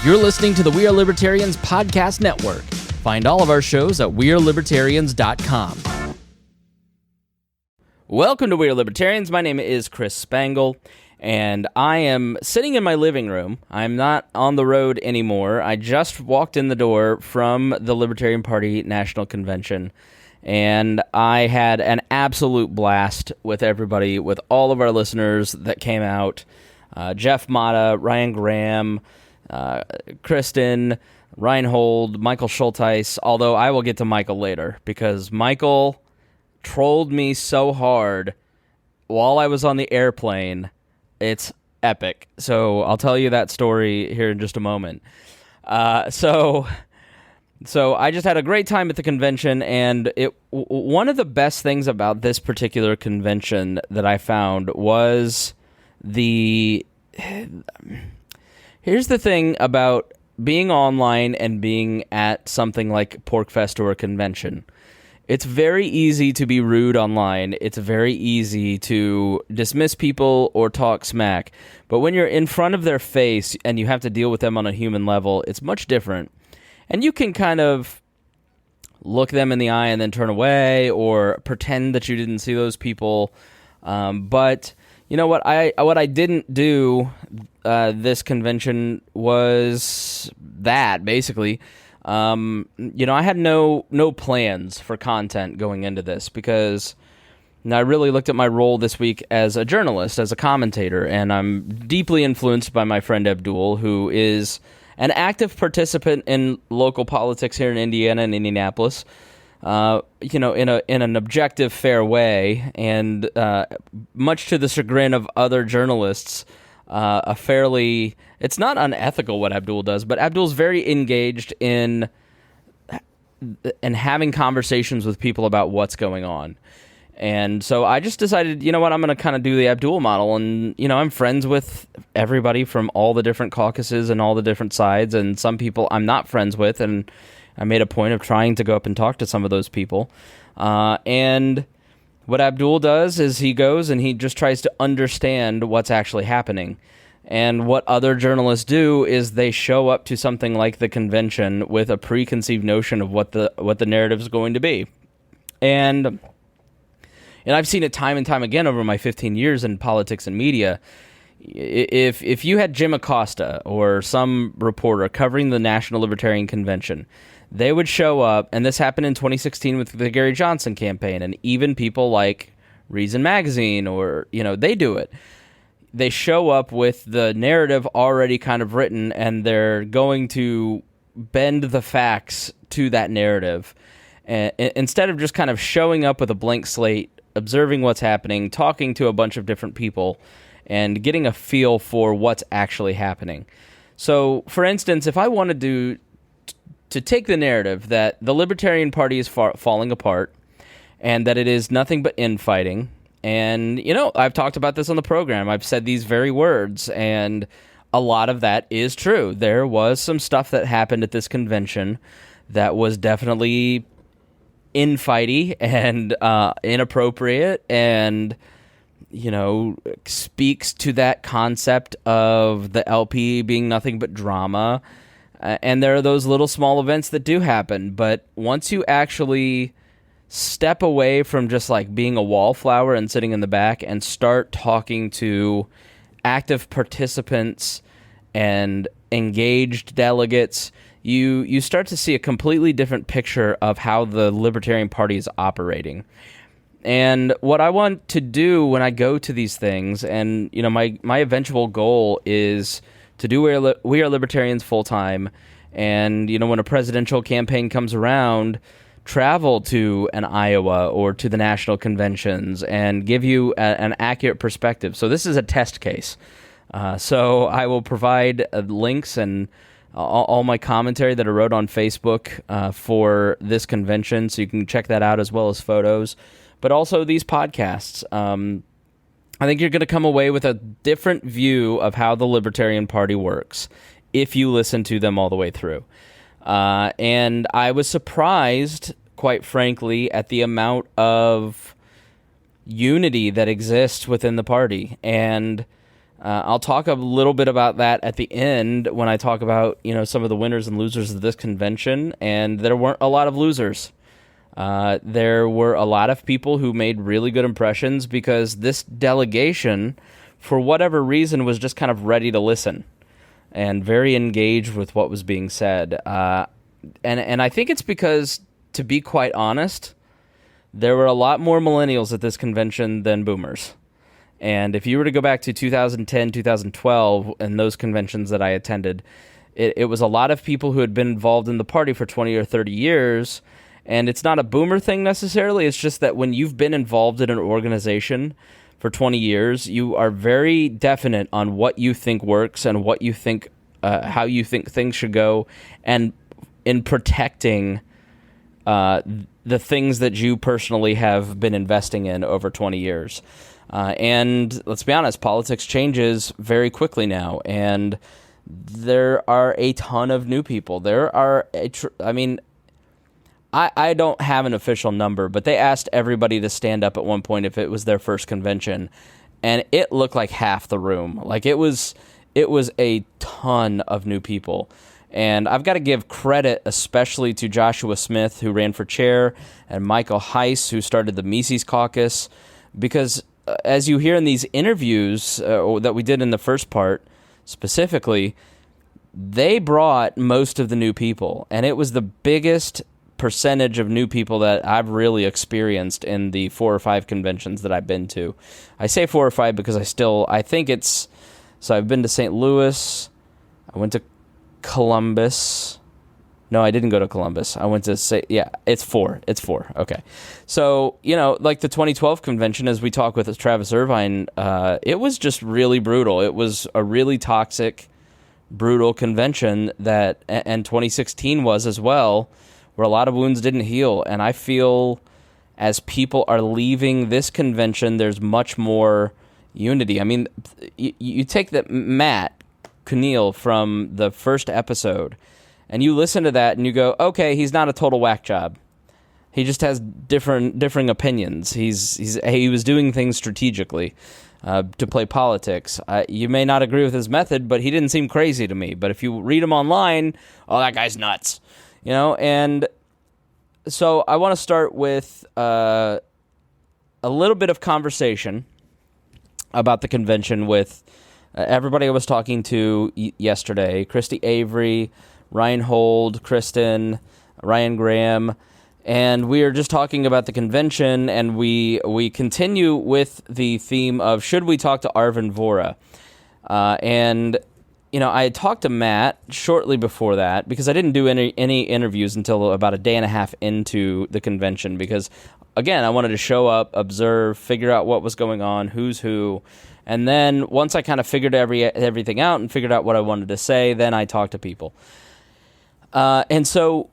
You're listening to the We Are Libertarians podcast network. Find all of our shows at wearelibertarians.com. Welcome to We Are Libertarians. My name is Chris Spangle, and I am sitting in my living room. I'm not on the road anymore. I just walked in the door from the Libertarian Party National Convention, and I had an absolute blast with everybody, with all of our listeners that came out. Jeff Mata, Ryan Graham, Kristen, Rhinehold, Michael Schulteis, although I will get to Michael later, because Michael trolled me so hard while I was on the airplane. It's epic. So I'll tell you that story here in just a moment. So I just had a great time at the convention, and one of the best things about this particular convention that I found was here's the thing about being online and being at something like PorcFest or a convention. It's very easy to be rude online. It's very easy to dismiss people or talk smack. But when you're in front of their face and you have to deal with them on a human level, it's much different. And you can kind of look them in the eye and then turn away, or pretend that you didn't see those people. But you know what I didn't do this convention was that, basically. I had no plans for content going into this, because I really looked at my role this week as a journalist, as a commentator, and I'm deeply influenced by my friend Abdul, who is an active participant in local politics here in Indiana and Indianapolis, in an objective, fair way, and much to the chagrin of other journalists, it's not unethical what Abdul does, but Abdul's very engaged in having conversations with people about what's going on. And so I just decided, I'm going to kind of do the Abdul model. And, I'm friends with everybody from all the different caucuses and all the different sides. And some people I'm not friends with. And I made a point of trying to go up and talk to some of those people. And what Abdul does is he goes and he just tries to understand what's actually happening. And what other journalists do is they show up to something like the convention with a preconceived notion of what the narrative is going to be. And I've seen it time and time again over my 15 years in politics and media. If you had Jim Acosta or some reporter covering the National Libertarian Convention, they would show up, and this happened in 2016 with the Gary Johnson campaign, and even people like Reason Magazine, or, they do it. They show up with the narrative already kind of written, and they're going to bend the facts to that narrative. And instead of just kind of showing up with a blank slate, observing what's happening, talking to a bunch of different people, and getting a feel for what's actually happening. So, for instance, if I wanted to take the narrative that the Libertarian Party is falling apart, and that it is nothing but infighting, and, I've talked about this on the program. I've said these very words, and a lot of that is true. There was some stuff that happened at this convention that was definitely infighty and inappropriate, and speaks to that concept of the LP being nothing but drama. And there are those little small events that do happen, but once you actually step away from just like being a wallflower and sitting in the back and start talking to active participants and engaged delegates, you start to see a completely different picture of how the Libertarian Party is operating. And what I want to do when I go to these things, and my eventual goal is to do We Are Libertarians full time, and when a presidential campaign comes around, travel to an Iowa or to the national conventions and give you an accurate perspective. So this is a test case. So I will provide links and all my commentary that I wrote on Facebook for this convention, so you can check that out, as well as photos. But also these podcasts. I think you're going to come away with a different view of how the Libertarian Party works if you listen to them all the way through. And I was surprised, quite frankly, at the amount of unity that exists within the party. And I'll talk a little bit about that at the end when I talk about, some of the winners and losers of this convention, and there weren't a lot of losers. There were a lot of people who made really good impressions because this delegation, for whatever reason, was just kind of ready to listen and very engaged with what was being said. And I think it's because, to be quite honest, there were a lot more millennials at this convention than boomers. And if you were to go back to 2010, 2012, and those conventions that I attended, it was a lot of people who had been involved in the party for 20 or 30 years. And it's not a boomer thing necessarily. It's just that when you've been involved in an organization for 20 years, you are very definite on what you think works and what you think, how you think things should go, and in protecting the things that you personally have been investing in over 20 years. And let's be honest, politics changes very quickly now, and there are a ton of new people. There are, I don't have an official number, but they asked everybody to stand up at one point if it was their first convention, and it looked like half the room. Like it was a ton of new people. And I've got to give credit especially to Joshua Smith, who ran for chair, and Michael Heiss, who started the Mises Caucus, because as you hear in these interviews that we did in the first part specifically, they brought most of the new people, and it was the biggest percentage of new people that I've really experienced in the 4 or 5 conventions that I've been to. I say 4 or 5 because I think it's, so I've been to St. Louis, I went to Columbus. No, I didn't go to Columbus. I went to it's 4. It's 4. Okay. So, like the 2012 convention, as we talk with Travis Irvine, it was just really brutal. It was a really toxic, brutal convention and 2016 was as well, where a lot of wounds didn't heal. And I feel as people are leaving this convention, there's much more unity. I mean, you take that Matt Kuneal from the first episode, and you listen to that and you go, okay, he's not a total whack job. He just has differing opinions. He was doing things strategically to play politics. You may not agree with his method, but he didn't seem crazy to me. But if you read him online, oh, that guy's nuts. And so I want to start with a little bit of conversation about the convention with everybody I was talking to yesterday: Kristi Avery, Rhinehold, Kristen, Ryan Graham, and we are just talking about the convention, and we continue with the theme of should we talk to Arvin Vorha? And I had talked to Matt shortly before that because I didn't do any interviews until about a day and a half into the convention because, again, I wanted to show up, observe, figure out what was going on, who's who. And then once I kind of figured everything out and figured out what I wanted to say, then I talked to people. And so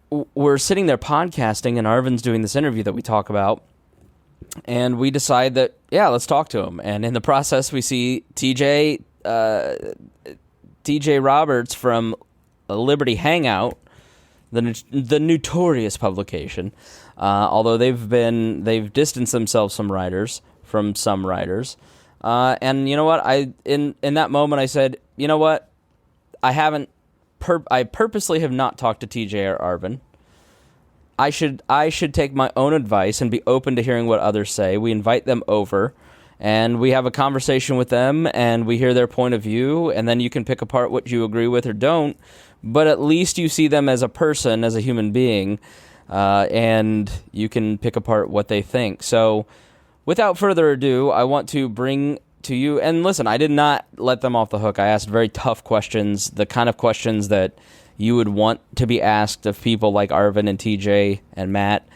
we're sitting there podcasting, and Arvin's doing this interview that we talk about. And we decide that, yeah, let's talk to him. And in the process, we see TJ Roberts from Liberty Hangout, the notorious publication. Although they've distanced themselves from some writers. And you know what? In that moment I said, you know what? I purposely have not talked to TJ or Arvin. I should take my own advice and be open to hearing what others say. We invite them over, and we have a conversation with them, and we hear their point of view, and then you can pick apart what you agree with or don't. But at least you see them as a person, as a human being, and you can pick apart what they think. So, without further ado, I want to bring to you, and listen, I did not let them off the hook. I asked very tough questions, the kind of questions that you would want to be asked of people like Arvin and TJ and Matt,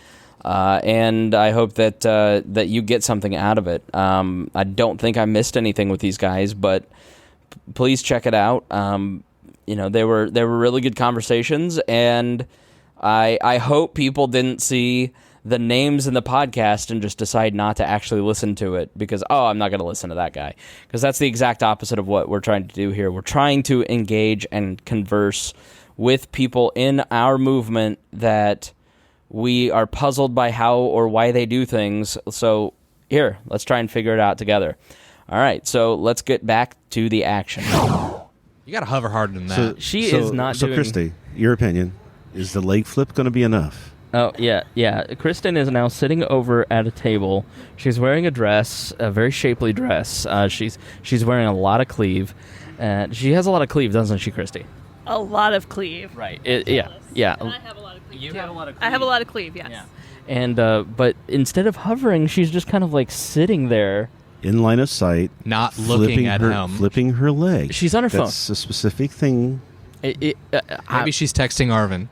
and I hope that you get something out of it. I don't think I missed anything with these guys, but please check it out. They were really good conversations, and I hope people didn't see the names in the podcast and just decide not to actually listen to it because, I'm not going to listen to that guy. Because that's the exact opposite of what we're trying to do here. We're trying to engage and converse with people in our movement that we are puzzled by how or why they do things. So here, let's try and figure it out together. All right, so let's get back to the action. You got to hover harder than that. She is not So, doing... Kristi, your opinion, is the leg flip going to be enough? Oh, yeah. Kristen is now sitting over at a table. She's wearing a dress, a very shapely dress. She's wearing a lot of cleave. She has a lot of cleave, doesn't she, Kristi? A lot of cleave. Right. Yeah. And I have a lot of cleave. You too. have a lot of I have a cleave. lot of cleave, yes. Yeah. And but instead of hovering, she's just kind of like sitting there. In line of sight. Not looking at him. Flipping her leg. She's on her phone. That's a specific thing. Maybe she's texting Arvin.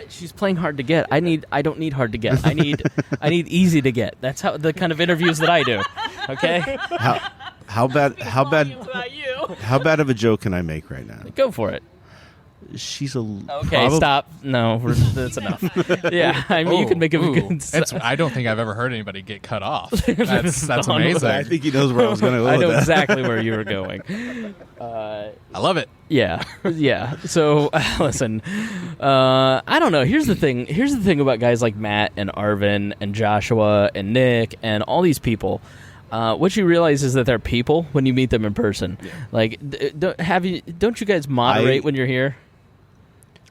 She's playing hard to get. I don't need hard to get. I need easy to get. That's how the kind of interviews that I do. Okay? How bad of a joke can I make right now? Go for it. She's a Okay, stop. No, that's enough. Yeah, I mean, you can make a good... I don't think I've ever heard anybody get cut off. That's amazing. I think he knows where I was going to go I with know that. exactly where you were going. I love it. Yeah. So, listen, I don't know. Here's the thing about guys like Matt and Arvin and Joshua and Nick and all these people. What you realize is that they're people when you meet them in person. Yeah. Like, don't you guys moderate when you're here?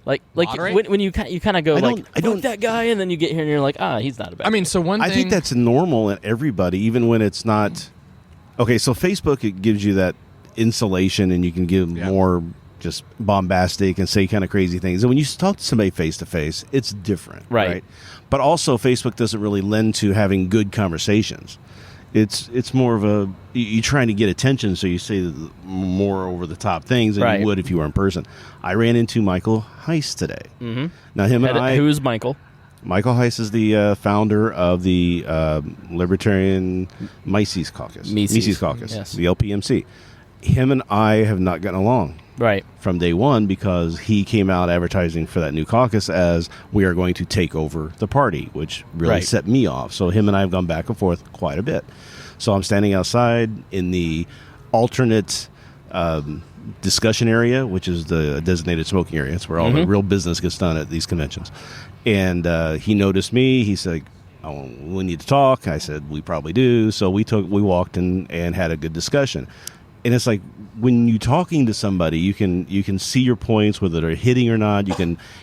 Like when you kind of go I don't that guy, and then you get here and you're like, he's not a bad. I mean, so one thing I think that's normal in everybody, even when it's not. Okay, so Facebook, it gives you that insulation, and you can give more just bombastic and say kind of crazy things. And when you talk to somebody face to face, it's different, right? But also, Facebook doesn't really lend to having good conversations. It's more of you're trying to get attention, so you say more over the top things than you would if you were in person. I ran into Michael Heiss today. Mm-hmm. Now who's Michael? Michael Heiss is the founder of the Libertarian Mises Caucus. Mises Caucus, yes. The LPMC. Him and I have not gotten along. Right. From day one, because he came out advertising for that new caucus as we are going to take over the party, which really set me off. So him and I have gone back and forth quite a bit. So I'm standing outside in the alternate discussion area, which is the designated smoking area. It's where all the real business gets done at these conventions. And he noticed me. He said, we need to talk. I said, we probably do. So we walked and had a good discussion. And it's like when you're talking to somebody, you can see your points, whether they're hitting or not.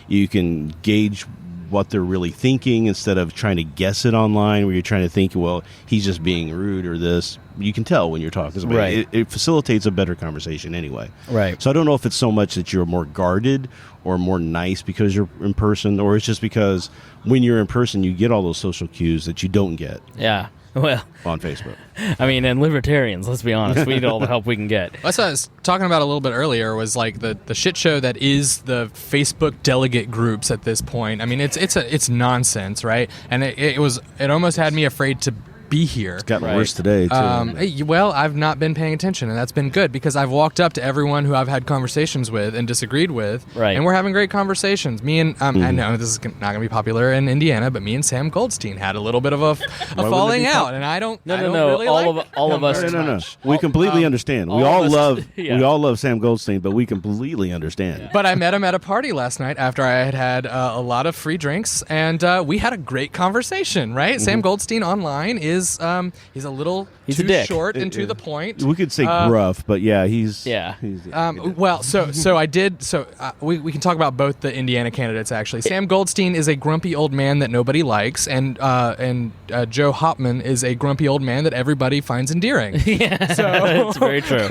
You can gauge what they're really thinking instead of trying to guess it online, where you're trying to think, well, he's just being rude or this. You can tell when you're talking. Right. It facilitates a better conversation anyway. Right. So I don't know if it's so much that you're more guarded or more nice because you're in person, or it's just because when you're in person, you get all those social cues that you don't get. Yeah. Well, on Facebook. I mean, and libertarians, let's be honest, we need all the help we can get. That's what I was talking about a little bit earlier, was like the shit show that is the Facebook delegate groups at this point. I mean, it's nonsense, right? And it almost had me afraid to be here. It's gotten worse today, too. Well, I've not been paying attention, and that's been good, because I've walked up to everyone who I've had conversations with and disagreed with, and we're having great conversations. Me and, I know this is not going to be popular in Indiana, but me and Sam Goldstein had a little bit of a falling out, and I don't really all of us. No. We completely understand. We all love Sam Goldstein, but we completely understand. Yeah. But I met him at a party last night after I had a lot of free drinks, and we had a great conversation, right? Mm-hmm. Sam Goldstein online is he's a little too short and to the point. We could say gruff, but he's well, so I did. So we can talk about both the Indiana candidates actually. Sam Goldstein is a grumpy old man that nobody likes, and Joe Hopman is a grumpy old man that everybody finds endearing. Yeah, so it's very true.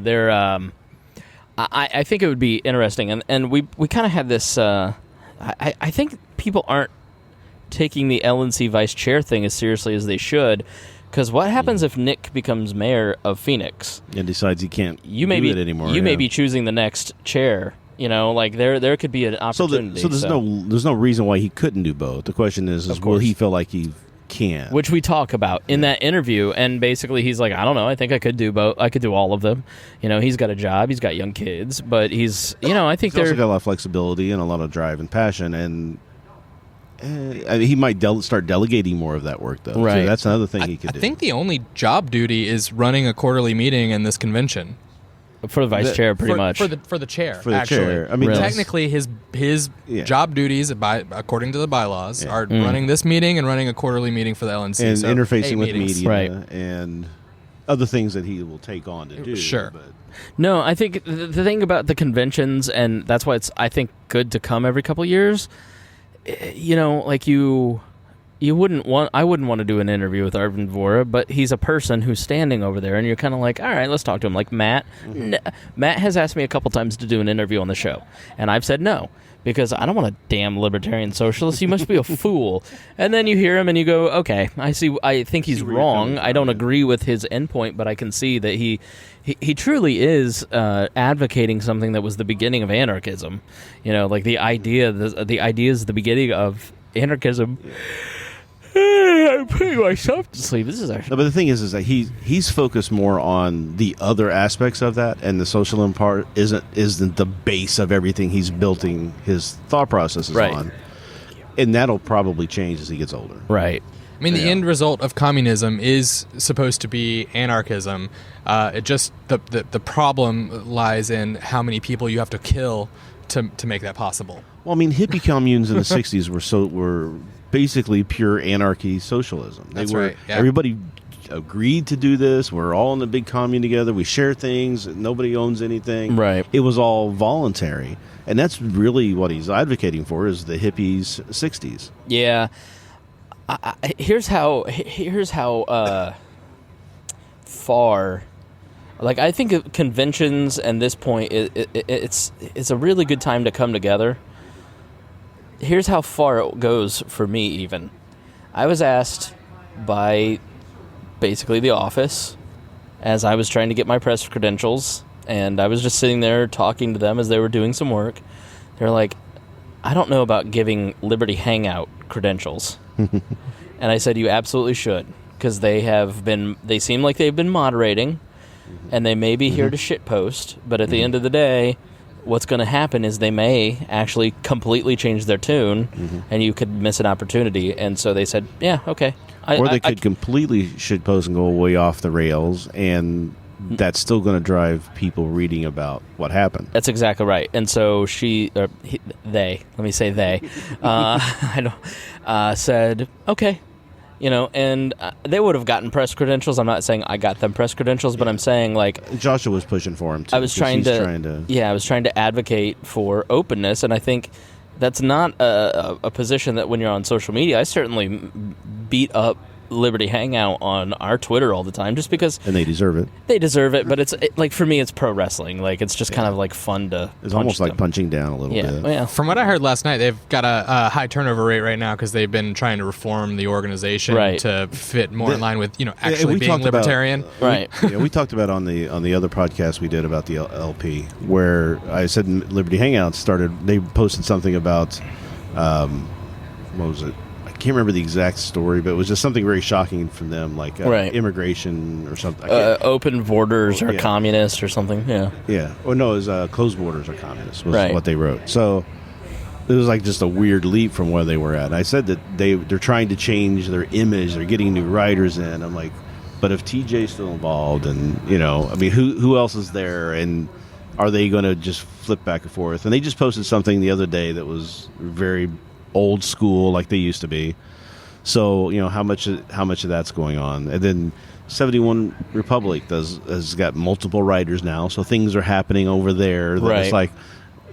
They're. I think it would be interesting, and we kind of had this. I think people aren't taking the LNC vice chair thing as seriously as they should, because what happens if Nick becomes mayor of Phoenix and decides he can't do it anymore? You may be choosing the next chair. You know, like there could be an opportunity. So there's no reason why he couldn't do both. The question is will he feel like he can? Which we talk about in that interview, and basically he's like, I don't know, I think I could do both. I could do all of them. You know, he's got a job, he's got young kids, but I think he's also got a lot of flexibility and a lot of drive and passion, and he might start delegating more of that work, though. Right. So that's another thing he could do. I think the only job duty is running a quarterly meeting in this convention. For the vice chair, pretty much. For the chair, For the actually. chair. I mean, Really? Technically, his job duties, according to the bylaws, are Mm. running this meeting and running a quarterly meeting for the LNC. and so interfacing 8 with meetings. media Right. and other things that he will take on to do. Sure. But No, I think the thing about the conventions, and that's why it's, I think, good to come every couple years, like I wouldn't want to do an interview with Arvin Vorha, but he's a person who's standing over there, and you're kind of like, all right, let's talk to him. Like Matt. Matt has asked me a couple times to do an interview on the show, and I've said no, because I don't want a damn libertarian socialist. You must be a fool. And then you hear him and you go, okay, I think he's wrong. I don't agree with his endpoint, but I can see that he truly is advocating something that was the beginning of anarchism. Like the idea is the beginning of anarchism. I'm putting myself to sleep. This is actually. No, but the thing is that he's focused more on the other aspects of that, and the socialism part isn't the base of everything he's building his thought processes on, and that'll probably change as he gets older. Right. I mean, the end result of communism is supposed to be anarchism. It just the problem lies in how many people you have to kill to make that possible. Well, I mean, hippie communes in the '60s were basically pure anarchy socialism. That's right. Yeah. Everybody agreed to do this. We're all in the big commune together. We share things. Nobody owns anything. Right. It was all voluntary, and that's really what he's advocating for: is the hippies' '60s. Yeah. Here's how far. Like, I think of conventions and this point, it's a really good time to come together. Here's how far it goes for me, even. I was asked by basically the office as I was trying to get my press credentials, and I was just sitting there talking to them as they were doing some work. They're like, I don't know about giving Liberty Hangout credentials. And I said, you absolutely should, because they seem like they've been moderating, and they may be here to shitpost, but at the end of the day, what's going to happen is they may actually completely change their tune, and you could miss an opportunity. And so they said, yeah, okay. Or they could completely shitpost and go way off the rails, and that's still going to drive people reading about what happened. That's exactly right. And so they said, okay. And they would have gotten press credentials. I'm not saying I got them press credentials, but I'm saying, like, Joshua was pushing for him too. I was trying to advocate for openness, and I think that's not a position that when you're on social media. I certainly beat up Liberty Hangout on our Twitter all the time, just because, and they deserve it. They deserve it, but it's like, for me, it's pro wrestling. Like, it's just kind of like fun to. It's almost like punching down a little bit. Yeah. From what I heard last night, they've got a high turnover rate right now because they've been trying to reform the organization to fit more in line with actually being libertarian. We talked about on the other podcast we did about the LP, where I said Liberty Hangout started. They posted something about what was it? I can't remember the exact story, but it was just something very shocking from them, like immigration or something. Open borders or communist or something. Yeah. Or no, it was closed borders or communist was what they wrote. So it was like just a weird leap from where they were at. And I said that they're trying to change their image. They're getting new writers in. I'm like, but if TJ's still involved, and I mean, who else is there, and are they going to just flip back and forth? And they just posted something the other day that was very old school, like they used to be. So how much of that's going on? And then 71 Republic has got multiple writers now, so things are happening over there. It's like,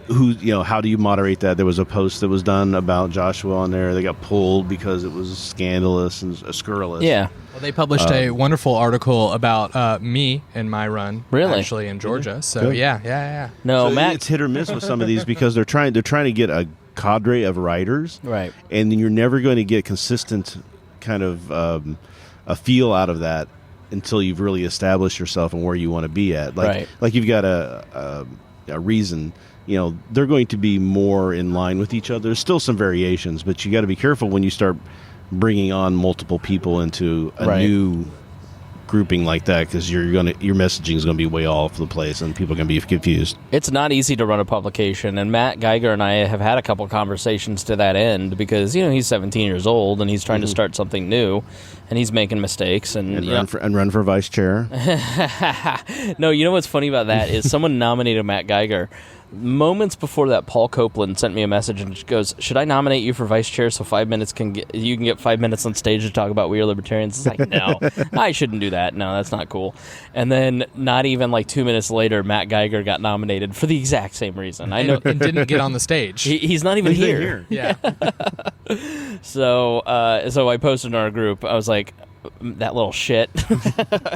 how do you moderate that? There was a post that was done about Joshua on there. They got pulled because it was scandalous and scurrilous. Yeah. Well, they published a wonderful article about me and my run, actually in Georgia. So yeah. No, so Matt, it's hit or miss with some of these because they're trying to get a cadre of writers, right? And then you're never going to get consistent kind of a feel out of that until you've really established yourself and where you want to be at. Like you've got a reason. They're going to be more in line with each other. There's still some variations, but you got to be careful when you start bringing on multiple people into a new grouping like that because your messaging is going to be way all over the place and people are going to be confused. It's not easy to run a publication, and Matt Geiger and I have had a couple conversations to that end because he's 17 years old and he's trying to start something new, and he's making mistakes and run for vice chair. No, you know what's funny about that is someone nominated Matt Geiger. Moments before that, Paul Copeland sent me a message and goes, "Should I nominate you for vice chair so you can get 5 minutes on stage to talk about We Are Libertarians?" It's like, no, I shouldn't do that. No, that's not cool. And then not even like 2 minutes later, Matt Geiger got nominated for the exact same reason. I know, and didn't get on the stage. He's not even here. Yeah. So I posted in our group. I was like, that little shit.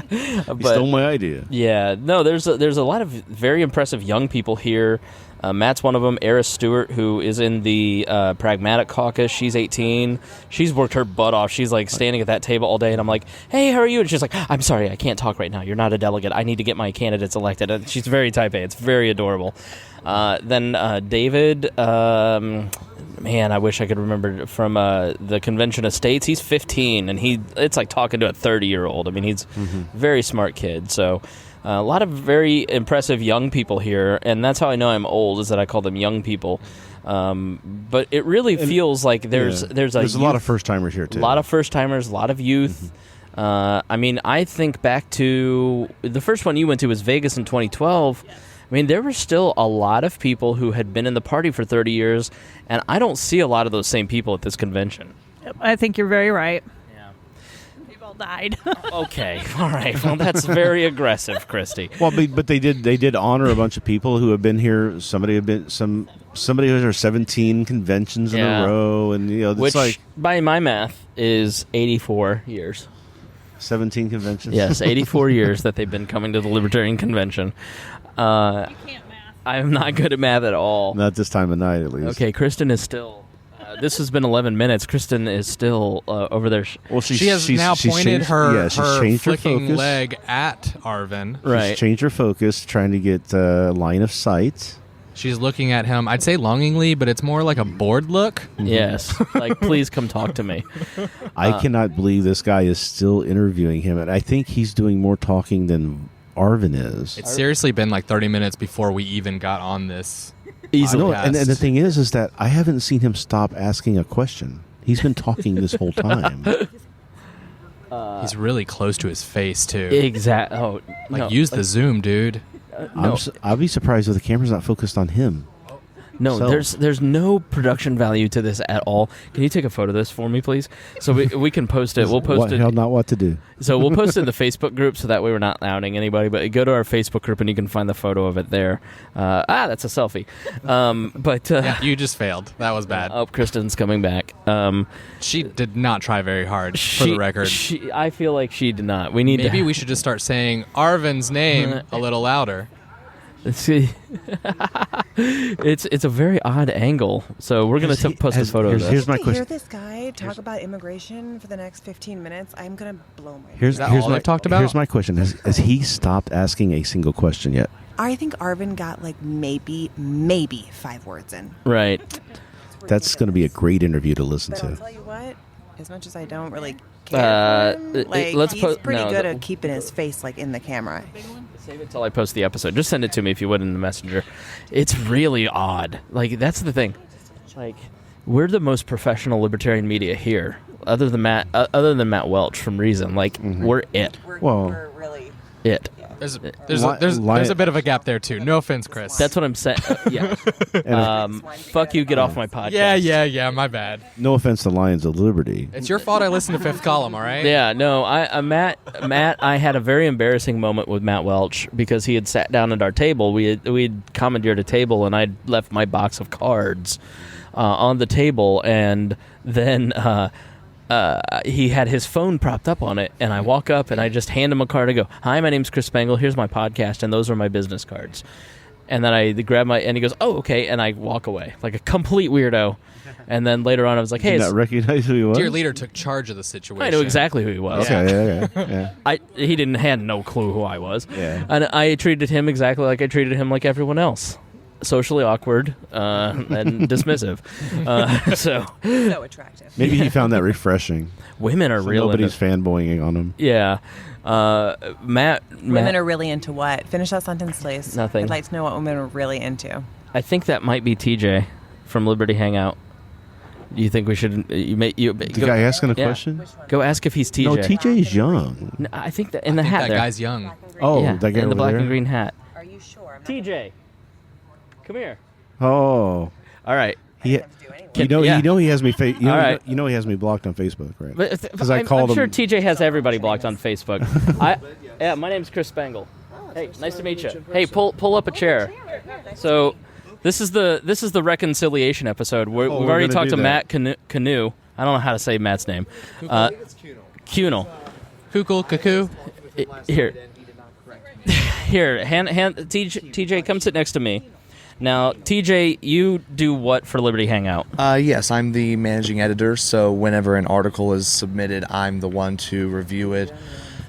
He stole my idea. Yeah, no, there's a lot of very impressive young people here. Matt's one of them. Eris Stewart, who is in the Pragmatic Caucus, she's 18. She's worked her butt off. She's like standing at that table all day, and I'm like, "Hey, how are you?" And she's like, "I'm sorry, I can't talk right now. You're not a delegate. I need to get my candidates elected." And she's very type A. It's very adorable. Then David. Man, I wish I could remember from the Convention of States. He's 15, and it's like talking to a 30-year-old. I mean, he's a very smart kid. So a lot of very impressive young people here, and that's how I know I'm old, is that I call them young people. But it really feels like there's a lot of first-timers here, too. A lot of first-timers, a lot of youth. I mean, I think back to the first one you went to was Vegas in 2012. I mean, there were still a lot of people who had been in the party for 30 years, and I don't see a lot of those same people at this convention. I think you're very right. Yeah. They've all died. Okay, all right. Well, that's very aggressive, Kristi. Well, but they did honor a bunch of people who have been here. Somebody who's there 17 conventions in a row, and it's which, like, by my math, is 84 years. 17 conventions. Yes, 84 years that they've been coming to the Libertarian Convention. You can't math. I'm not good at math at all. Not this time of night, at least. Okay, Kristen is still... this has been 11 minutes. Kristen is still over there. Well, she has now pointed her flicking leg at Arvin. Right. She's changed her focus, trying to get line of sight. She's looking at him, I'd say longingly, but it's more like a bored look. Yes. Like, please come talk to me. I cannot believe this guy is still interviewing him, and I think he's doing more talking than Arvin is. It's seriously been like 30 minutes before we even got on this. Easily. And the thing is that I haven't seen him stop asking a question. He's been talking this whole time. He's really close to his face, too. Exactly. Oh, use the zoom, dude. I'll be surprised if the camera's not focused on him. No, there's no production value to this at all. Can you take a photo of this for me, please? So we can post it. We'll post it. Hell, not what to do. So we'll post it in the Facebook group, so that way we're not outing anybody. But go to our Facebook group and you can find the photo of it there. That's a selfie. Yeah, you just failed. That was bad. Oh, Kristen's coming back. She did not try very hard, for the record. I feel like she did not. Maybe we should just start saying Arvin's name a little louder. Let's see. It's a very odd angle, so we're going to post a photo of this. Here's my question. Hear this guy talk about immigration for the next 15 minutes, I'm going to blow my head. Here's all they've talked about? Here's my question. Has he stopped asking a single question yet? I think Arvin got like maybe 5 words in. Right. That's going to be a great interview to listen But to. I'll tell you what, as much as I don't really care for him, he's pretty good at keeping his face like in the camera. Save it till I post the episode. Just send it to me if you would in the messenger. It's really odd. Like, that's the thing. Like, we're the most professional libertarian media here, other than Matt Welch from Reason. Like, we're it. We're really it. There's a bit of a gap there too. No offense, Chris. That's what I'm saying. Yeah. Fuck you. Get off my podcast. Yeah. My bad. No offense to Lions of Liberty. It's your fault. I listened to Fifth Column. All right. Yeah. No. Matt. I had a very embarrassing moment with Matt Welch because he had sat down at our table. We'd commandeered a table, and I'd left my box of cards on the table, and then. He had his phone propped up on it, and I walk up and I just hand him a card. I go, "Hi, my name's Chris Spangle. Here's my podcast, and those are my business cards." And then I grab and he goes, "Oh, okay," and I walk away like a complete weirdo. And then later on, I was like, "Hey, did not recognize who he was?" Dear leader took charge of the situation. I knew exactly who he was. Okay, yeah. He had no clue who I was. Yeah. And I treated him exactly like I treated him like everyone else. socially awkward and dismissive. So attractive. Maybe he found that refreshing. Women are real. Nobody's fanboying on him. Yeah. Matt. Women are really into what? Finish that sentence, please. Nothing. I'd like to know what women are really into. I think that might be TJ from Liberty Hangout. Do you think we should? The guy asking a question? Go ask if he's TJ. No, TJ is young. No, I think that in the hat that there. guy's young. Oh, yeah, that guy in the over black there? and green hat. Are you sure? TJ, come here. Oh. All right. He has me. You know he has me blocked on Facebook, right? Because I called him. I'm sure TJ has everybody blocked on Facebook. My name's Chris Spangle. Hey, nice to meet you. Hey, pull up a chair. So, this is the reconciliation episode. We've already talked to Matt Canoe. I don't know how to say Matt's name. Cunel. Kukul, cuckoo. Here, hand TJ, come sit next to me. Now, TJ, you do what for Liberty Hangout? Yes, I'm the managing editor, so whenever an article is submitted, I'm the one to review it,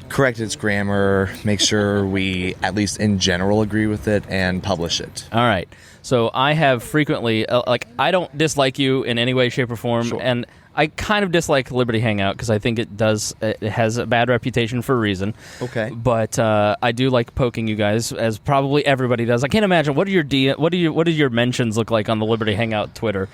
correct its grammar, make sure we, at least in general, agree with it, and publish it. All right. So I have frequently, I don't dislike you in any way, shape, or form, Sure. and I kind of dislike Liberty Hangout because I think it has a bad reputation for a reason. Okay. But I do like poking you guys, as probably everybody does. I can't imagine what do your mentions look like on the Liberty Hangout Twitter?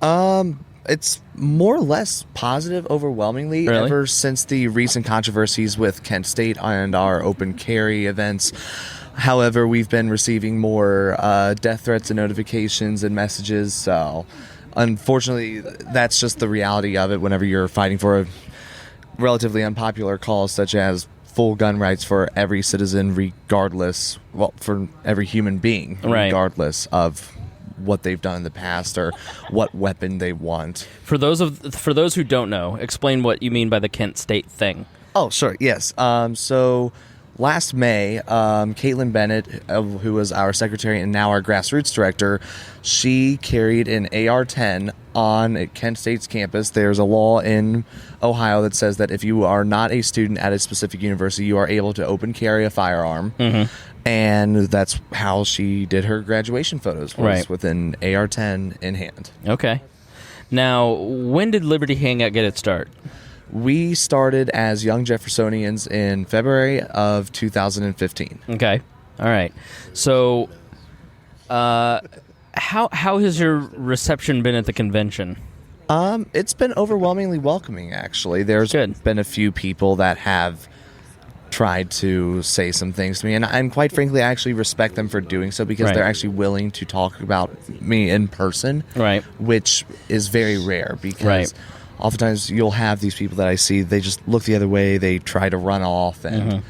It's more or less positive, overwhelmingly, Really? ever since the recent controversies with Kent State and our open carry events. However, we've been receiving more death threats and notifications and messages, so unfortunately, that's just the reality of it whenever you're fighting for a relatively unpopular cause such as full gun rights for every citizen for every human being, Right. regardless of what they've done in the past or what weapon they want. For those who don't know, explain what you mean by the Kent State thing. Oh, sure, yes. So last May, Caitlin Bennett, who was our secretary and now our grassroots director, she carried an AR-10 on Kent State's campus. There's a law in Ohio that says that if you are not a student at a specific university, you are able to open carry a firearm. Mm-hmm. And that's how she did her graduation photos, with an AR-10 in hand. Okay. Now, when did Liberty Hangout get its start? We started as Young Jeffersonians in February of 2015. Okay. All right. So, how has your reception been at the convention? It's been overwhelmingly welcoming, actually. There's been a few people that have tried to say some things to me, and quite frankly, I actually respect them for doing so because they're actually willing to talk about me in person, right? Which is very rare because oftentimes you'll have these people that I see, they just look the other way, they try to run off, and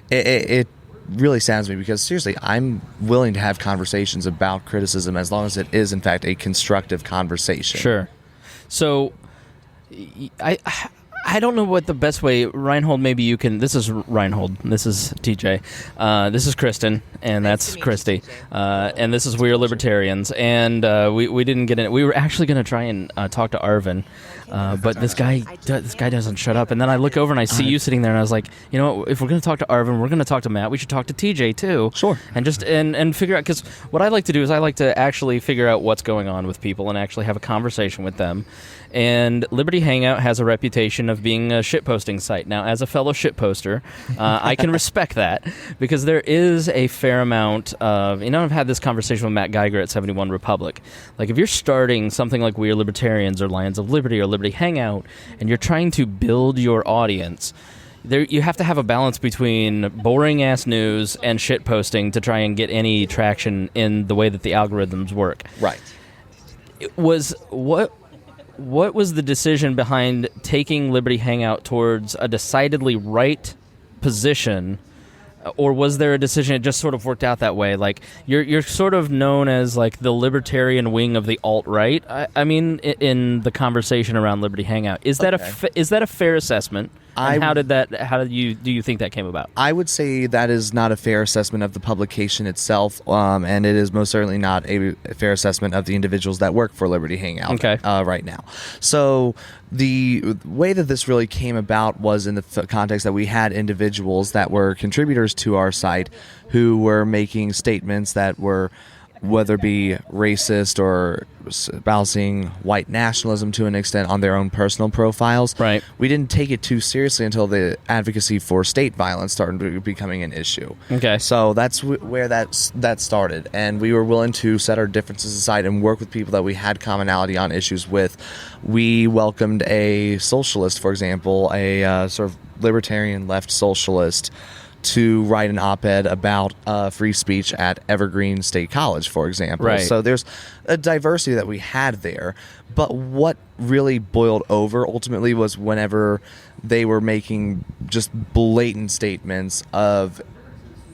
it really saddens me because seriously, I'm willing to have conversations about criticism as long as it is in fact a constructive conversation. Sure. So I don't know what the best way. Rhinehold, maybe you can. This is Rhinehold. This is TJ. This is Kristen, and that's Kristi. And this is We Are Libertarians. And we didn't get in. We were actually going to try and talk to Arvin, but this guy doesn't shut up. And then I look over and I see you sitting there, and I was like, you know what? If we're going to talk to Arvin, we're going to talk to Matt. We should talk to TJ too. Sure. And just and figure out, because what I like to do is I like to actually figure out what's going on with people and actually have a conversation with them. And Liberty Hangout has a reputation of being a shitposting site. Now, as a fellow shitposter, I can respect that because there is a fair amount of, I've had this conversation with Matt Geiger at 71 Republic. Like, if you're starting something like We Are Libertarians or Lions of Liberty or Liberty Hangout, and you're trying to build your audience, you have to have a balance between boring-ass news and shitposting to try and get any traction in the way that the algorithms work. Right. What was the decision behind taking Liberty Hangout towards a decidedly right position, or was there a decision it just sort of worked out that way? Like, you're sort of known as like the libertarian wing of the alt-right. I mean, in the conversation around Liberty Hangout, is that a fair assessment? And how do you think that came about? I would say that is not a fair assessment of the publication itself, and it is most certainly not a fair assessment of the individuals that work for Liberty Hangout right now. So the way that this really came about was in the context that we had individuals that were contributors to our site who were making statements that were whether it be racist or espousing white nationalism to an extent on their own personal profiles. Right. We didn't take it too seriously until the advocacy for state violence started becoming an issue. Okay. So that's where that started, and we were willing to set our differences aside and work with people that we had commonality on issues with. We welcomed a socialist, for example, a sort of libertarian left socialist, to write an op-ed about free speech at Evergreen State College, for example. Right. So there's a diversity that we had there. But what really boiled over ultimately was whenever they were making just blatant statements of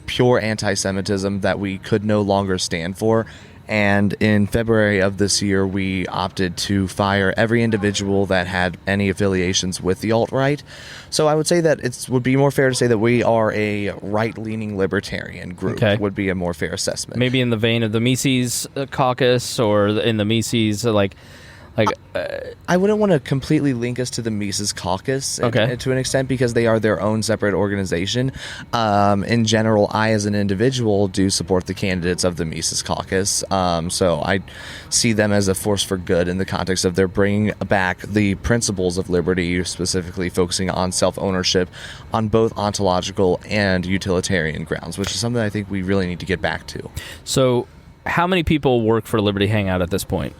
pure anti-Semitism that we could no longer stand for. And in February of this year, we opted to fire every individual that had any affiliations with the alt-right. So I would say that it would be more fair to say that we are a right-leaning libertarian group. Okay. Would be a more fair assessment. Maybe in the vein of the Mises Caucus, or in the Mises, I wouldn't want to completely link us to the Mises Caucus to an extent, because they are their own separate organization. In general, I as an individual do support the candidates of the Mises Caucus, so I see them as a force for good in the context of their bringing back the principles of liberty, specifically focusing on self-ownership on both ontological and utilitarian grounds, which is something I think we really need to get back to. So how many people work for Liberty Hangout at this point?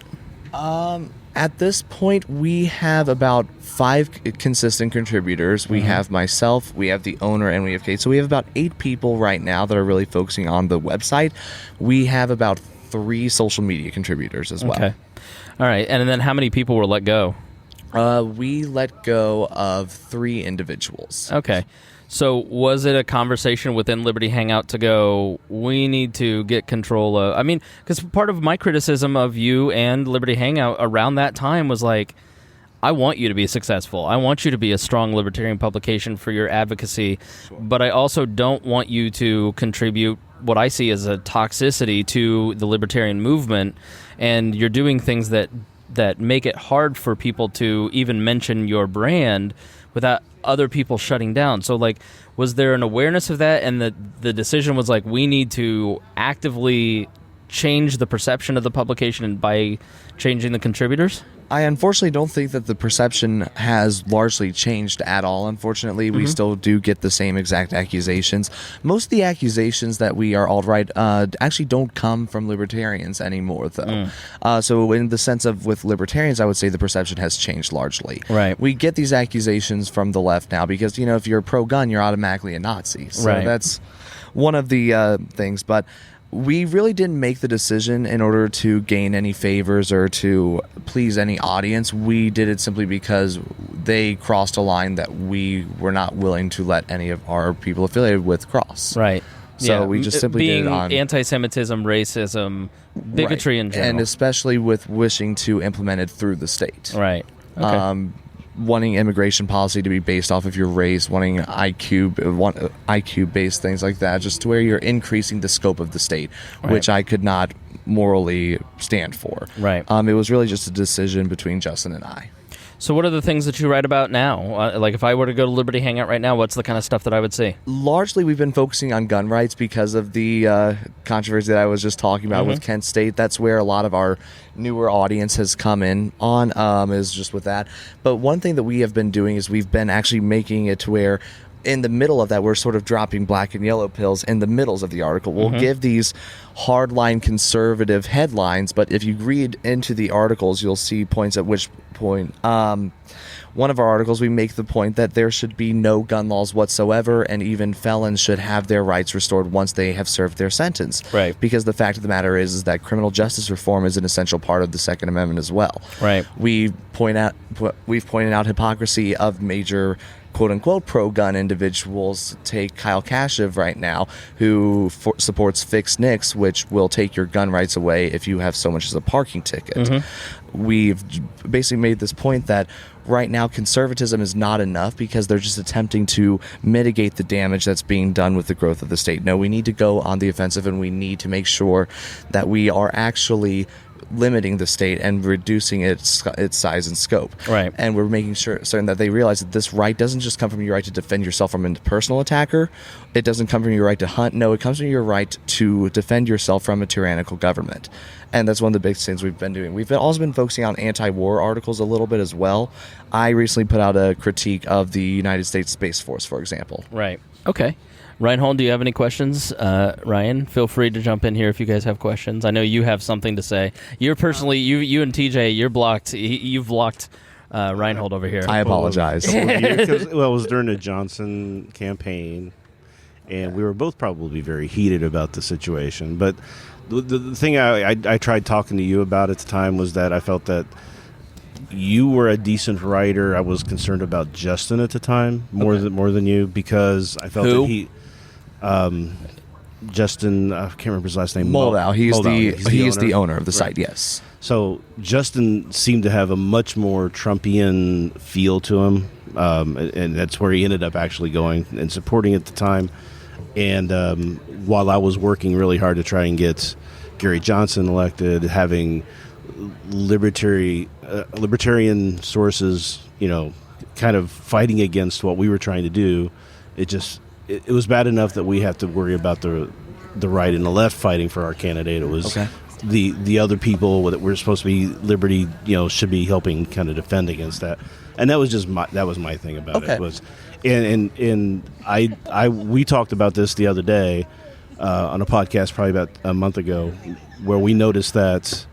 At this point, we have about 5 consistent contributors. We have myself, we have the owner, and we have Kate. So we have about 8 people right now that are really focusing on the website. We have about 3 social media contributors as well. Okay. All right. And then how many people were let go? We let go of 3 individuals. Okay. So was it a conversation within Liberty Hangout to go, we need to get control of... I mean, because part of my criticism of you and Liberty Hangout around that time was like, I want you to be successful. I want you to be a strong libertarian publication for your advocacy, but I also don't want you to contribute what I see as a toxicity to the libertarian movement, and you're doing things that make it hard for people to even mention your brand without other people shutting down. So, like, was there an awareness of that, and the decision was like, we need to actively change the perception of the publication by changing the contributors? I unfortunately don't think that the perception has largely changed at all. Unfortunately, we still do get the same exact accusations. Most of the accusations that we are alt-right actually don't come from libertarians anymore, though. So in the sense of with libertarians, I would say the perception has changed largely. Right. We get these accusations from the left now because, if you're pro-gun, you're automatically a Nazi. So that's one of the things. But we really didn't make the decision in order to gain any favors or to please any audience. We did it simply because they crossed a line that we were not willing to let any of our people affiliated with cross. Right. So we just simply did it on anti-Semitism, racism, bigotry in general. And especially with wishing to implement it through the state. Right. Okay. Wanting immigration policy to be based off of your race, wanting IQ-based things like that, just to where you're increasing the scope of the state, which I could not morally stand for. Right. It was really just a decision between Justin and I. So what are the things that you write about now? Like if I were to go to Liberty Hangout right now, what's the kind of stuff that I would see? Largely, we've been focusing on gun rights because of the controversy that I was just talking about with Kent State. That's where a lot of our newer audience has come in on, is just with that. But one thing that we have been doing is we've been actually making it to where in the middle of that, we're sort of dropping black and yellow pills in the middles of the article. We'll give these hardline conservative headlines, but if you read into the articles, you'll see points at which point one of our articles, we make the point that there should be no gun laws whatsoever, and even felons should have their rights restored once they have served their sentence. Right. Because the fact of the matter is that criminal justice reform is an essential part of the Second Amendment as well. Right. We've pointed out hypocrisy of major quote-unquote pro-gun individuals. Take Kyle Kashev right now, who supports Fix NICS, which will take your gun rights away if you have so much as a parking ticket. We've basically made this point that right now conservatism is not enough because they're just attempting to mitigate the damage that's being done with the growth of the state. No, we need to go on the offensive, and we need to make sure that we are actually limiting the state and reducing its size and scope. Right. And we're making certain that they realize that this right doesn't just come from your right to defend yourself from a personal attacker. It doesn't come from your right to hunt. No, it comes from your right to defend yourself from a tyrannical government. And that's one of the big things we've been doing. We've also been focusing on anti-war articles a little bit as well. I recently put out a critique of the United States Space Force, for example. Right. Okay. Rhinehold, do you have any questions? Ryan, feel free to jump in here if you guys have questions. I know you have something to say. You're personally, you and TJ, you're blocked. You've blocked Rhinehold over here. I apologize. It was during the Johnson campaign, and we were both probably very heated about the situation. But the thing I tried talking to you about at the time was that I felt that you were a decent writer. I was concerned about Justin at the time more than you, because I felt that he... Justin, I can't remember his last name. Moldow. He's the owner of the site. Yes. So Justin seemed to have a much more Trumpian feel to him, and that's where he ended up actually going and supporting at the time. And while I was working really hard to try and get Gary Johnson elected, having libertarian sources, kind of fighting against what we were trying to do, it was bad enough that we have to worry about the right and the left fighting for our candidate. It was the other people that were supposed to be liberty, should be helping kind of defend against that. And that was just my thing about it. Was, and we talked about this the other day on a podcast probably about a month ago, where we noticed that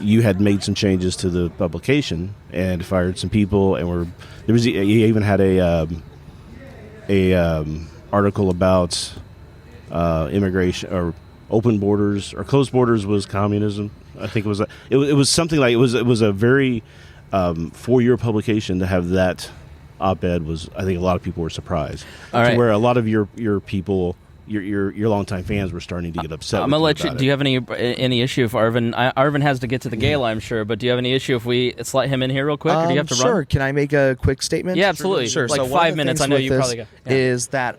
you had made some changes to the publication and fired some people, and you even had a article about immigration or open borders or closed borders was communism. I think it was something like it was a very 4-year publication to have that op-ed was. I think a lot of people were surprised. All right. Where a lot of your people. Your longtime fans were starting to get upset. I'm gonna let you. Do you have any issue if Arvin has to get to the gala? I'm sure, but do you have any issue if we slot him in here real quick, or do you have to run? Sure. Can I make a quick statement? Yeah, absolutely. Sure. Like so 5 minutes. I know you probably got. Yeah. Is that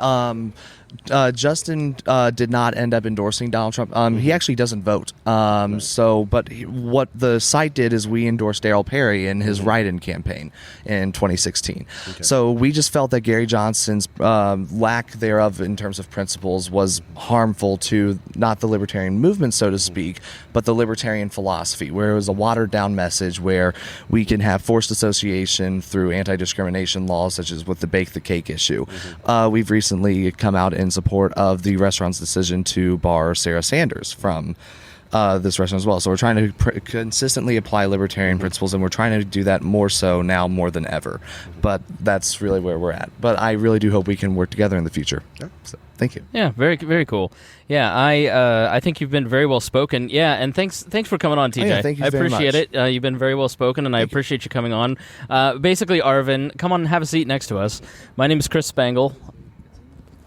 Justin did not end up endorsing Donald Trump. He actually doesn't vote. What the site did is we endorsed Darryl Perry in his write-in campaign in 2016. Okay. So we just felt that Gary Johnson's lack thereof in terms of principles was harmful to not the libertarian movement, so to speak, but the libertarian philosophy, where it was a watered-down message where we can have forced association through anti-discrimination laws, such as with the Bake the Cake issue. We've recently come out in support of the restaurant's decision to bar Sarah Sanders from this restaurant as well. So we're trying to consistently apply libertarian principles, and we're trying to do that more so now more than ever. But that's really where we're at. But I really do hope we can work together in the future. Yeah. So, thank you. Yeah, very, very cool. Yeah, I think you've been very well spoken. Yeah, and thanks for coming on, TJ. Oh, yeah, thank you I very appreciate much. it. You've been very well spoken, and I appreciate you coming on. Basically, Arvin, come on and have a seat next to us. My name is Chris Spangle.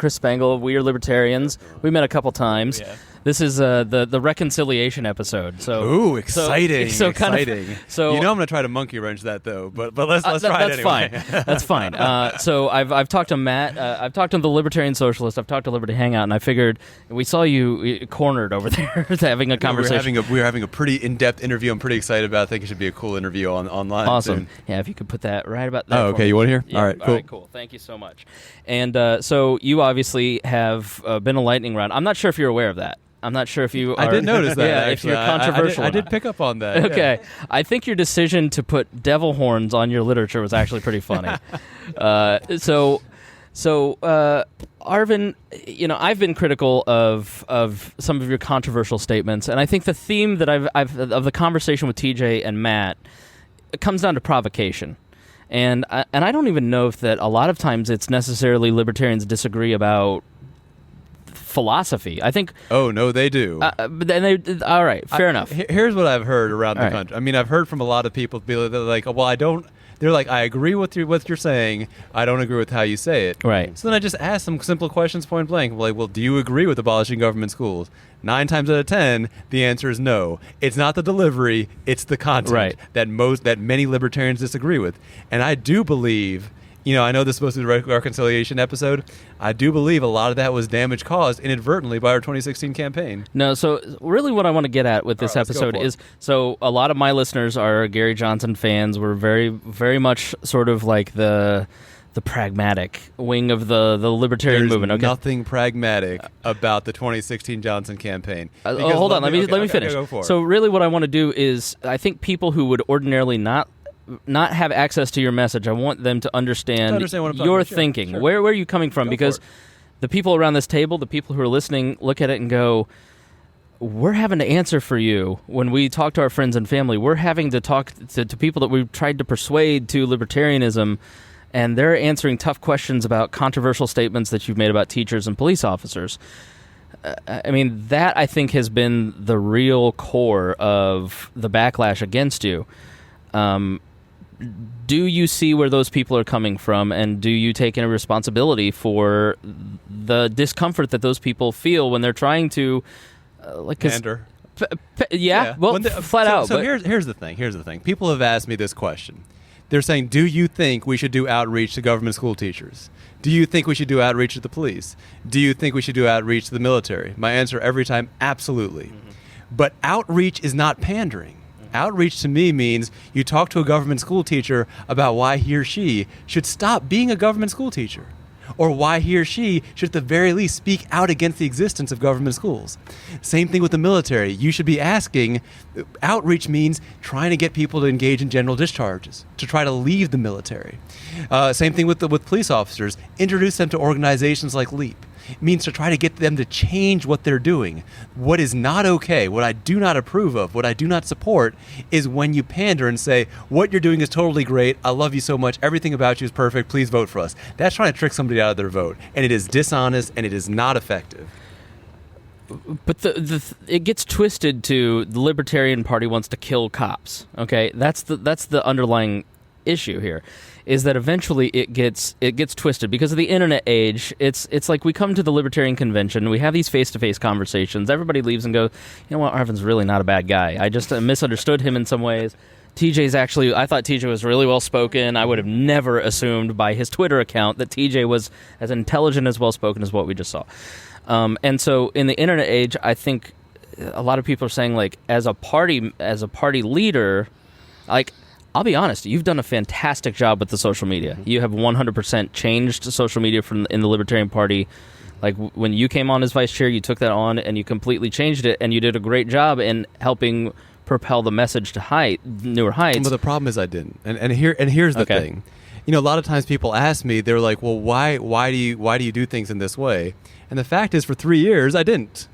We are libertarians. We met a couple times. Yeah. This is the reconciliation episode. So, ooh, exciting! So exciting. I'm going to try to monkey wrench that though. But let's try it anyway. That's fine. So I've talked to Matt. I've talked to the Libertarian Socialist. I've talked to Liberty Hangout, and I figured we saw you cornered over there having a conversation. We're having a pretty in-depth interview. I'm pretty excited about. I think it should be a cool interview online. Awesome. Soon. Yeah, if you could put that right about that. Oh, okay. You want to hear? Yeah, all right. Cool. All right, cool. Thank you so much. And so you obviously have been a lightning round. I'm not sure if you're aware of that. I'm not sure if you are. I did notice that. Yeah, if you're controversial. I did pick up on that. Okay. Yeah. I think your decision to put devil horns on your literature was actually pretty funny. So Arvin, I've been critical of some of your controversial statements, and I think the theme that I've of the conversation with TJ and Matt, it comes down to provocation. And I don't even know if that a lot of times it's necessarily libertarians disagree about philosophy. I think. Oh no, they do. But then all right, fair enough. Here's what I've heard around the country. I mean, I've heard from a lot of people be like, "Well, I don't." They're like, "I agree with what you're saying. I don't agree with how you say it." Right. So then I just ask some simple questions, point blank. Like, well, do you agree with abolishing government schools? 9 times out of 10, the answer is no. It's not the delivery; it's the content that many libertarians disagree with. And I do believe I know this is supposed to be the reconciliation episode. I do believe a lot of that was damage caused inadvertently by our 2016 campaign. No, so really what I want to get at with this episode is, so a lot of my listeners are Gary Johnson fans. We're very, very much sort of like the pragmatic wing of the libertarian movement. Okay? Nothing pragmatic about the 2016 Johnson campaign. Hold on, let me finish. Go for it. So really what I want to do is, I think people who would ordinarily not have access to your message, I want them to understand your thinking. Sure. Where are you coming from? Because the people around this table, the people who are listening, look at it and go, we're having to answer for you when we talk to our friends and family. We're having to talk to people that we've tried to persuade to libertarianism, and they're answering tough questions about controversial statements that you've made about teachers and police officers. I mean, that I think has been the real core of the backlash against you. Do you see where those people are coming from, and do you take any responsibility for the discomfort that those people feel when they're trying to pander? Flat out. So here's the thing. People have asked me this question. They're saying, do you think we should do outreach to government school teachers? Do you think we should do outreach to the police? Do you think we should do outreach to the military? My answer every time, absolutely. Mm-hmm. But outreach is not pandering. Outreach to me means you talk to a government school teacher about why he or she should stop being a government school teacher, or why he or she should at the very least speak out against the existence of government schools. Same thing with the military. You should be asking, outreach means trying to get people to engage in general discharges, to try to leave the military. Same thing with police officers. Introduce them to organizations like LEAP. It means to try to get them to change what they're doing. What is not okay, what I do not approve of, what I do not support, is when you pander and say, what you're doing is totally great, I love you so much, everything about you is perfect, please vote for us. That's trying to trick somebody out of their vote, and it is dishonest, and it is not effective. But it gets twisted to the Libertarian Party wants to kill cops. Okay, that's the underlying issue here, is that eventually it gets twisted because of the internet age. It's like we come to the Libertarian Convention, we have these face-to-face conversations, everybody leaves and goes, you know what, Arvin's really not a bad guy. I just misunderstood him in some ways. I thought TJ was really well-spoken. I would have never assumed by his Twitter account that TJ was as intelligent, as well-spoken as what we just saw. And so in the internet age, I think a lot of people are saying, like, as a party leader, like, I'll be honest, you've done a fantastic job with the social media. You have 100% changed social media in the Libertarian Party. Like, when you came on as vice chair, you took that on and you completely changed it, and you did a great job in helping propel the message to newer heights. But the problem is I didn't. And here's the thing. A lot of times people ask me, they're like, well, why do you do things in this way? And the fact is, for 3 years, I didn't.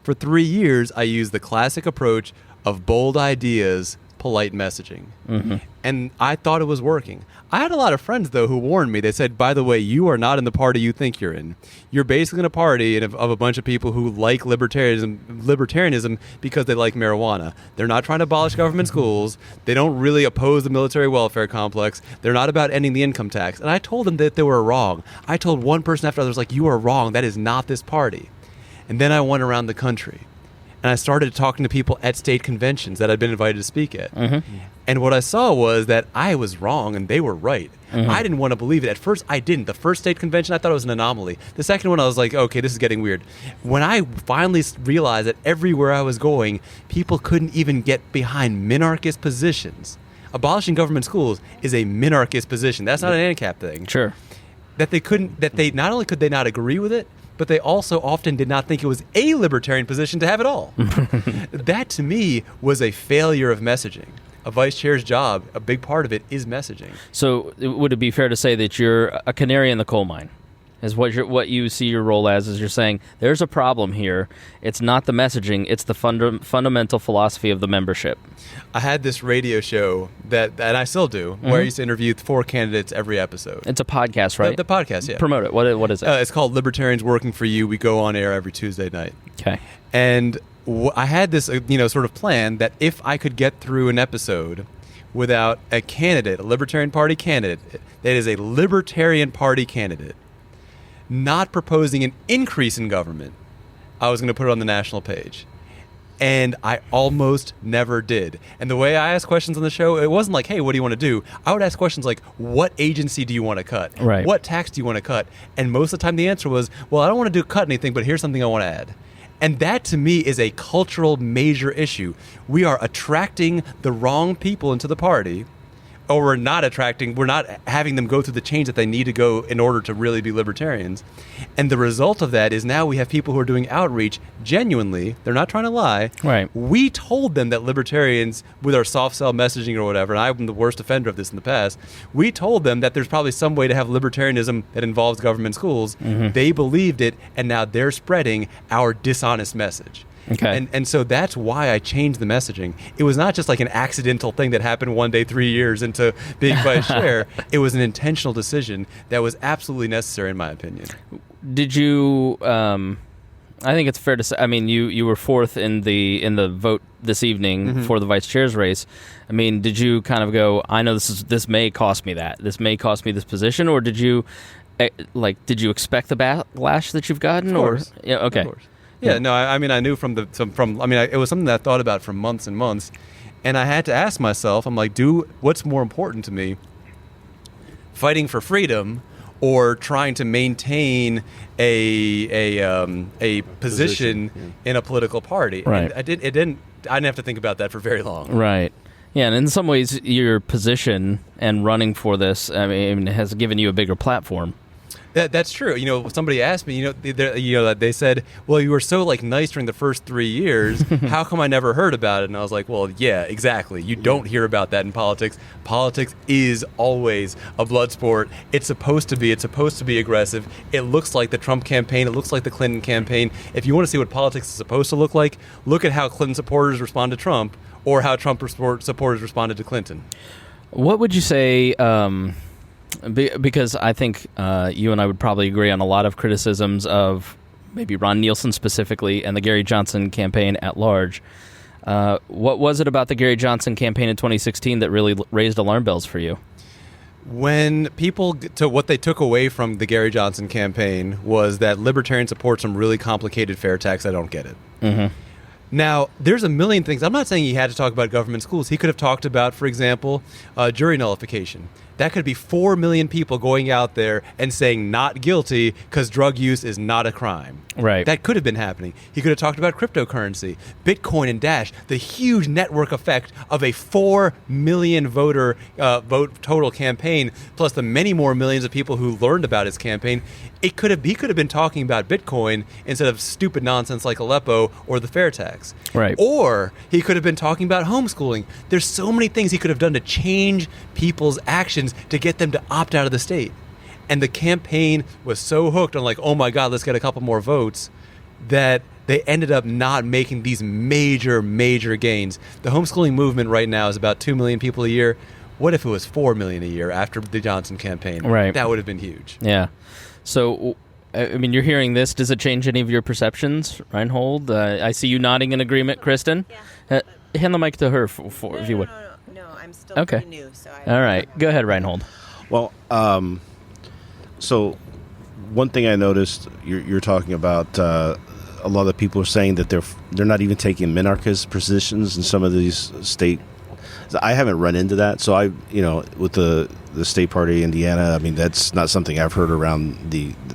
For 3 years, I used the classic approach of bold ideas, polite messaging. Mm-hmm. And I thought it was working. I had a lot of friends, though, who warned me. They said, by the way, you are not in the party you think you're in. You're basically in a party of a bunch of people who like libertarianism because they like marijuana. They're not trying to abolish government schools. They don't really oppose the military welfare complex. They're not about ending the income tax. And I told them that they were wrong. I told one person after others, like, you are wrong. That is not this party. And then I went around the country. And I started talking to people at state conventions that I'd been invited to speak at. Mm-hmm. And what I saw was that I was wrong and they were right. Mm-hmm. I didn't want to believe it. At first, I didn't. The first state convention, I thought it was an anomaly. The second one, I was like, okay, this is getting weird. When I finally realized that everywhere I was going, people couldn't even get behind minarchist positions. Abolishing government schools is a minarchist position. That's not an ANCAP thing. Sure. That they not only could they not agree with it, but they also often did not think it was a libertarian position to have it all. That, to me, was a failure of messaging. A vice chair's job, a big part of it, is messaging. So would it be fair to say that you're a canary in the coal mine? Is what you see your role as, is you're saying, there's a problem here. It's not the messaging, it's the fundamental philosophy of the membership. I had this radio show that I still do, where I used to interview 4 candidates every episode. It's a podcast, right? The podcast, yeah. Promote it. What is it? It's called Libertarians Working for You. We go on air every Tuesday night. Okay. And I had this sort of plan that if I could get through an episode without a candidate, a Libertarian Party candidate, that is a Libertarian Party candidate, not proposing an increase in government, I was going to put it on the national page. And I almost never did. And the way I asked questions on the show, it wasn't like, hey, what do you want to do? I would ask questions like, what agency do you want to cut? Right. What tax do you want to cut? And most of the time the answer was, well, I don't want to cut anything, but here's something I want to add. And that, to me, is a cultural major issue. We are attracting the wrong people into the party, or we're not having them go through the change that they need to go in order to really be libertarians. And the result of that is now we have people who are doing outreach genuinely. They're not trying to lie. Right. We told them that libertarians, with our soft sell messaging or whatever, and I've been the worst offender of this in the past, we told them that there's probably some way to have libertarianism that involves government schools. Mm-hmm. They believed it, and now they're spreading our dishonest message. Okay. And so that's why I changed the messaging. It was not just like an accidental thing that happened one day 3 years into being vice chair. It was an intentional decision that was absolutely necessary, in my opinion. Did you? I think it's fair to say. I mean, you were fourth in the vote this evening for the vice chair's race. I mean, did you kind of go, I know this may cost me that. This may cost me this position, or did you did you expect the backlash that you've gotten? Of course. Or yeah, okay. Of course. Yeah, no, I mean, I knew it was something that I thought about for months and months, and I had to ask myself, I'm like, what's more important to me, fighting for freedom or trying to maintain a position in a political party? Right. And I didn't have to think about that for very long. Right. Yeah, and in some ways, your position and running for this, I mean, has given you a bigger platform. That's true. You know, somebody asked me, they said, well, you were so nice during the first 3 years. How come I never heard about it? And I was like, well, yeah, exactly. You don't hear about that in politics. Politics is always a blood sport. It's supposed to be aggressive. It looks like the Trump campaign. It looks like the Clinton campaign. If you want to see what politics is supposed to look like, look at how Clinton supporters respond to Trump or how Trump supporters responded to Clinton. What would you say... because I think you and I would probably agree on a lot of criticisms of maybe Ron Nielsen specifically and the Gary Johnson campaign at large. What was it about the Gary Johnson campaign in 2016 that really raised alarm bells for you? When what they took away from the Gary Johnson campaign was that libertarian support some really complicated fair tax. I don't get it. Mm-hmm. Now, there's a million things. I'm not saying he had to talk about government schools. He could have talked about, for example, jury nullification. That could be 4 million people going out there and saying not guilty because drug use is not a crime. Right. That could have been happening. He could have talked about cryptocurrency, Bitcoin and Dash, the huge network effect of a 4 million vote total campaign, plus the many more millions of people who learned about his campaign. He could have been talking about Bitcoin instead of stupid nonsense like Aleppo or the fair tax. Right. Or he could have been talking about homeschooling. There's so many things he could have done to change people's actions to get them to opt out of the state. And the campaign was so hooked on oh my God, let's get a couple more votes, that they ended up not making these major, major gains. The homeschooling movement right now is about 2 million people a year. What if it was 4 million a year after the Johnson campaign? Right. That would have been huge. Yeah. So, I mean, you're hearing this. Does it change any of your perceptions, Rhinehold? I see you nodding in agreement, Kristen. Yeah. Hand the mic to her if you would. No, I'm still pretty new. So all right. Go ahead, Rhinehold. Well, so one thing I noticed, you're talking about a lot of people are saying that they're not even taking minarchist positions in some of these state. I haven't run into that, so with the state party Indiana, I mean that's not something I've heard around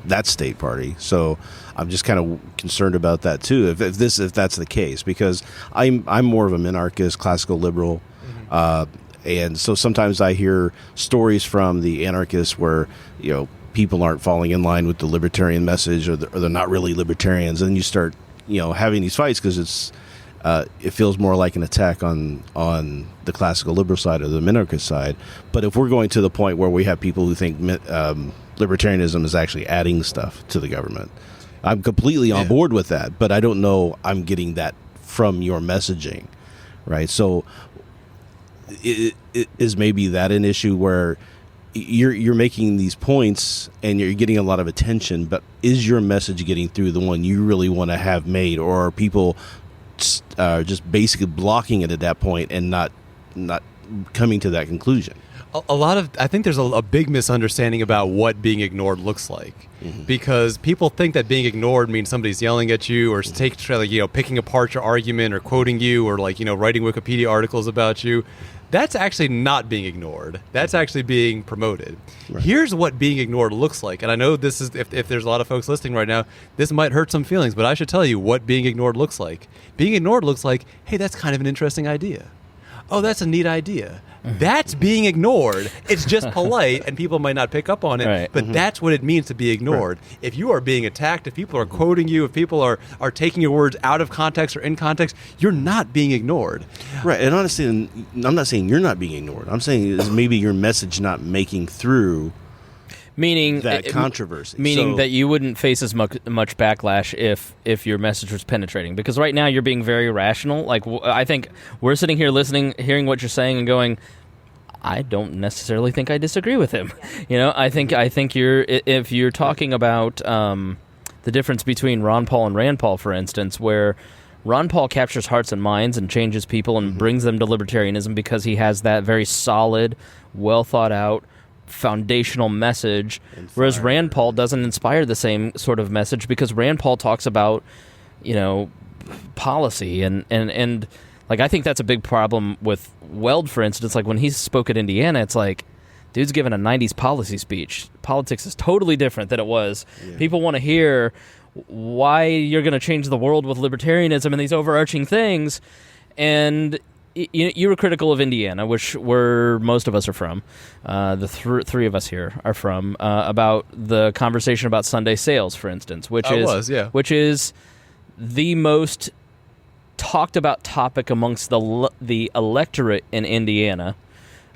that state party. So I'm just kind of concerned about that too. If that's the case, because I'm more of a minarchist, classical liberal. Mm-hmm. And so sometimes I hear stories from the anarchists where, people aren't falling in line with the libertarian message or they're not really libertarians. And you start, having these fights because it feels more like an attack on the classical liberal side or the minarchist side. But if we're going to the point where we have people who think libertarianism is actually adding stuff to the government, I'm completely on board with that. But I don't know I'm getting that from your messaging, right? So is maybe that an issue where you're making these points and you're getting a lot of attention, but is your message getting through the one you really want to have made, or are people just basically blocking it at that point and not coming to that conclusion. I think there's a big misunderstanding about what being ignored looks like, because people think that being ignored means somebody's yelling at you or picking apart your argument or quoting you or writing Wikipedia articles about you. That's actually not being ignored. That's actually being promoted. Right. Here's what being ignored looks like. And I know this is, if there's a lot of folks listening right now, this might hurt some feelings, but I should tell you what being ignored looks like. Being ignored looks like, hey, that's kind of an interesting idea. Oh, that's a neat idea. That's being ignored. It's just polite, and people might not pick up on it, right. But that's what it means to be ignored. Right. If you are being attacked, if people are quoting you, if people are taking your words out of context or in context, you're not being ignored. Right, and honestly, I'm not saying you're not being ignored. I'm saying is maybe your message not making through that controversy. Meaning that you wouldn't face as much backlash if your message was penetrating. Because right now you're being very rational. Like, I think we're sitting here listening, hearing what you're saying and going, I don't necessarily think I disagree with him. I think if you're talking about the difference between Ron Paul and Rand Paul, for instance, where Ron Paul captures hearts and minds and changes people and brings them to libertarianism because he has that very solid, well thought out, foundational message, whereas Rand Paul doesn't inspire the same sort of message because Rand Paul talks about, policy and like, I think that's a big problem with Weld, for instance. Like, when he spoke at Indiana, it's like, dude's giving a 90s policy speech. Politics is totally different than it was. Yeah. People want to hear why you're going to change the world with libertarianism and these overarching things. And you were critical of Indiana, which most of us are from. The three of us here are from, about the conversation about Sunday sales, for instance, which is the most talked about topic amongst the electorate in Indiana.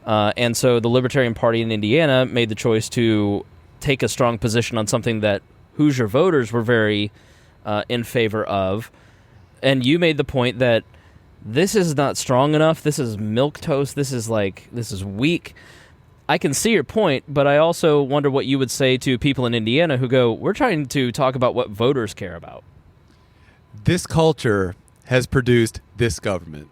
And so the Libertarian Party in Indiana made the choice to take a strong position on something that Hoosier voters were very in favor of. And you made the point that this is not strong enough. This is milquetoast. This is weak. I can see your point, but I also wonder what you would say to people in Indiana who go, we're trying to talk about what voters care about. This culture has produced this government.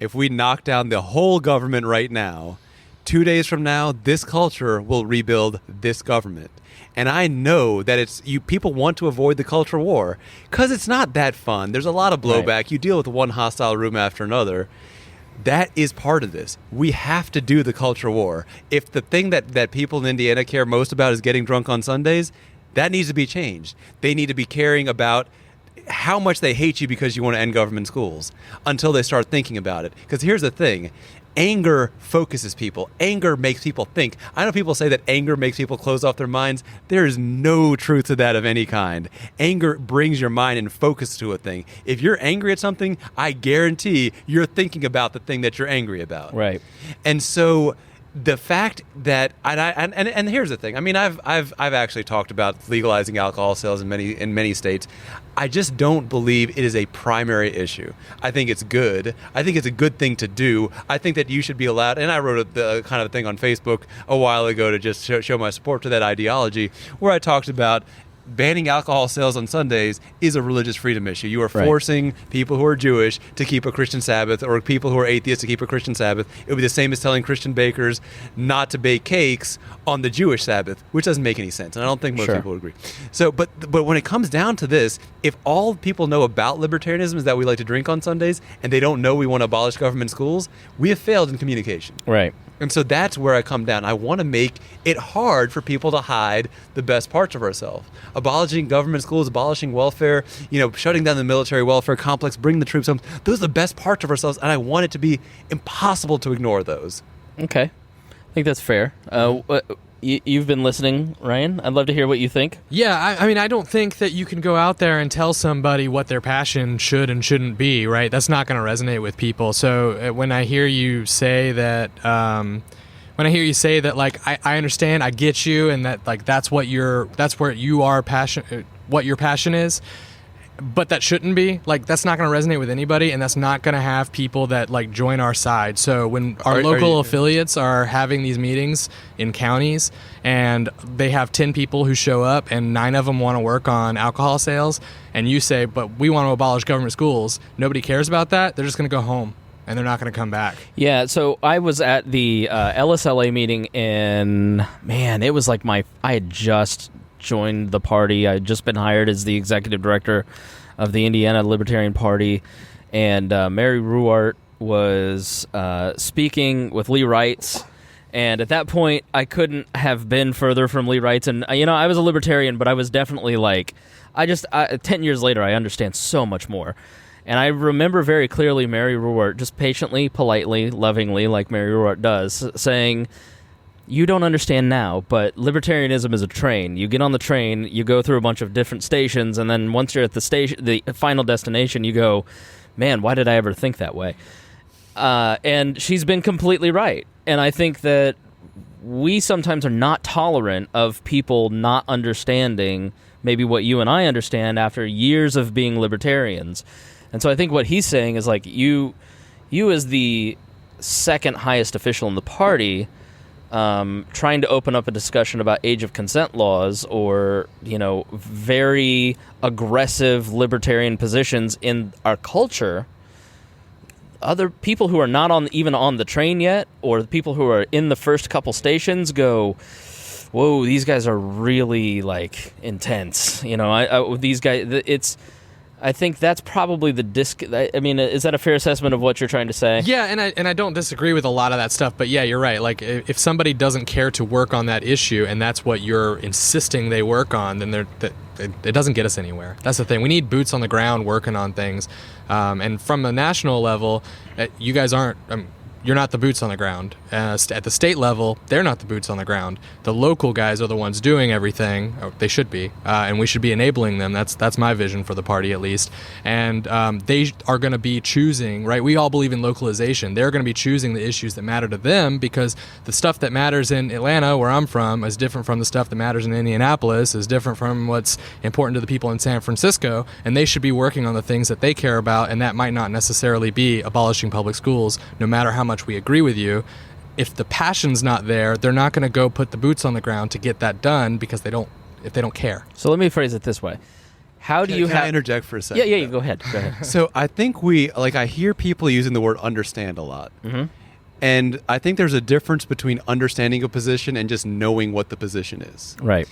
If we knock down the whole government right now, 2 days from now, this culture will rebuild this government. And I know that people want to avoid the culture war because it's not that fun. There's a lot of blowback. Right. You deal with one hostile room after another. That is part of this. We have to do the culture war. If the thing that people in Indiana care most about is getting drunk on Sundays, that needs to be changed. They need to be caring about how much they hate you because you want to end government schools until they start thinking about it. Because here's the thing. Anger focuses people. Anger makes people think. I know people say that anger makes people close off their minds. There is no truth to that of any kind. Anger brings your mind and focus to a thing. If you're angry at something, I guarantee you're thinking about the thing that you're angry about. Right. And so the fact that and here's the thing. I mean, I've actually talked about legalizing alcohol sales in many states. I just don't believe it is a primary issue. I think it's good. I think it's a good thing to do. I think that you should be allowed. And I wrote the kind of thing on Facebook a while ago to just show my support to that ideology, where I talked about banning alcohol sales on Sundays is a religious freedom issue. You are forcing people who are Jewish to keep a Christian Sabbath, or people who are atheists to keep a Christian Sabbath. It would be the same as telling Christian bakers not to bake cakes on the Jewish Sabbath, which doesn't make any sense. And I don't think most people would agree. So, but when it comes down to this, if all people know about libertarianism is that we like to drink on Sundays, and they don't know we want to abolish government schools, we have failed in communication. Right. And so that's where I come down. I want to make it hard for people to hide the best parts of ourselves. Abolishing government schools, abolishing welfare, shutting down the military welfare complex, bringing the troops home. Those are the best parts of ourselves, and I want it to be impossible to ignore those. Okay. I think that's fair. You've been listening, Ryan. I'd love to hear what you think. Yeah, I mean, I don't think that you can go out there and tell somebody what their passion should and shouldn't be, right? That's not going to resonate with people. So when I hear you say that, like, I understand, I get you, and that, like, that's where you are passion, what your passion is. But that shouldn't be. Like, that's not going to resonate with anybody, and that's not going to have people that, like, join our side. So when our local affiliates are having these meetings in counties, and they have 10 people who show up, and 9 of them want to work on alcohol sales, and you say, but we want to abolish government schools, nobody cares about that, they're just going to go home. and they're not going to come back. Yeah, so I was at the LSLA meeting it was like I had just joined the party. I had just been hired as the executive director of the Indiana Libertarian Party, and Mary Ruwart was speaking with Lee Wrights, and at that point, I couldn't have been further from Lee Wrights, and, I was a libertarian, but I was definitely 10 years later, I understand so much more. And I remember very clearly Mary Ruwart just patiently, politely, lovingly, like Mary Ruwart does, saying, you don't understand now, but libertarianism is a train. You get on the train, you go through a bunch of different stations, and then once you're at the final destination, you go, man, why did I ever think that way? And she's been completely right. And I think that we sometimes are not tolerant of people not understanding maybe what you and I understand after years of being libertarians. And so I think what he's saying is you as the second highest official in the party, trying to open up a discussion about age of consent laws or, very aggressive libertarian positions in our culture, other people who are not even on the train yet, or the people who are in the first couple stations go, whoa, these guys are really intense. These guys, I think that's probably the is that a fair assessment of what you're trying to say? Yeah, and I don't disagree with a lot of that stuff, but yeah, you're right. If somebody doesn't care to work on that issue, and that's what you're insisting they work on, then it doesn't get us anywhere. That's the thing. We need boots on the ground working on things. And from a national level, you guys aren't... you're not the boots on the ground. At the state level, they're not the boots on the ground. The local guys are the ones doing everything. They should be, and we should be enabling them. That's my vision for the party, at least. And they are going to be choosing, right? We all believe in localization. They're going to be choosing the issues that matter to them, because the stuff that matters in Atlanta, where I'm from, is different from the stuff that matters in Indianapolis, is different from what's important to the people in San Francisco, and they should be working on the things that they care about, and that might not necessarily be abolishing public schools, no matter how much we agree with you. If the passion's not there, they're not going to go put the boots on the ground to get that done, because they don't care. So let me phrase it this way. Can I interject for a second? Yeah, go ahead. So I think I hear people using the word understand a lot. Mm-hmm. And I think there's a difference between understanding a position and just knowing what the position is. Right.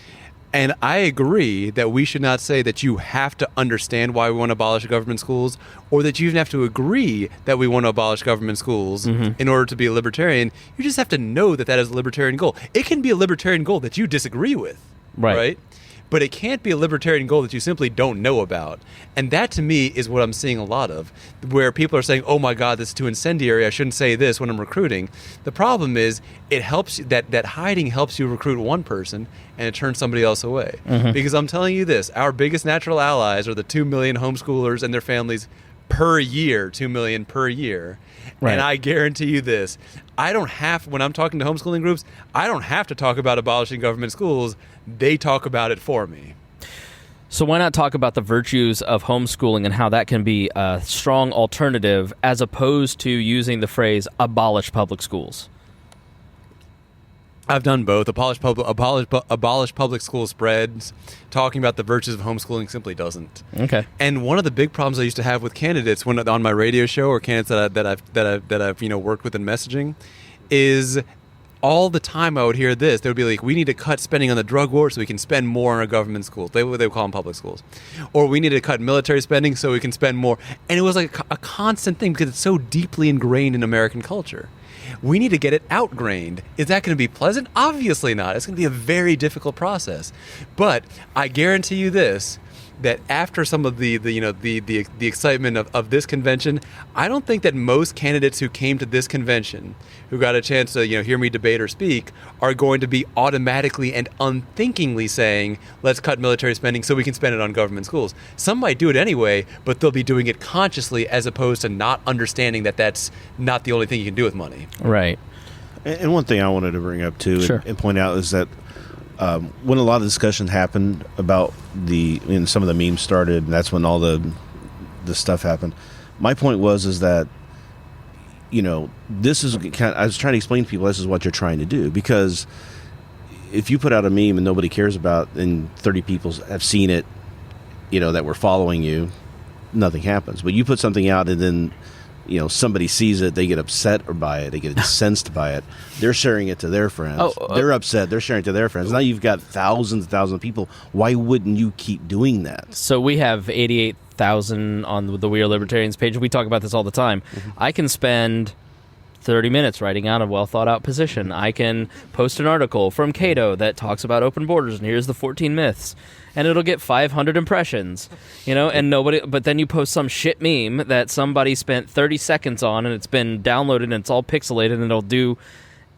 And I agree that we should not say that you have to understand why we want to abolish government schools, or that you even have to agree that we want to abolish government schools in order to be a libertarian. You just have to know that is a libertarian goal. It can be a libertarian goal that you disagree with, right? But it can't be a libertarian goal that you simply don't know about. And that, to me, is what I'm seeing a lot of, where people are saying, oh my God, this is too incendiary, I shouldn't say this when I'm recruiting. The problem is, it helps, that hiding helps you recruit one person, and it turns somebody else away. Because I'm telling you this, our biggest natural allies are the 2 million homeschoolers and their families per year, 2 million per year. Right. And I guarantee you this, when I'm talking to homeschooling groups, I don't have to talk about abolishing government schools. They talk about it for me. So why not talk about the virtues of homeschooling and how that can be a strong alternative, as opposed to using the phrase abolish public schools? I've done both. Abolish public school spreads. Talking about the virtues of homeschooling simply doesn't. Okay. And one of the big problems I used to have with candidates when on my radio show, or candidates that I've worked with in messaging, is all the time I would hear this. They would be like, we need to cut spending on the drug war so we can spend more on our government schools. They would call them public schools. Or we need to cut military spending so we can spend more. And it was like a constant thing, because it's so deeply ingrained in American culture. We need to get it outgrained. Is that going to be pleasant? Obviously not. It's going to be a very difficult process. But I guarantee you this, that after some of the excitement of this convention, I don't think that most candidates who came to this convention, who got a chance to hear me debate or speak, are going to be automatically and unthinkingly saying, let's cut military spending so we can spend it on government schools. Some might do it anyway, but they'll be doing it consciously, as opposed to not understanding that that's not the only thing you can do with money. Right. And one thing I wanted to bring up too, sure, and point out, is that when a lot of discussion happened about some of the memes started, and that's when all the stuff happened. My point is that this is I was trying to explain to people, this is what you're trying to do, because if you put out a meme and nobody cares about, and 30 people have seen it, that were following you, nothing happens. But you put something out, and then somebody sees it, they get upset by it, they get incensed by it. They're sharing it to their friends. They're upset. They're sharing it to their friends. Now you've got thousands and thousands of people. Why wouldn't you keep doing that? So we have 88,000 on the We Are Libertarians page. We talk about this all the time. Mm-hmm. I can spend 30 minutes writing out a well-thought-out position. I can post an article from Cato that talks about open borders, and here's the 14 myths. And it'll get 500 impressions, and nobody. But then you post some shit meme that somebody spent 30 seconds on, and it's been downloaded, and it's all pixelated, and it'll do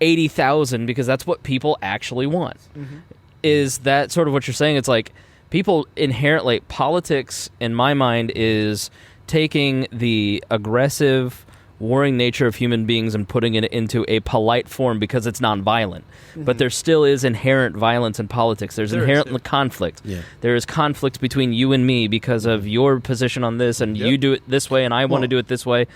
80,000 because that's what people actually want. Mm-hmm. Is that sort of what you're saying? It's like people inherently, politics, in my mind, is taking the aggressive, warring nature of human beings and putting it into a polite form because it's nonviolent. Mm-hmm. But there still is inherent violence in politics. There's inherent conflict. Yeah. There is conflict between you and me because of your position on this, and you do it this way, and I want to do it this way.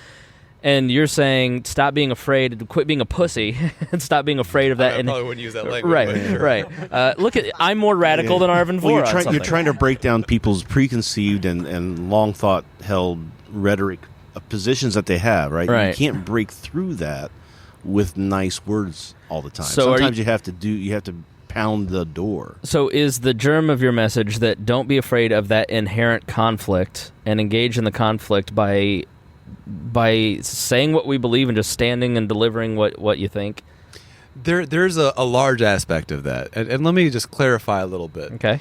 And you're saying, stop being afraid, quit being a pussy, and stop being afraid of that. I probably wouldn't use that language. Right. Look I'm more radical than Arvin Vorha. You're trying to break down people's preconceived and long thought held rhetoric positions that they have, right? You can't break through that with nice words all the time. So sometimes you have to pound the door. So is the germ of your message that don't be afraid of that inherent conflict and engage in the conflict by saying what we believe and just standing and delivering what you think? There's a large aspect of that. And let me just clarify a little bit. Okay.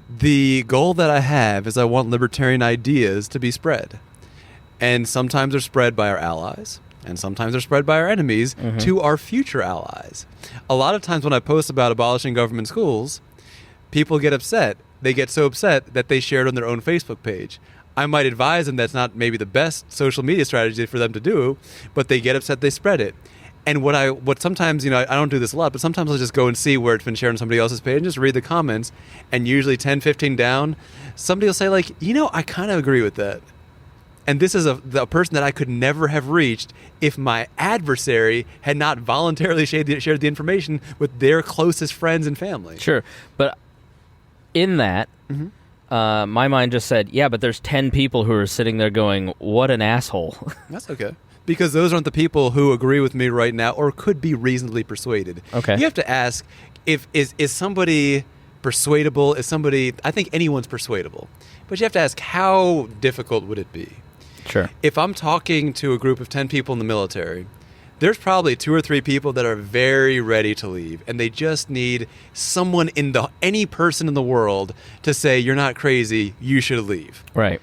The goal that I have is I want libertarian ideas to be spread. And sometimes they're spread by our allies, and sometimes they're spread by our enemies to our future allies. A lot of times when I post about abolishing government schools, people get upset. They get so upset that they share it on their own Facebook page. I might advise them that's not maybe the best social media strategy for them to do, but they get upset, they spread it. And what sometimes, I don't do this a lot, but sometimes I'll just go and see where it's been shared on somebody else's page and just read the comments, and usually 10, 15 down, somebody will say like, I kind of agree with that. And this is a person that I could never have reached if my adversary had not voluntarily shared the information with their closest friends and family. Sure. But in that, my mind just said, yeah, but there's 10 people who are sitting there going, what an asshole. That's okay. Because those aren't the people who agree with me right now or could be reasonably persuaded. Okay. You have to ask, is somebody persuadable? I think anyone's persuadable. But you have to ask, how difficult would it be? Sure. If I'm talking to a group of 10 people in the military, there's probably 2 or 3 people that are very ready to leave, and they just need someone any person in the world to say, you're not crazy, you should leave. Right.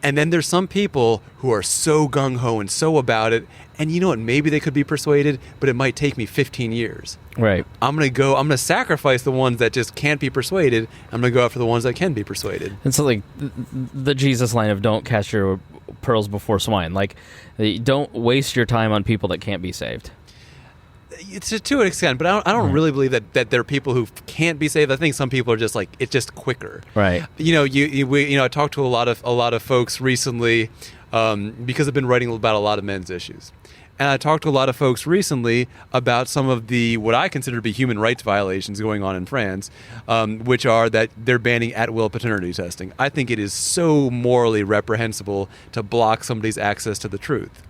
And then there's some people who are so gung-ho and so about it, and you know what, maybe they could be persuaded, but it might take me 15 years. Right. I'm going to sacrifice the ones that just can't be persuaded. I'm going to go after the ones that can be persuaded. It's like the Jesus line of don't cast your pearls before swine. Like, don't waste your time on people that can't be saved. It's to an extent, but I don't really believe that there are people who can't be saved. I think some people are just like, it's just quicker. Right. I talked to a lot of folks recently because I've been writing about a lot of men's issues. And I talked to a lot of folks recently about some of the what I consider to be human rights violations going on in France, which are that they're banning at-will paternity testing. I think it is so morally reprehensible to block somebody's access to the truth.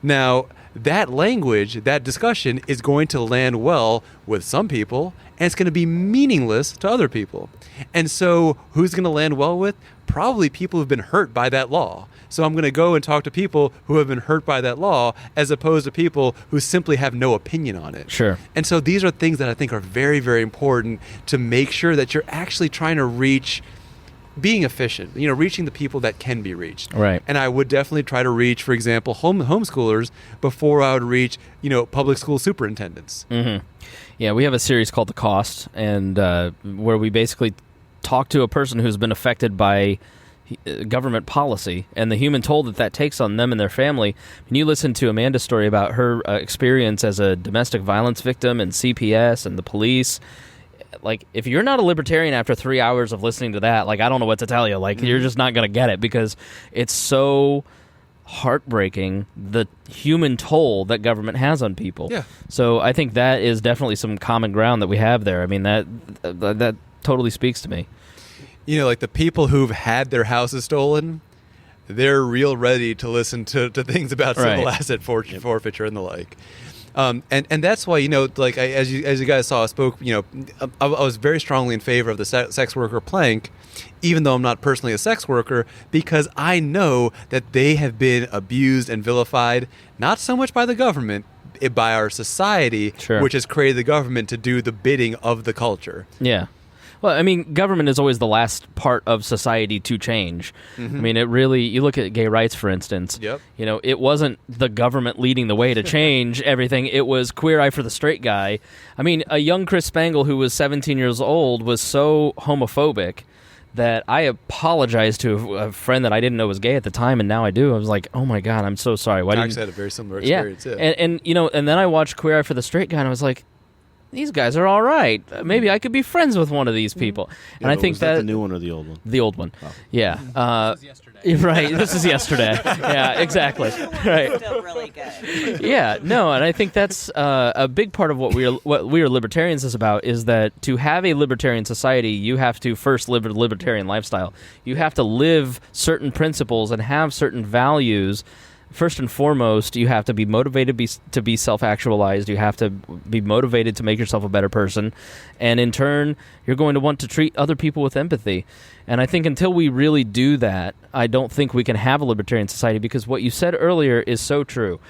Now, that language, that discussion is going to land well with some people, and it's going to be meaningless to other people. And so who's going to land well with? Probably people who've been hurt by that law. So I'm going to go and talk to people who have been hurt by that law as opposed to people who simply have no opinion on it. Sure. And so these are things that I think are very, very important to make sure that you're actually trying to reach being efficient, reaching the people that can be reached. Right. And I would definitely try to reach, for example, homeschoolers before I would reach, public school superintendents. Mm-hmm. Yeah, we have a series called The Cost, and where we basically talk to a person who's been affected by government policy and the human toll that takes on them and their family. When you listen to Amanda's story about her experience as a domestic violence victim and CPS and the police, like, if you're not a libertarian after 3 hours of listening to that, like, I don't know what to tell you. Like, you're just not going to get it because it's so heartbreaking, the human toll that government has on people. Yeah. So I think that is definitely some common ground that we have there. I mean, that totally speaks to me. Like the people who've had their houses stolen, they're real ready to listen to things about civil asset forfeiture and the like. And that's why, like as you guys saw, I spoke, I was very strongly in favor of the sex worker plank, even though I'm not personally a sex worker, because I know that they have been abused and vilified, not so much by the government, by our society, which has created the government to do the bidding of the culture. Yeah. Well, I mean, government is always the last part of society to change. Mm-hmm. I mean, it really, you look at gay rights, for instance. Yep. It wasn't the government leading the way to change everything. It was Queer Eye for the Straight Guy. I mean, a young Chris Spangle who was 17 years old was so homophobic that I apologized to a friend that I didn't know was gay at the time, and now I do. I was like, oh my God, I'm so sorry. Why I actually had a very similar experience. Yeah. And then I watched Queer Eye for the Straight Guy, and I was like, these guys are all right. Maybe I could be friends with one of these people. And I think that the new one or the old one? The old one. Oh. Yeah. This is yesterday. Right. This is yesterday. Yeah, exactly. Right. Still really good. Yeah. No, and I think that's a big part of what we are libertarians is about, is that to have a libertarian society, you have to first live a libertarian lifestyle. You have to live certain principles and have certain values. First and foremost, you have to be motivated to be self-actualized. You have to be motivated to make yourself a better person. And in turn, you're going to want to treat other people with empathy. And I think until we really do that, I don't think we can have a libertarian society, because what you said earlier is so true.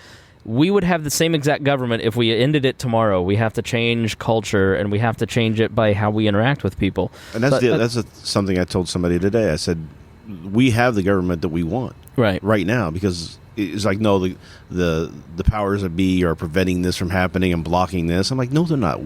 We would have the same exact government if we ended it tomorrow. We have to change culture, and we have to change it by how we interact with people. And that's something I told somebody today. I said, we have the government that we want right now, because it's like, no, the powers that be are preventing this from happening and blocking this. I'm like, no, they're not.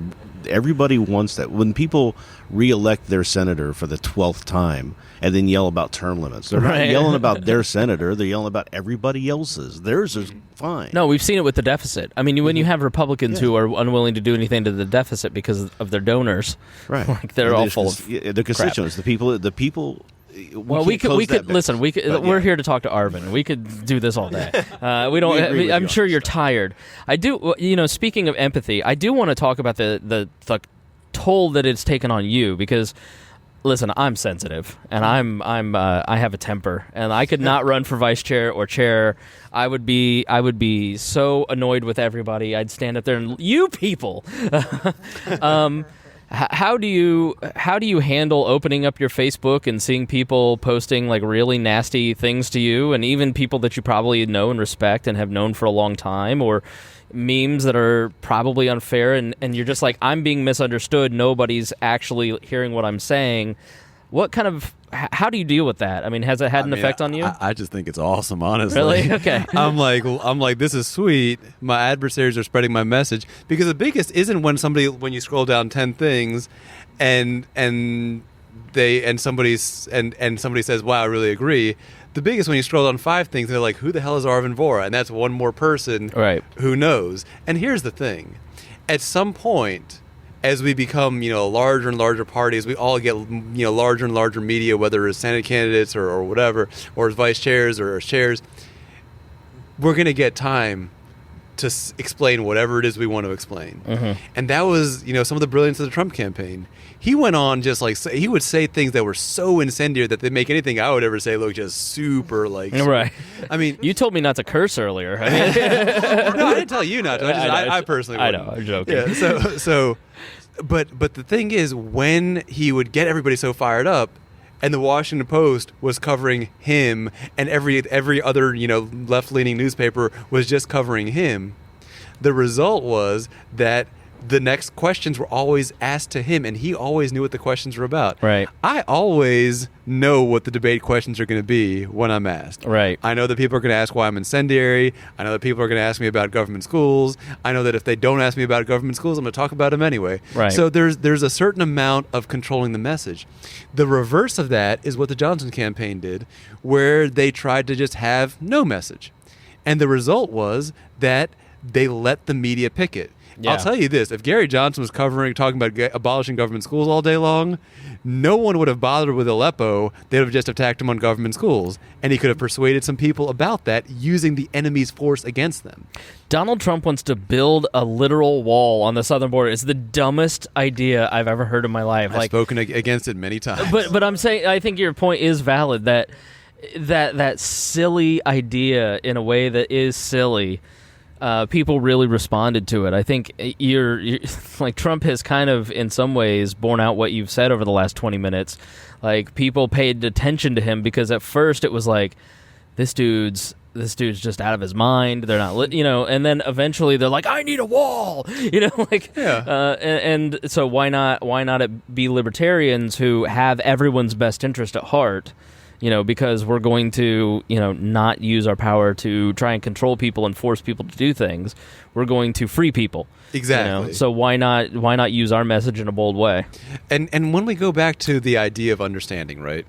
Everybody wants that. When people reelect their senator for the 12th time and then yell about term limits, they're not yelling about their senator. They're yelling about everybody else's. Theirs is fine. No, we've seen it with the deficit. I mean, when you have Republicans who are unwilling to do anything to the deficit because of their donors, right? Like they're all full of the constituents, crap. the people. We could listen. We're here to talk to Arvin. We could do this all day. We don't. I'm sure you're tired. I do. Speaking of empathy, I do want to talk about the toll that it's taken on you, because, listen, I'm sensitive, and I have a temper, and I could not run for vice chair or chair. I would be so annoyed with everybody. I'd stand up there and, you people. How do you handle opening up your Facebook and seeing people posting like really nasty things to you, and even people that you probably know and respect and have known for a long time, or memes that are probably unfair, and you're just like, I'm being misunderstood, nobody's actually hearing what I'm saying? How do you deal with that? I mean, has it had an effect on you? I just think it's awesome, honestly. Really? Okay. I'm like, this is sweet. My adversaries are spreading my message, because the biggest isn't when you scroll down 10 things, and somebody says, wow, I really agree. The biggest when you scroll down 5 things, they're like, who the hell is Arvin Vorha? And that's one more person who knows. And here's the thing: at some point, as we become, larger and larger parties, we all get, larger and larger media, whether it's Senate candidates or whatever, or as vice chairs or as chairs. We're going to get time to explain whatever it is we want to explain. Mm-hmm. And that was, some of the brilliance of the Trump campaign. He went on just like, he would say things that were so incendiary that they make anything I would ever say look just super like... Right. I mean... You told me not to curse earlier. No, I didn't tell you not to. I personally wouldn't. I know, I'm joking. Yeah, But the thing is, when he would get everybody so fired up, and the Washington Post was covering him, and every other left-leaning newspaper was just covering him, the result was that the next questions were always asked to him, and he always knew what the questions were about. Right. I always know what the debate questions are going to be when I'm asked. Right. I know that people are going to ask why I'm incendiary. I know that people are going to ask me about government schools. I know that if they don't ask me about government schools, I'm going to talk about them anyway. Right. So there's a certain amount of controlling the message. The reverse of that is what the Johnson campaign did, where they tried to just have no message. And the result was that they let the media pick it. Yeah. I'll tell you this: if Gary Johnson was talking about abolishing government schools all day long, no one would have bothered with Aleppo. They'd have just attacked him on government schools, and he could have persuaded some people about that using the enemy's force against them. Donald Trump wants to build a literal wall on the southern border. It's the dumbest idea I've ever heard in my life. I've spoken against it many times. But I'm saying, I think your point is valid, that that silly idea in a way that is silly, people really responded to it. I think you're like Trump has kind of in some ways borne out what you've said over the last 20 minutes. Like people paid attention to him because at first it was like this dude's just out of his mind. They're not, and then eventually they're like, I need a wall, and so why not it be libertarians who have everyone's best interest at heart, because we're going to, not use our power to try and control people and force people to do things. We're going to free people. Exactly. So why not use our message in a bold way? And when we go back to the idea of understanding, right?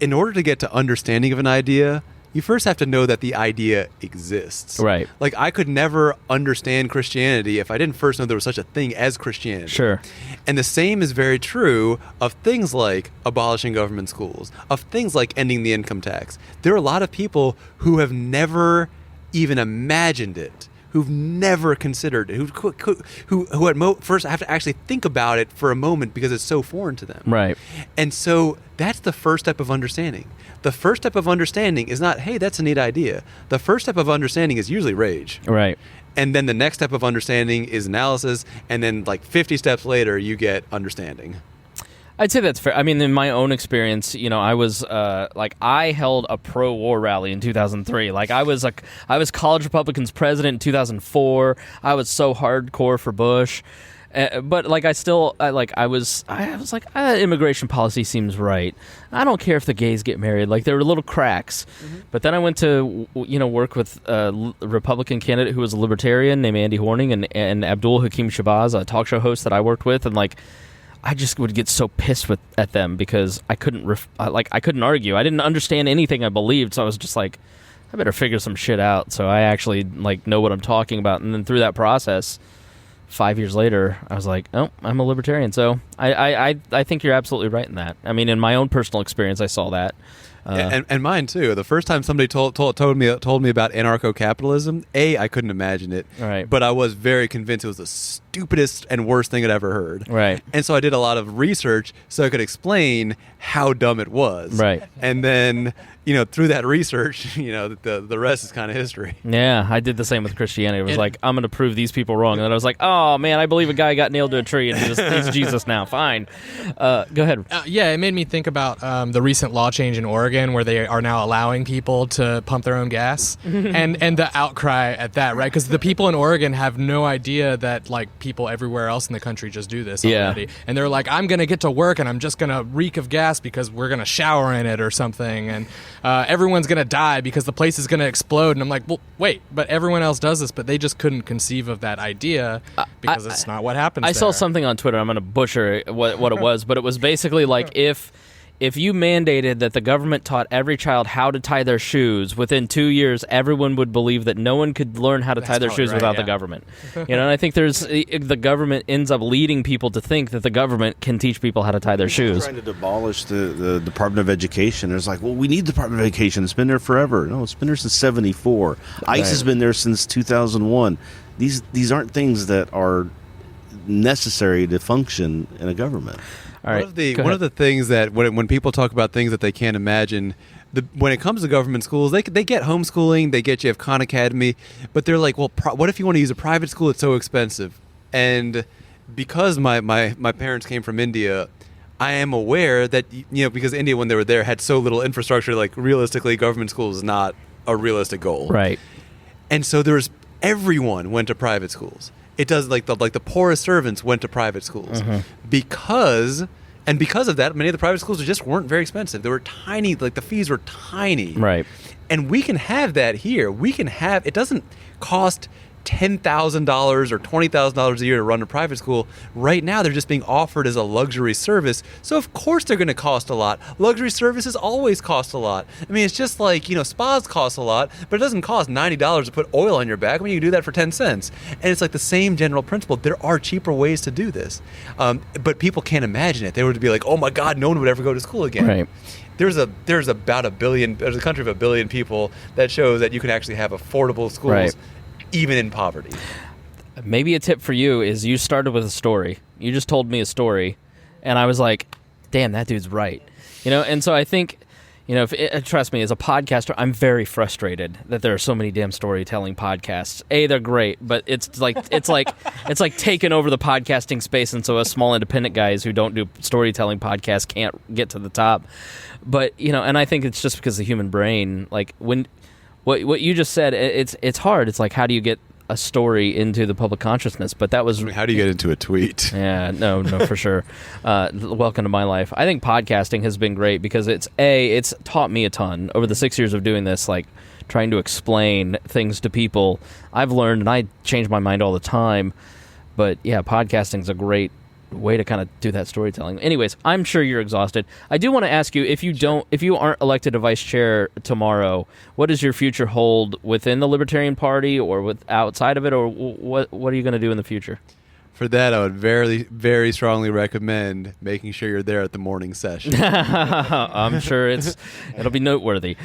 In order to get to understanding of an idea, you first have to know that the idea exists. Right. Like, I could never understand Christianity if I didn't first know there was such a thing as Christianity. Sure. And the same is very true of things like abolishing government schools, of things like ending the income tax. There are a lot of people who have never even imagined it, who've never considered it, who at first have to actually think about it for a moment because it's so foreign to them. Right. And so that's the first step of understanding. The first step of understanding is not, hey, that's a neat idea. The first step of understanding is usually rage. Right. And then the next step of understanding is analysis. And then like 50 steps later, you get understanding. I'd say that's fair. I mean, in my own experience, I was I held a pro-war rally in 2003. Like I was college Republicans president in 2004. I was so hardcore for Bush. But like I was like immigration policy seems right. I don't care if the gays get married. Like there were little cracks. Mm-hmm. But then I went to work with a Republican candidate who was a libertarian named Andy Horning and Abdul Hakim Shabazz, a talk show host that I worked with, and like I just would get so pissed at them because I couldn't I couldn't argue. I didn't understand anything I believed, so I was just like, I better figure some shit out so I actually know what I'm talking about. And then through that process, 5 years later, I was like, oh, I'm a libertarian. So I think you're absolutely right in that. I mean, in my own personal experience, I saw that. And mine too. The first time somebody told me about anarcho-capitalism, I couldn't imagine it. Right. But I was very convinced it was the stupidest and worst thing I'd ever heard. Right. And so I did a lot of research so I could explain how dumb it was. Right. And then, through that research, the rest is kind of history. Yeah, I did the same with Christianity. It was like, I'm going to prove these people wrong. And then I was like, oh, man, I believe a guy got nailed to a tree and he's Jesus now. Fine. Go ahead. It made me think about the recent law change in Oregon where they are now allowing people to pump their own gas and the outcry at that, right? Because the people in Oregon have no idea that, people everywhere else in the country just do this already. Yeah. And they're like, I'm going to get to work and I'm just going to reek of gas because we're going to shower in it or something. And everyone's going to die because the place is going to explode. And I'm like, well, wait, but everyone else does this, but they just couldn't conceive of that idea because it's not what happens. I saw something on Twitter. I'm going to butcher what it was, but it was basically like if you mandated that the government taught every child how to tie their shoes, within 2 years, everyone would believe that no one could learn how to tie their shoes without the government. And I think the government ends up leading people to think that the government can teach people how to tie their shoes. Trying to abolish the Department of Education. It's like, well, we need the Department of Education. It's been there forever. No, it's been there since 1974. ICE has been there since 2001. These aren't things that are necessary to function in a government. All right, one of the things that when people talk about things that they can't imagine, when it comes to government schools, they get homeschooling, they get you have Khan Academy, but they're like, well, what if you want to use a private school? It's so expensive. And because my parents came from India, I am aware that because India when they were there had so little infrastructure, like realistically, government school is not a realistic goal. Right. And so everyone went to private schools. It does like the poorest servants went to private schools because of that, many of the private schools just weren't very expensive. They were tiny, like the fees were tiny. Right. And we can have that here. It doesn't cost $10,000 or $20,000 a year to run a private school. Right now, they're just being offered as a luxury service. So, of course, they're going to cost a lot. Luxury services always cost a lot. I mean, it's just like, spas cost a lot, but it doesn't cost $90 to put oil on your back. I mean, you can do that for 10 cents. And it's like the same general principle. There are cheaper ways to do this. But people can't imagine it. They would be like, oh, my God, no one would ever go to school again. Right. There's about 1 billion, there's a country of 1 billion people that shows that you can actually have affordable schools. Right. Even in poverty. Maybe a tip for you is you started with a story. You just told me a story, and I was like, damn, that dude's right. And so I think, trust me, as a podcaster, I'm very frustrated that there are so many damn storytelling podcasts. They're great, but it's like taking over the podcasting space, and so us small independent guys who don't do storytelling podcasts can't get to the top. But and I think it's just because the human brain, like when what you just said, it's hard. It's like, how do you get a story into the public consciousness? But that was how do you get into a tweet? Yeah, no, for sure. Welcome to my life. I think podcasting has been great because it's taught me a ton over the 6 years of doing this, like trying to explain things to people. I've learned, and I change my mind all the time, but yeah, podcasting is a great way to kind of do that storytelling. Anyways, I'm sure you're exhausted. I do want to ask you, if you aren't elected a vice chair tomorrow, what does your future hold within the Libertarian Party or outside of it, or what are you going to do in the future? For that, I would very, very strongly recommend making sure you're there at the morning session. I'm sure it'll be noteworthy.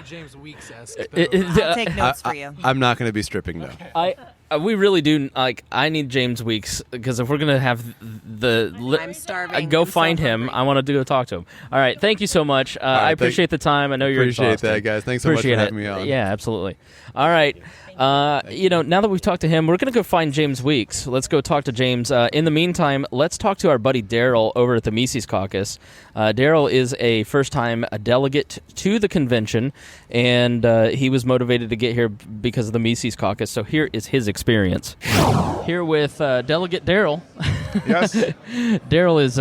James Weeks-esque. I'll take notes for you. I'm not going to be stripping, though. Okay. We really do. Like, I need James Weeks, because if we're gonna have I'm starving. Go I'm find so him. hungry. I want to go talk to him. All right, thank you so much. I appreciate the time. I know you're appreciate exhausted. that, guys. Thanks so much for having me on. Yeah, absolutely. All right. Now that we've talked to him, we're going to go find James Weeks. Let's go talk to James. In the meantime, let's talk to our buddy Darryl over at the Mises Caucus. Darryl is a first-time delegate to the convention, and he was motivated to get here because of the Mises Caucus. So here is his experience. Here with Delegate Darryl. Yes. Darryl is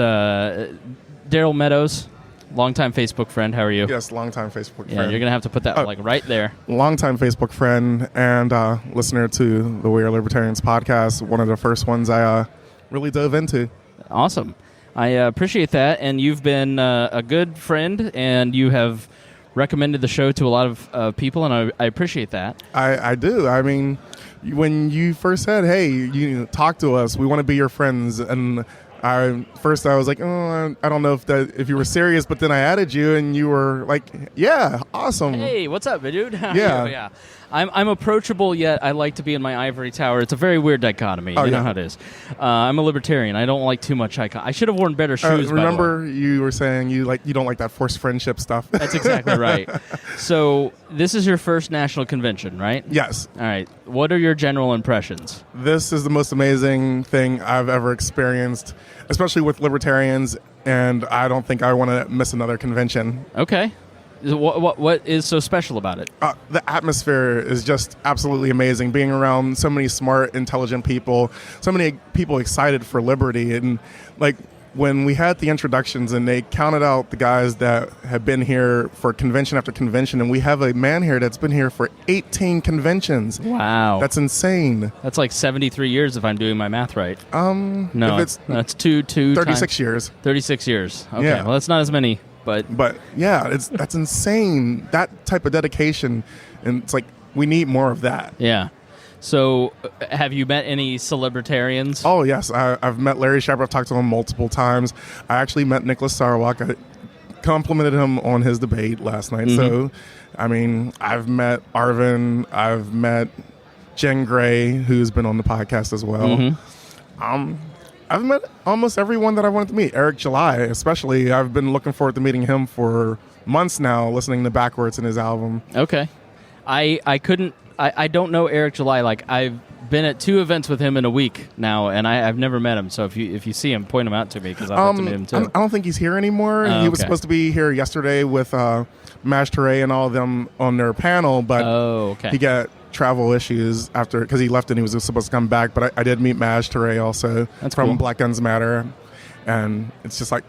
Darryl Meadows. Longtime Facebook friend. How are you? Yes, longtime Facebook friend. Yeah, you're going to have to put that right there. Longtime Facebook friend and listener to the We Are Libertarians podcast. One of the first ones I really dove into. Awesome. I appreciate that. And you've been a good friend, and you have recommended the show to a lot of people, and I appreciate that. I do. I mean, when you first said, hey, you talk to us, we want to be your friends, and I was like, oh, I don't know if you were serious, but then I added you, and you were like, yeah, awesome. Hey, what's up, dude? Yeah. Yeah. I'm approachable, yet I like to be in my ivory tower. It's a very weird dichotomy. You know how it is. I'm a libertarian. I don't like too much icon. I should have worn better shoes. Remember, you were saying you don't like that forced friendship stuff. That's exactly right. So this is your first national convention, right? Yes. All right. What are your general impressions? This is the most amazing thing I've ever experienced, especially with libertarians, and I don't think I want to miss another convention. Okay. What is so special about it? The atmosphere is just absolutely amazing. Being around so many smart, intelligent people, so many people excited for liberty. And like when we had the introductions and they counted out the guys that have been here for convention after convention, and we have a man here that's been here for 18 conventions. Wow. That's insane. That's like 73 years if I'm doing my math right. No, that's two 36 years. 36 years. Okay, yeah. Well, that's not as many. But yeah, that's insane. That type of dedication, and it's like we need more of that. Yeah. So, have you met any celebritarians? Oh yes, I've met Larry Sharp. I've talked to him multiple times. I actually met Nicholas Sarwark. I complimented him on his debate last night. Mm-hmm. So, I mean, I've met Arvin. I've met Jen Gray, who's been on the podcast as well. Mm-hmm. I've met almost everyone that I wanted to meet. Eric July, especially. I've been looking forward to meeting him for months now, listening to Backwards in his album. Okay. I don't know Eric July. Like, I've been at 2 events with him in a week now, and I've never met him. So if you see him, point him out to me, because I'd like to meet him too. I don't think he's here anymore. He was supposed to be here yesterday with Mash Teray and all of them on their panel, but he got travel issues after, because he left and he was supposed to come back. But I did meet Mash Teray also. That's from cool. Black Guns Matter, and it's just like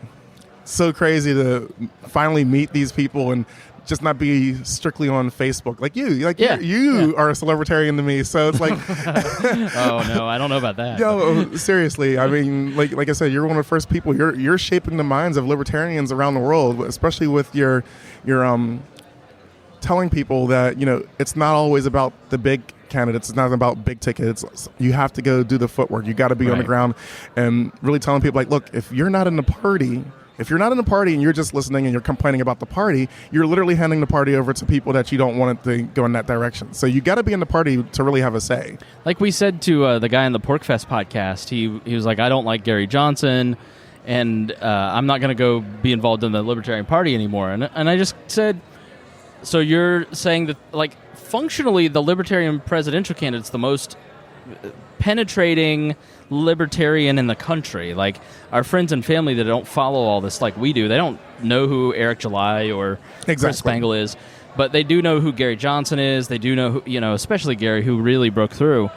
so crazy to finally meet these people and just not be strictly on Facebook like you. Like you are a celebritarian to me, so it's like oh no, I don't know about that. No, seriously. I mean, like I said, you're one of the first people. You're shaping the minds of libertarians around the world, especially with your telling people that, it's not always about the big candidates. It's not about big tickets. You have to go do the footwork. You got to be on the ground, and really telling people, like, look, if you're not in the party and you're just listening and you're complaining about the party, you're literally handing the party over to people that you don't want it to go in that direction. So you got to be in the party to really have a say. Like we said to the guy on the Porkfest podcast, he was like, I don't like Gary Johnson, and I'm not going to go be involved in the Libertarian Party anymore. And I just said, so you're saying that, like, functionally the Libertarian presidential candidate's the most penetrating libertarian in the country. Like, our friends and family that don't follow all this like we do, they don't know who Eric July or Chris Spangle is, but they do know who Gary Johnson is. They do know who, you know, especially Gary, who really broke through.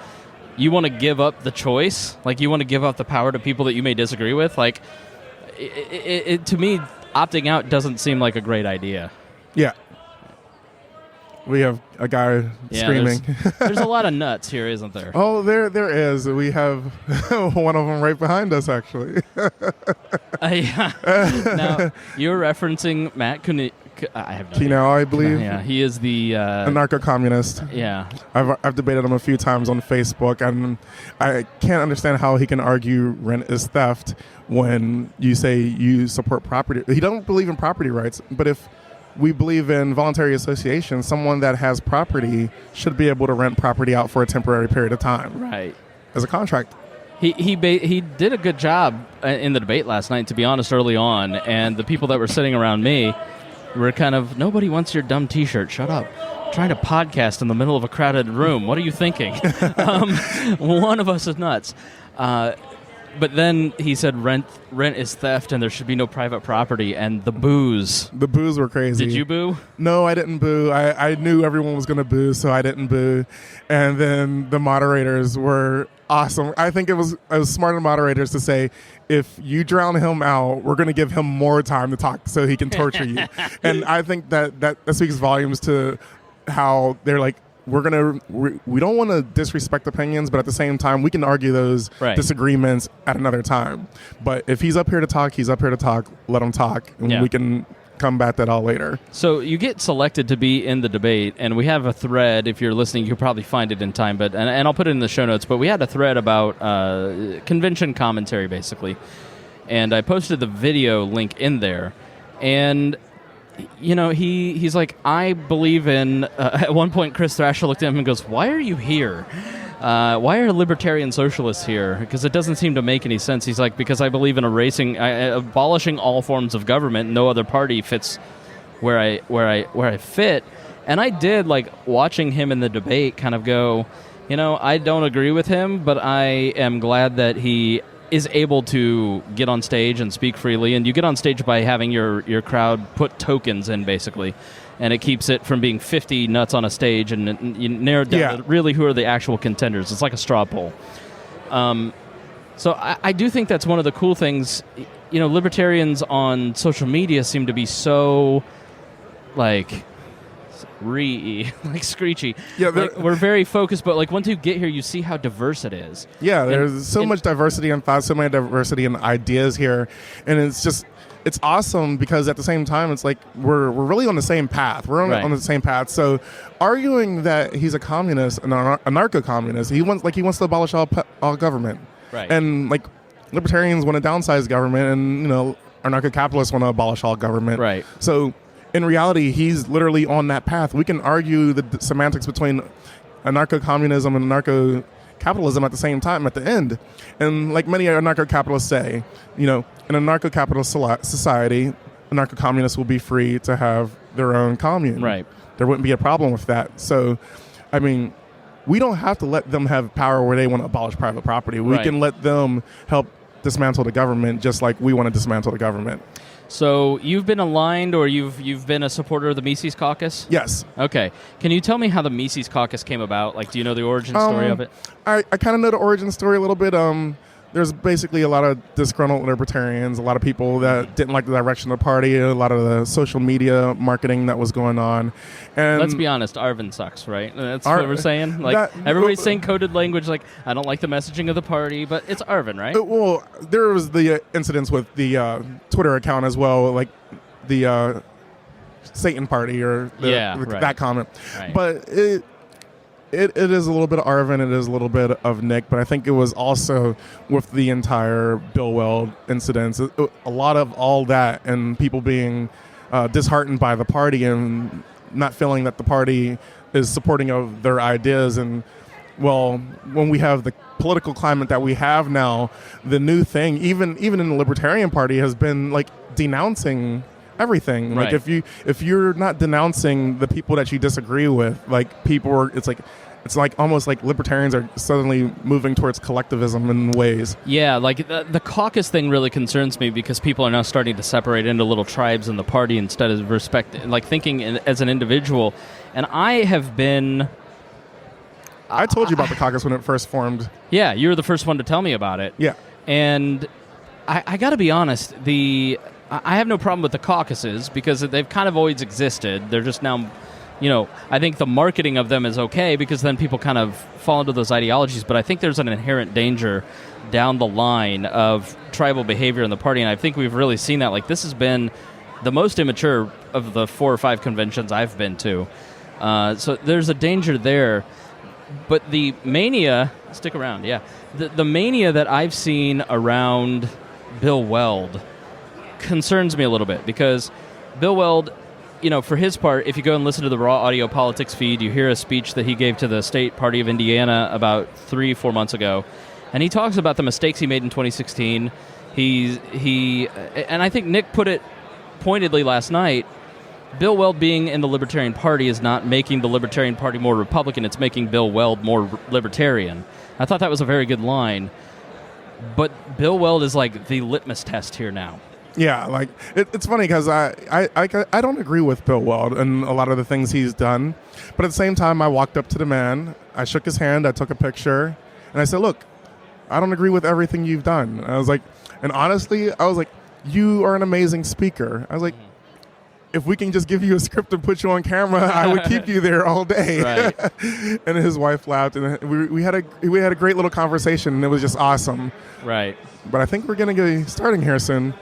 You want to give up the choice? Like, you want to give up the power to people that you may disagree with? Like, it to me, opting out doesn't seem like a great idea. Yeah. We have a guy screaming. There's a lot of nuts here, isn't there? Oh, there is. We have one of them right behind us, actually. Now, you're referencing Matt I have no idea. I believe. Yeah, he is the anarcho-communist. Yeah, I've debated him a few times on Facebook, and I can't understand how he can argue rent is theft when you say you support property. He don't believe in property rights, but if we believe in voluntary association, someone that has property should be able to rent property out for a temporary period of time, right? As a contract. He did a good job in the debate last night, to be honest, early on, and the people that were sitting around me were kind of, nobody wants your dumb T-shirt. Shut up. I'm trying to podcast in the middle of a crowded room. What are you thinking? One of us is nuts. But then he said rent is theft and there should be no private property, and the boos. The boos were crazy. Did you boo? No, I didn't boo. I knew everyone was going to boo, so I didn't boo. And then the moderators were awesome. I think it was smart of moderators to say, if you drown him out, we're going to give him more time to talk so he can torture you. And I think that speaks volumes to how they're like, we don't want to disrespect opinions, but at the same time, we can argue those disagreements at another time. But if he's up here to talk, he's up here to talk. Let him talk, and we can combat that all later. So you get selected to be in the debate, and we have a thread. If you're listening, you'll probably find it in time, but and I'll put it in the show notes. But we had a thread about convention commentary, basically, and I posted the video link in there, and you know, he's like, I believe in... at one point, Chris Thrasher looked at him and goes, why are you here? Why are libertarian socialists here? Because it doesn't seem to make any sense. He's like, because I believe in abolishing all forms of government. No other party fits where I fit. And I did, like, watching him in the debate, kind of go, you know, I don't agree with him, but I am glad that he is able to get on stage and speak freely. And you get on stage by having your crowd put tokens in, basically. And it keeps it from being 50 nuts on a stage, and you narrow down to really who are the actual contenders. It's like a straw poll. So I do think that's one of the cool things. You know, libertarians on social media seem to be so, like screechy. Yeah, like, we're very focused, but like once you get here, you see how diverse it is. Yeah, there's so much diversity in thought, so much diversity in ideas here, and it's awesome because at the same time, it's like we're really on the same path. We're on the same path. So arguing that he's a communist, an anarcho-communist, he wants to abolish all government, right? And like libertarians want to downsize government, and you know, anarcho-capitalists want to abolish all government, right? So in reality, he's literally on that path. We can argue the semantics between anarcho-communism and anarcho-capitalism at the same time at the end. And like many anarcho-capitalists say, you know, in an anarcho-capitalist society, anarcho-communists will be free to have their own commune. Right. There wouldn't be a problem with that. So, I mean, we don't have to let them have power where they want to abolish private property. We can let them help dismantle the government just like we want to dismantle the government. So you've been aligned, or you've been a supporter of the Mises Caucus? Yes. Okay. Can you tell me how the Mises Caucus came about? Like, do you know the origin story of it? I kind of know the origin story a little bit. There's basically a lot of disgruntled libertarians, a lot of people that didn't like the direction of the party, a lot of the social media marketing that was going on. And let's be honest, Arvin sucks, right? That's what we're saying? Like, everybody's saying coded language, like, I don't like the messaging of the party, but it's Arvin, right? Well, there was the incidents with the Twitter account as well, like the Satan Party or that comment. Right. But It is a little bit of Arvin, it is a little bit of Nick, but I think it was also with the entire Bill Weld incidents, a lot of all that and people being disheartened by the party and not feeling that the party is supporting of their ideas and Well, when we have the political climate that we have now, the new thing, even in the Libertarian Party, has been like denouncing everything. Right. Like if you're not denouncing the people that you disagree with, like people are, it's like almost like libertarians are suddenly moving towards collectivism in ways. Yeah, like the caucus thing really concerns me because people are now starting to separate into little tribes in the party instead of thinking as an individual. And I have been... I told you about the caucus when it first formed. Yeah, you were the first one to tell me about it. Yeah. And I got to be honest, I have no problem with the caucuses because they've kind of always existed. They're just now, I think the marketing of them is okay because then people kind of fall into those ideologies. But I think there's an inherent danger down the line of tribal behavior in the party. And I think we've really seen that. Like, this has been the most immature of the 4 or 5 conventions I've been to. So there's a danger there. But the mania, stick around, yeah. The mania that I've seen around Bill Weld concerns me a little bit because Bill Weld, for his part, if you go and listen to the Raw Audio Politics feed, you hear a speech that he gave to the State Party of Indiana about 3-4 months ago. And he talks about the mistakes he made in 2016. And I think Nick put it pointedly last night. Bill Weld being in the Libertarian Party is not making the Libertarian Party more Republican. It's making Bill Weld more Libertarian. I thought that was a very good line. But Bill Weld is like the litmus test here now. Yeah, like it's funny because I don't agree with Bill Weld and a lot of the things he's done. But at the same time, I walked up to the man, I shook his hand, I took a picture, and I said, look, I don't agree with everything you've done. I was like, and honestly, I was like, you are an amazing speaker. I was like, if we can just give you a script and put you on camera, I would keep you there all day. Right. And his wife laughed, and we had a great little conversation, and it was just awesome. Right. But I think we're gonna get starting here soon.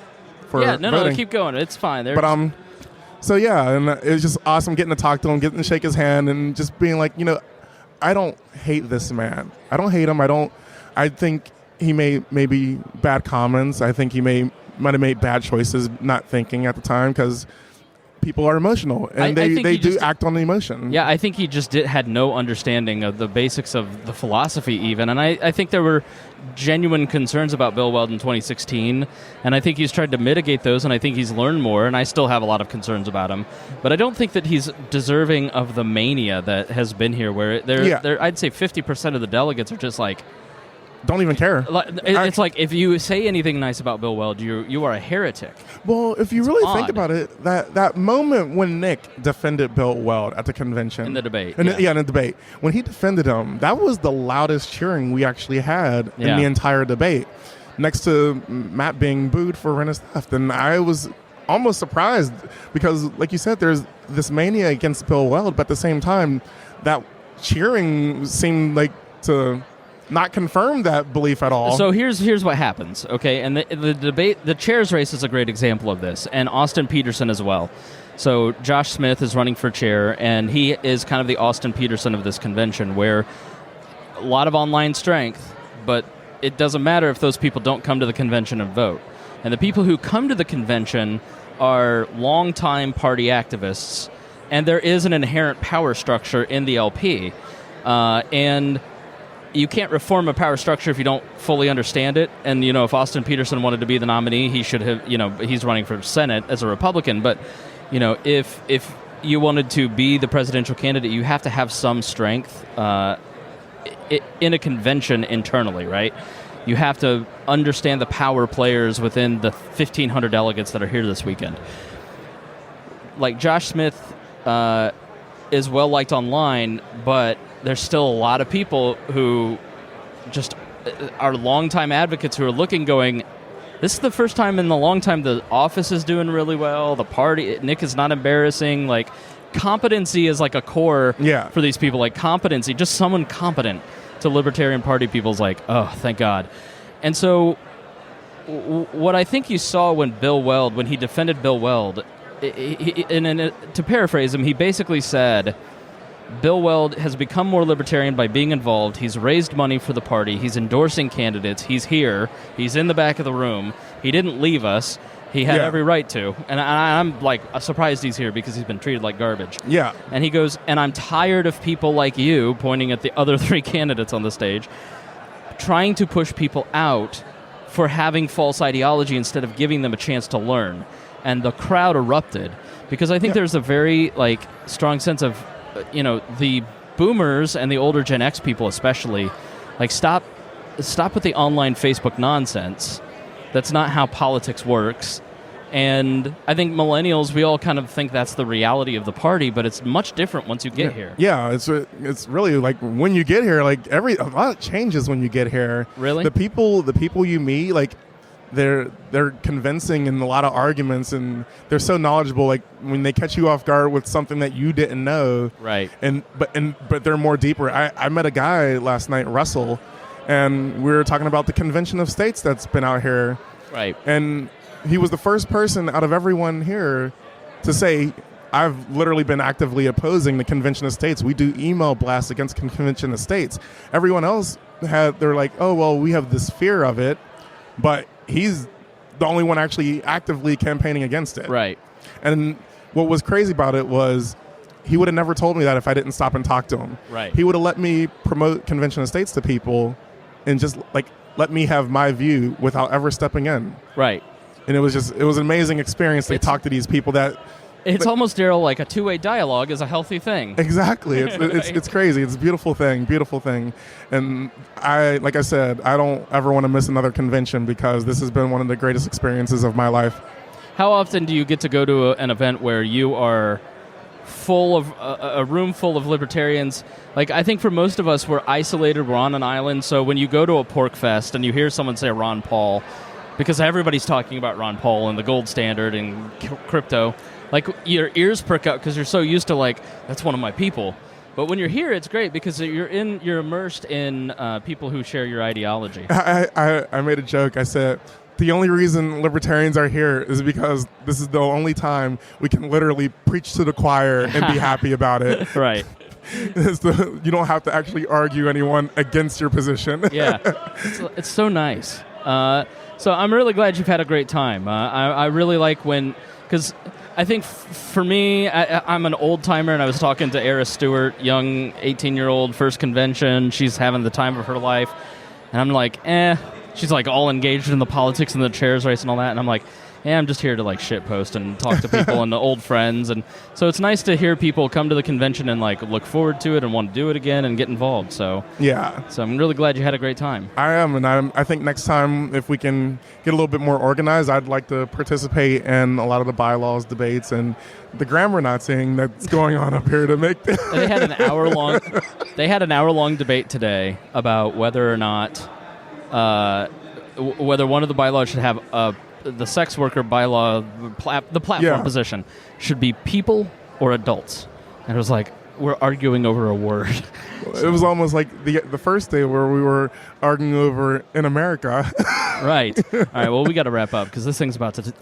No, keep going. It's fine. So yeah, and it was just awesome getting to talk to him, getting to shake his hand, and just being like, I don't hate this man. I don't hate him. I think he made maybe bad comments. I think he might have made bad choices, not thinking at the time because people are emotional, and they do act on the emotion. Yeah, I think he just had no understanding of the basics of the philosophy even, and I think there were genuine concerns about Bill Weld in 2016, and I think he's tried to mitigate those, and I think he's learned more, and I still have a lot of concerns about him. But I don't think that he's deserving of the mania that has been here, where I'd say 50% of the delegates are just like, don't even care. It's like if you say anything nice about Bill Weld, you are a heretic. Well, if you really think about it, that moment when Nick defended Bill Weld at the convention in the debate, in the debate, when he defended him, that was the loudest cheering we actually had in the entire debate, next to Matt being booed for Rennis theft. And I was almost surprised because, like you said, there's this mania against Bill Weld, but at the same time, that cheering seemed like to not confirm that belief at all. So here's what happens, okay? And the debate, the chairs race is a great example of this, and Austin Peterson as well. So Josh Smith is running for chair, and he is kind of the Austin Peterson of this convention, where a lot of online strength, but it doesn't matter if those people don't come to the convention and vote. And the people who come to the convention are longtime party activists, and there is an inherent power structure in the LP. And you can't reform a power structure if you don't fully understand it. And, if Austin Peterson wanted to be the nominee, he should have, he's running for Senate as a Republican. But, if you wanted to be the presidential candidate, you have to have some strength in a convention internally, right? You have to understand the power players within the 1,500 delegates that are here this weekend. Like Josh Smith is well-liked online, but there's still a lot of people who just are longtime advocates who are looking, going, this is the first time in a long time the office is doing really well, the party, Nick is not embarrassing. Like, competency is like a core for these people. Like, competency, just someone competent to Libertarian Party people's like, oh, thank God. And so what I think you saw when he defended Bill Weld, to paraphrase him, he basically said, Bill Weld has become more libertarian by being involved. He's raised money for the party. He's endorsing candidates. He's here. He's in the back of the room. He didn't leave us. He had every right to. And I'm like surprised he's here because he's been treated like garbage. Yeah. And he goes, and I'm tired of people like you, pointing at the other 3 candidates on the stage, trying to push people out for having false ideology instead of giving them a chance to learn. And the crowd erupted because I think there's a very like strong sense of, the boomers and the older Gen X people especially, like stop with the online Facebook nonsense. That's not how politics works. And I think millennials, we all kind of think that's the reality of the party, but it's much different once you get here. Yeah, it's really like when you get here, like a lot changes when you get here. Really? The people you meet, like they're convincing in a lot of arguments, and they're so knowledgeable. Like when they catch you off guard with something that you didn't know, right? But they're more deeper. I met a guy last night, Russell, and we were talking about the Convention of States that's been out here, right? And he was the first person out of everyone here to say, I've literally been actively opposing the Convention of States. We do email blasts against Convention of States. Everyone else they're like, oh, well, we have this fear of it, but he's the only one actually actively campaigning against it. Right. And what was crazy about it was he would have never told me that if I didn't stop and talk to him. Right. He would have let me promote Convention of States to people and just like let me have my view without ever stepping in. Right. And it was an amazing experience to talk to these people that... It's almost, Darryl, like a two-way dialogue is a healthy thing. Exactly. It's crazy. It's a beautiful thing. And like I said, I don't ever want to miss another convention because this has been one of the greatest experiences of my life. How often do you get to go to an event where you are full of a room full of libertarians? Like, I think for most of us, we're isolated, we're on an island, so when you go to a pork fest and you hear someone say Ron Paul, because everybody's talking about Ron Paul and the gold standard and crypto, like your ears prick up because you're so used to like, that's one of my people. But when you're here, it's great because you're immersed in people who share your ideology. I made a joke. I said, the only reason libertarians are here is because this is the only time we can literally preach to the choir and be happy about it. Right. You don't have to actually argue anyone against your position. Yeah. It's so nice. So I'm really glad you've had a great time. I really like because I think for me, I'm an old timer, and I was talking to Eris Stewart, young 18-year-old, first convention. She's having the time of her life. And I'm like, She's like all engaged in the politics and the chairs race and all that. And I'm like, I'm just here to like shitpost and talk to people and the old friends. And so it's nice to hear people come to the convention and like look forward to it and want to do it again and get involved. So yeah. So I'm really glad you had a great time. I am, and I think next time if we can get a little bit more organized, I'd like to participate in a lot of the bylaws debates and the grammar Nazing that's going on up here to make. They had an hour-long. They had an hour-long debate today about whether or not whether one of the bylaws should have the sex worker bylaw, the platform position should be people or adults. And it was like, we're arguing over a word. It was almost like the first day where we were arguing over in America. Right. All right. Well, we got to wrap up because this thing's about to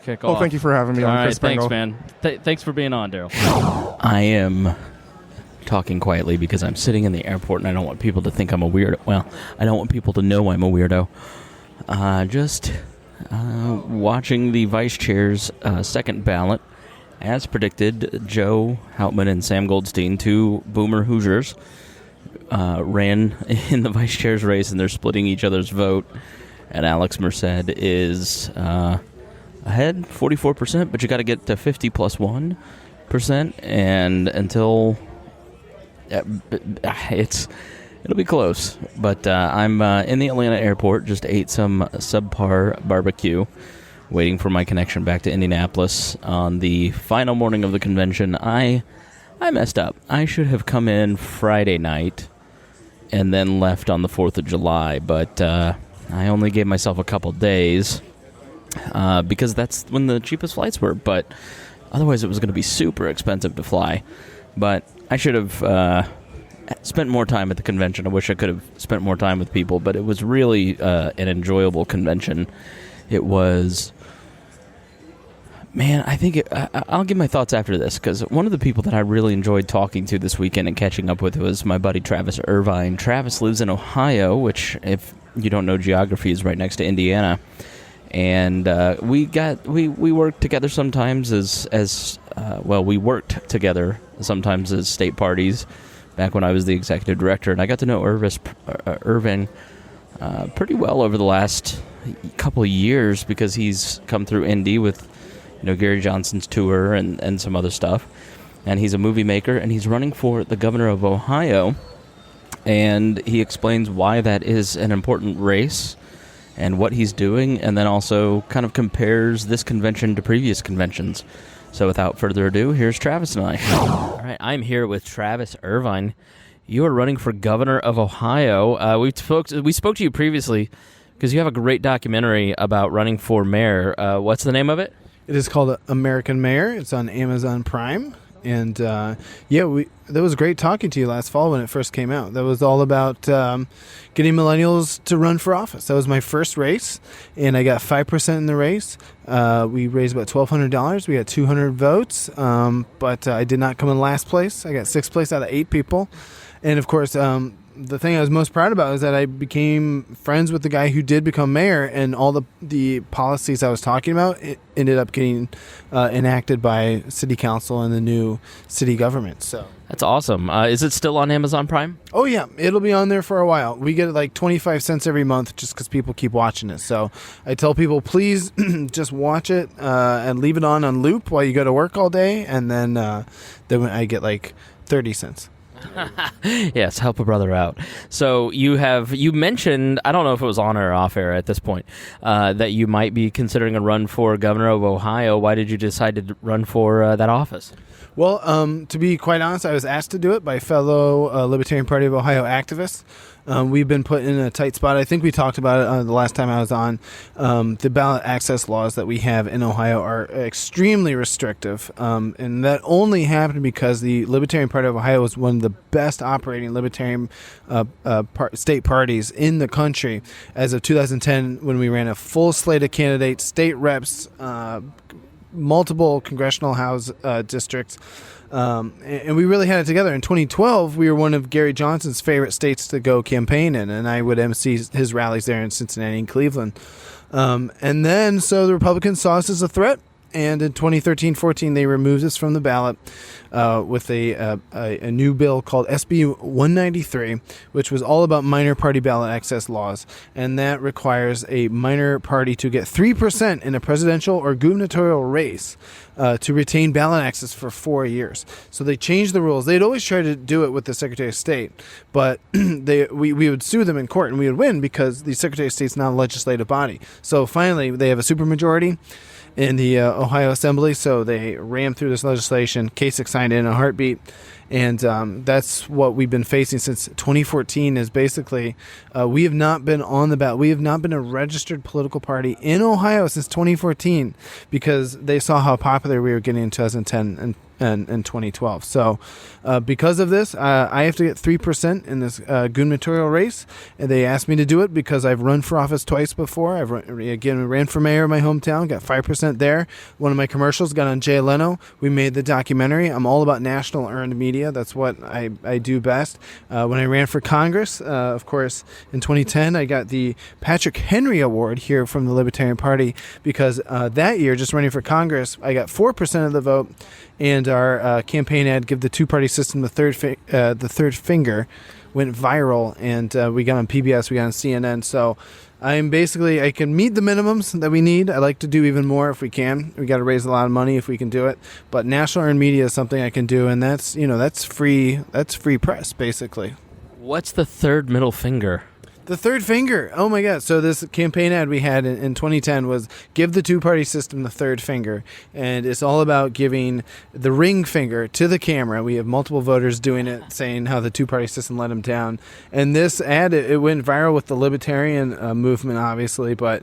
kick off. Oh, thank you for having me on. All right. Spangle. Thanks, man. Thanks for being on, Darryl. I am talking quietly because I'm sitting in the airport and I don't want people to think I'm a weirdo. Well, I don't want people to know I'm a weirdo. Just watching the vice chair's second ballot. As predicted, Joe Houtman and Sam Goldstein, two boomer Hoosiers, ran in the vice chair's race, and they're splitting each other's vote. And Alex Merced is ahead, 44%, but you got to get to 50 plus 1%. And until it'll be close. But I'm in the Atlanta airport, just ate some subpar barbecue, waiting for my connection back to Indianapolis on the final morning of the convention. I messed up. I should have come in Friday night and then left on the 4th of July, but I only gave myself a couple days because that's when the cheapest flights were, but otherwise it was going to be super expensive to fly. But I should have spent more time at the convention. I wish I could have spent more time with people, but it was really an enjoyable convention. It was... Man, I think I'll give my thoughts after this, because one of the people that I really enjoyed talking to this weekend and catching up with was my buddy Travis Irvine. Travis lives in Ohio, which, if you don't know geography, is right next to Indiana. And we worked together sometimes as we worked together sometimes as state parties back when I was the executive director, and I got to know Irvin pretty well over the last couple of years because he's come through Indy with Gary Johnson's tour and some other stuff, and he's a movie maker, and he's running for the governor of Ohio, and he explains why that is an important race and what he's doing, and then also kind of compares this convention to previous conventions. So without further ado, here's Travis and I. All right, I'm here with Travis Irvine. You are running for governor of Ohio. We spoke to you previously because you have a great documentary about running for mayor. What's the name of it? It is called American Mayor. It's on Amazon Prime. And, that was great talking to you last fall when it first came out. That was all about getting millennials to run for office. That was my first race, and I got 5% in the race. We raised about $1,200. We got 200 votes, but I did not come in last place. I got sixth place out of 8 people. And, of course, the thing I was most proud about is that I became friends with the guy who did become mayor, and all the policies I was talking about it ended up getting enacted by city council and the new city government. So that's awesome. Is it still on Amazon Prime? Oh yeah, it'll be on there for a while. We get like 25 cents every month just because people keep watching it. So I tell people, please just watch it and leave it on loop while you go to work all day, and then I get like 30 cents. Yes, help a brother out. So you mentioned, I don't know if it was on or off air at this point, that you might be considering a run for governor of Ohio. Why did you decide to run for that office? Well, to be quite honest, I was asked to do it by fellow Libertarian Party of Ohio activists. We've been put in a tight spot. I think we talked about it the last time I was on. The ballot access laws that we have in Ohio are extremely restrictive, and that only happened because the Libertarian Party of Ohio was one of the best operating libertarian state parties in the country as of 2010, when we ran a full slate of candidates, state reps, multiple congressional house districts. And we really had it together. In 2012, we were one of Gary Johnson's favorite states to go campaign in, and I would MC his rallies there in Cincinnati and Cleveland. And then, so the Republicans saw us as a threat, and in 2013-14, they removed us from the ballot with a new bill called SB 193, which was all about minor party ballot access laws, and that requires a minor party to get 3% in a presidential or gubernatorial race to retain ballot access for 4 years. So they changed the rules. They'd always tried to do it with the Secretary of State, but we would sue them in court, and we would win because the Secretary of State's not a legislative body. So finally, they have a supermajority in the Ohio Assembly, so they rammed through this legislation. Kasich signed it in a heartbeat, and that's what we've been facing since 2014. Is basically we have not been on the ballot. We have not been a registered political party in Ohio since 2014 because they saw how popular we were getting in 2010 and 2012. So because of this, I have to get 3% in this gubernatorial race, and they asked me to do it because I've run for office twice before. I ran for mayor in my hometown, got 5% there. One of my commercials got on Jay Leno. We made the documentary. I'm all about national earned media. That's what I do best. When I ran for Congress, of course, in 2010, I got the Patrick Henry Award here from the Libertarian Party because that year, just running for Congress, I got 4% of the vote, and our campaign ad, "Give the two-party system the third finger," went viral, and we got on PBS, we got on CNN. So I can meet the minimums that we need. I like to do even more if we can. We got to raise a lot of money if we can do it. But national earned media is something I can do, and that's free. That's free press, basically. What's the third middle finger? The third finger. Oh my God. So this campaign ad we had in 2010 was "Give the two-party system the third finger." And it's all about giving the ring finger to the camera. We have multiple voters doing it, saying how the two-party system let them down. And this ad, it went viral with the libertarian movement, obviously, but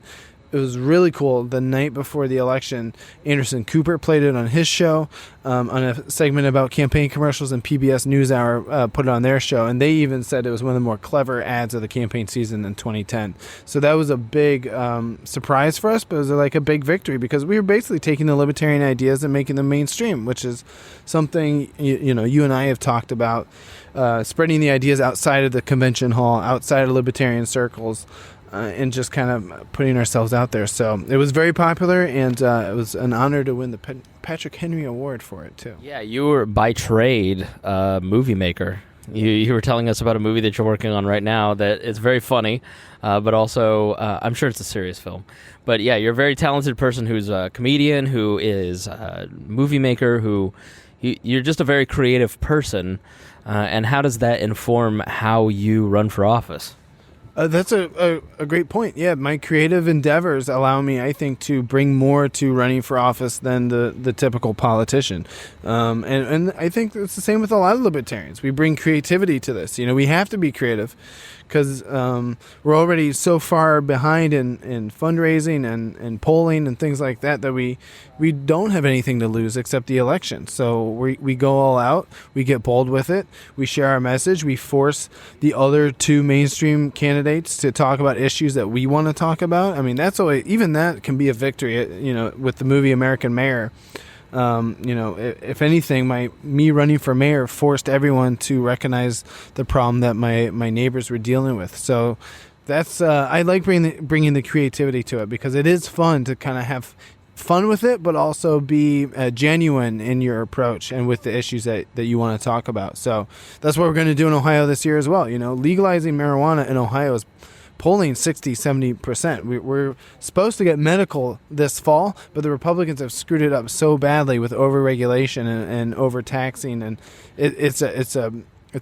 it was really cool. The night before the election, Anderson Cooper played it on his show, on a segment about campaign commercials, and PBS NewsHour put it on their show. And they even said it was one of the more clever ads of the campaign season in 2010. So that was a big surprise for us, but it was like a big victory because we were basically taking the libertarian ideas and making them mainstream, which is something you and I have talked about, spreading the ideas outside of the convention hall, outside of libertarian circles. and just kind of putting ourselves out there. So it was very popular, and it was an honor to win the Patrick Henry Award for it, too. Yeah, you were by trade a movie maker. You were telling us about a movie that you're working on right now that is very funny, but also I'm sure it's a serious film. But yeah, you're a very talented person who's a comedian, who is a movie maker, you're just a very creative person. And how does that inform how you run for office? That's a great point. Yeah, my creative endeavors allow me, I think, to bring more to running for office than the typical politician. And I think it's the same with a lot of libertarians. We bring creativity to this. We have to be creative because we're already so far behind in fundraising and polling and things like that we don't have anything to lose except the election. So we go all out. We get bold with it. We share our message. We force the other two mainstream candidates to talk about issues that we want to talk about. I mean, that's always, even that can be a victory. With the movie American Mayor. If anything, me running for mayor forced everyone to recognize the problem that my neighbors were dealing with. So that's I like bringing the creativity to it because it is fun to kind of have fun with it, but also be genuine in your approach and with the issues that you want to talk about. So that's what we're going to do in Ohio this year as well. Legalizing marijuana in Ohio is polling 60-70%. We're supposed to get medical this fall, but the Republicans have screwed it up so badly with overregulation and overtaxing, and it's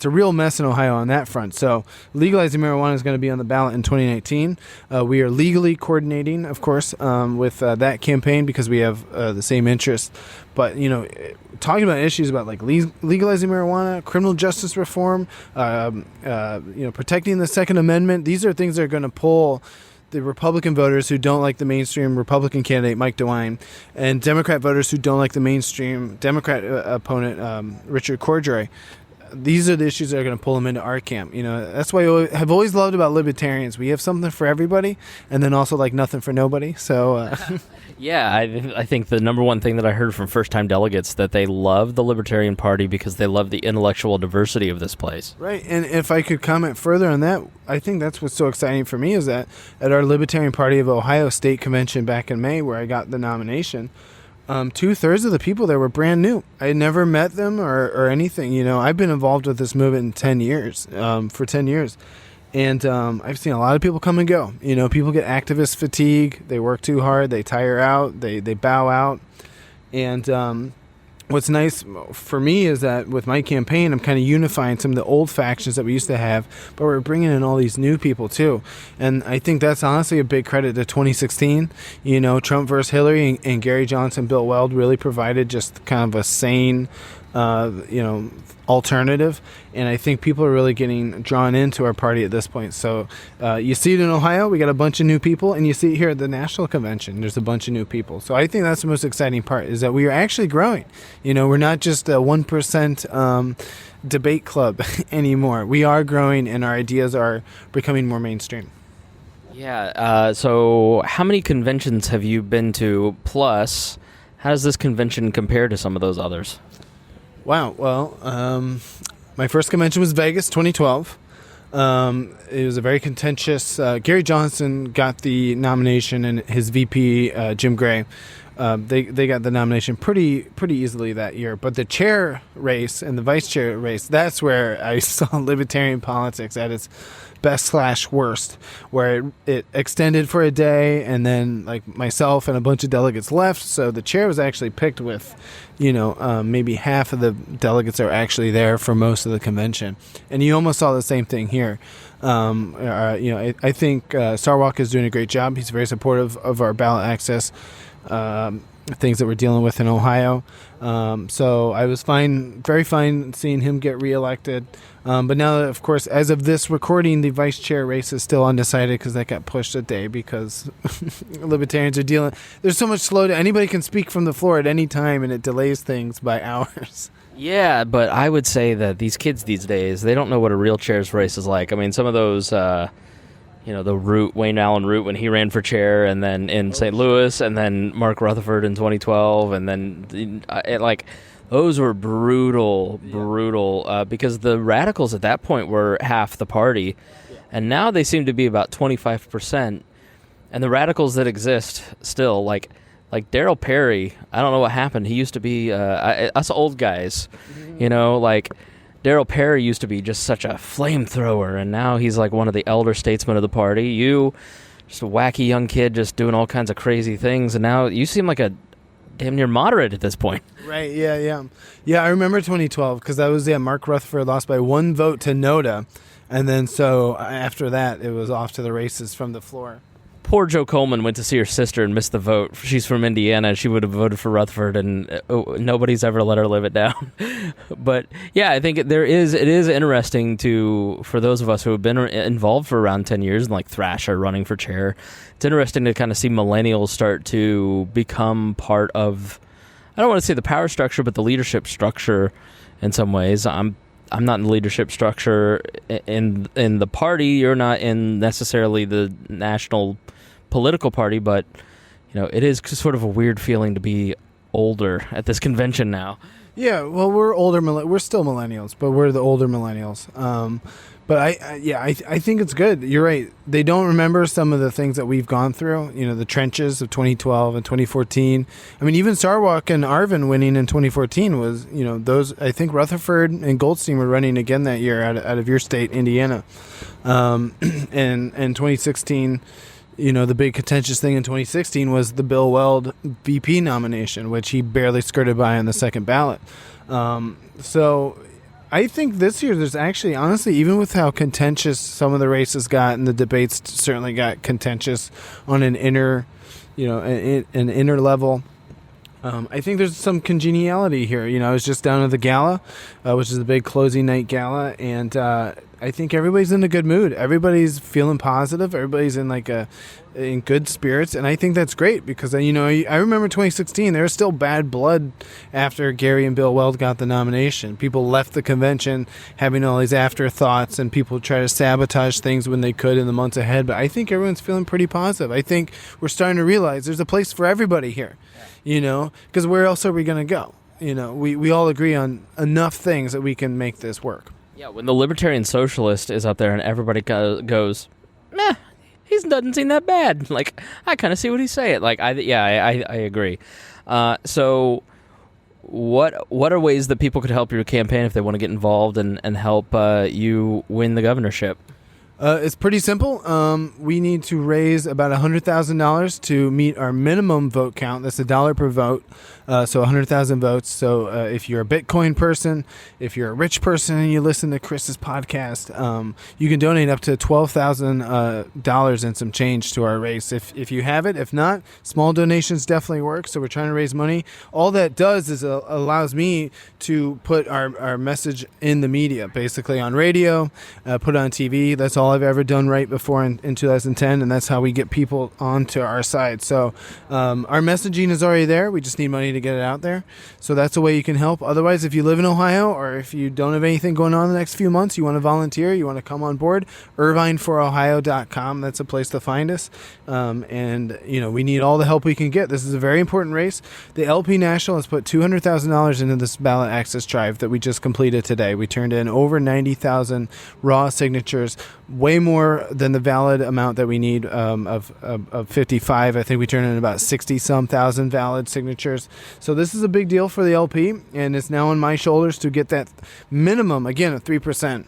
a real mess in Ohio on that front. So legalizing marijuana is going to be on the ballot in 2019. We are legally coordinating, of course, with that campaign because we have the same interests. But, talking about issues about like legalizing marijuana, criminal justice reform, protecting the Second Amendment, these are things that are going to pull the Republican voters who don't like the mainstream Republican candidate, Mike DeWine, and Democrat voters who don't like the mainstream Democrat opponent, Richard Cordray. These are the issues that are going to pull them into our camp. That's why I have always loved about libertarians. We have something for everybody, and then also like nothing for nobody. So, yeah, I think the number one thing that I heard from first-time delegates that they love the Libertarian Party because they love the intellectual diversity of this place. Right, and if I could comment further on that, I think that's what's so exciting for me is that at our Libertarian Party of Ohio State Convention back in May, where I got the nomination, 2/3 of the people there were brand new. I had never met them or anything. I've been involved with this movement for 10 years. And I've seen a lot of people come and go. People get activist fatigue. They work too hard. They tire out. They bow out. And what's nice for me is that with my campaign, I'm kind of unifying some of the old factions that we used to have, but we're bringing in all these new people too. And I think that's honestly a big credit to 2016. Trump versus Hillary and Gary Johnson, Bill Weld really provided just kind of a sane, alternative. And I think people are really getting drawn into our party at this point. So you see it in Ohio, we got a bunch of new people, and you see it here at the national convention, there's a bunch of new people. So I think that's the most exciting part is that we are actually growing. We're not just a 1% debate club anymore. We are growing, and our ideas are becoming more mainstream. Yeah. So how many conventions have you been to? Plus, how does this convention compare to some of those others? Wow. Well, my first convention was Vegas, 2012. It was a very contentious. Gary Johnson got the nomination, and his VP, Jim Gray, they got the nomination pretty easily that year. But the chair race and the vice chair race, that's where I saw libertarian politics at its best/worst, where it extended for a day, and then like myself and a bunch of delegates left. So the chair was actually picked with, maybe half of the delegates are actually there for most of the convention, and you almost saw the same thing here. I think Sarwalk is doing a great job. He's very supportive of our ballot access things that we're dealing with in Ohio. So I was very fine seeing him get reelected. But now, of course, as of this recording, the vice chair race is still undecided because that got pushed a day because libertarians are dealing. There's so much slowdown. Anybody can speak from the floor at any time, and it delays things by hours. Yeah, but I would say that these kids these days, they don't know what a real chair's race is like. I mean, some of those, the Wayne Allen Root when he ran for chair, and then in St. Louis, and then Mark Rutherford in 2012, and then those were brutal, because the radicals at that point were half the party. and now they seem to be about 25%. And the radicals that exist still, like Daryl Perry, I don't know what happened. He used to be us old guys, like Daryl Perry used to be just such a flamethrower, and now he's like one of the elder statesmen of the party. You, just a wacky young kid, just doing all kinds of crazy things, and now you seem like a damn near moderate at this point. Right, yeah. I remember 2012, because that was, Mark Rutherford lost by 1 vote to Noda, and then so after that, it was off to the races from the floor. Poor Joe Coleman went to see her sister and missed the vote. She's from Indiana. She would have voted for Rutherford, and nobody's ever let her live it down. But yeah, I think it is interesting for those of us who have been involved for around 10 years, and like Thrasher running for chair. It's interesting to kind of see millennials start to become part of, I don't want to say the power structure, but the leadership structure in some ways. I'm not in the leadership structure in the party. You're not in necessarily the national political party, but it is sort of a weird feeling to be older at this convention now. Yeah, well, we're older. We're still millennials, but we're the older millennials. But I think it's good. You're right. They don't remember some of the things that we've gone through. The trenches of 2012 and 2014. I mean, even Sarwark and Arvin winning in 2014 was, those. I think Rutherford and Goldstein were running again that year out of your state, Indiana. And 2016. The big contentious thing in 2016 was the Bill Weld VP nomination, which he barely skirted by on the second ballot. So I think this year there's actually, honestly, even with how contentious some of the races got, and the debates certainly got contentious on an inner level, I think there's some congeniality here. I was just down at the gala, which is the big closing night gala, and I think everybody's in a good mood. Everybody's feeling positive. Everybody's in in good spirits, and I think that's great because I remember 2016. There was still bad blood after Gary and Bill Weld got the nomination. People left the convention having all these afterthoughts, and people try to sabotage things when they could in the months ahead. But I think everyone's feeling pretty positive. I think we're starting to realize there's a place for everybody here. Because where else are we going to go? We all agree on enough things that we can make this work. Yeah, when the Libertarian Socialist is up there and everybody goes, meh, he doesn't seem that bad. Like, I kind of see what he's saying. Like, I agree. So what are ways that people could help your campaign if they want to get involved and help you win the governorship? It's pretty simple. We need to raise about $100,000 to meet our minimum vote count. That's $1 per vote. So 100,000 votes. So if you're a Bitcoin person, if you're a rich person and you listen to Chris's podcast, you can donate up to $12,000 and some change to our race if you have it. If not, small donations definitely work. So we're trying to raise money. All that does is allows me to put our message in the media, basically on radio, put it on TV. That's all I've ever done right before in 2010, and that's how we get people onto our side. So our messaging is already there. We just need money to get it out there. So that's a way you can help. Otherwise, if you live in Ohio or if you don't have anything going on in the next few months, you want to volunteer, you want to come on board, IrvineForOhio.com. That's a place to find us. And we need all the help we can get. This is a very important race. The LP National has put $200,000 into this ballot access drive that we just completed today. We turned in over 90,000 raw signatures, way more than the valid amount that we need of 55. I think we turned in about 60-some thousand valid signatures. So this is a big deal for the LP, and it's now on my shoulders to get that minimum, again, of 3%.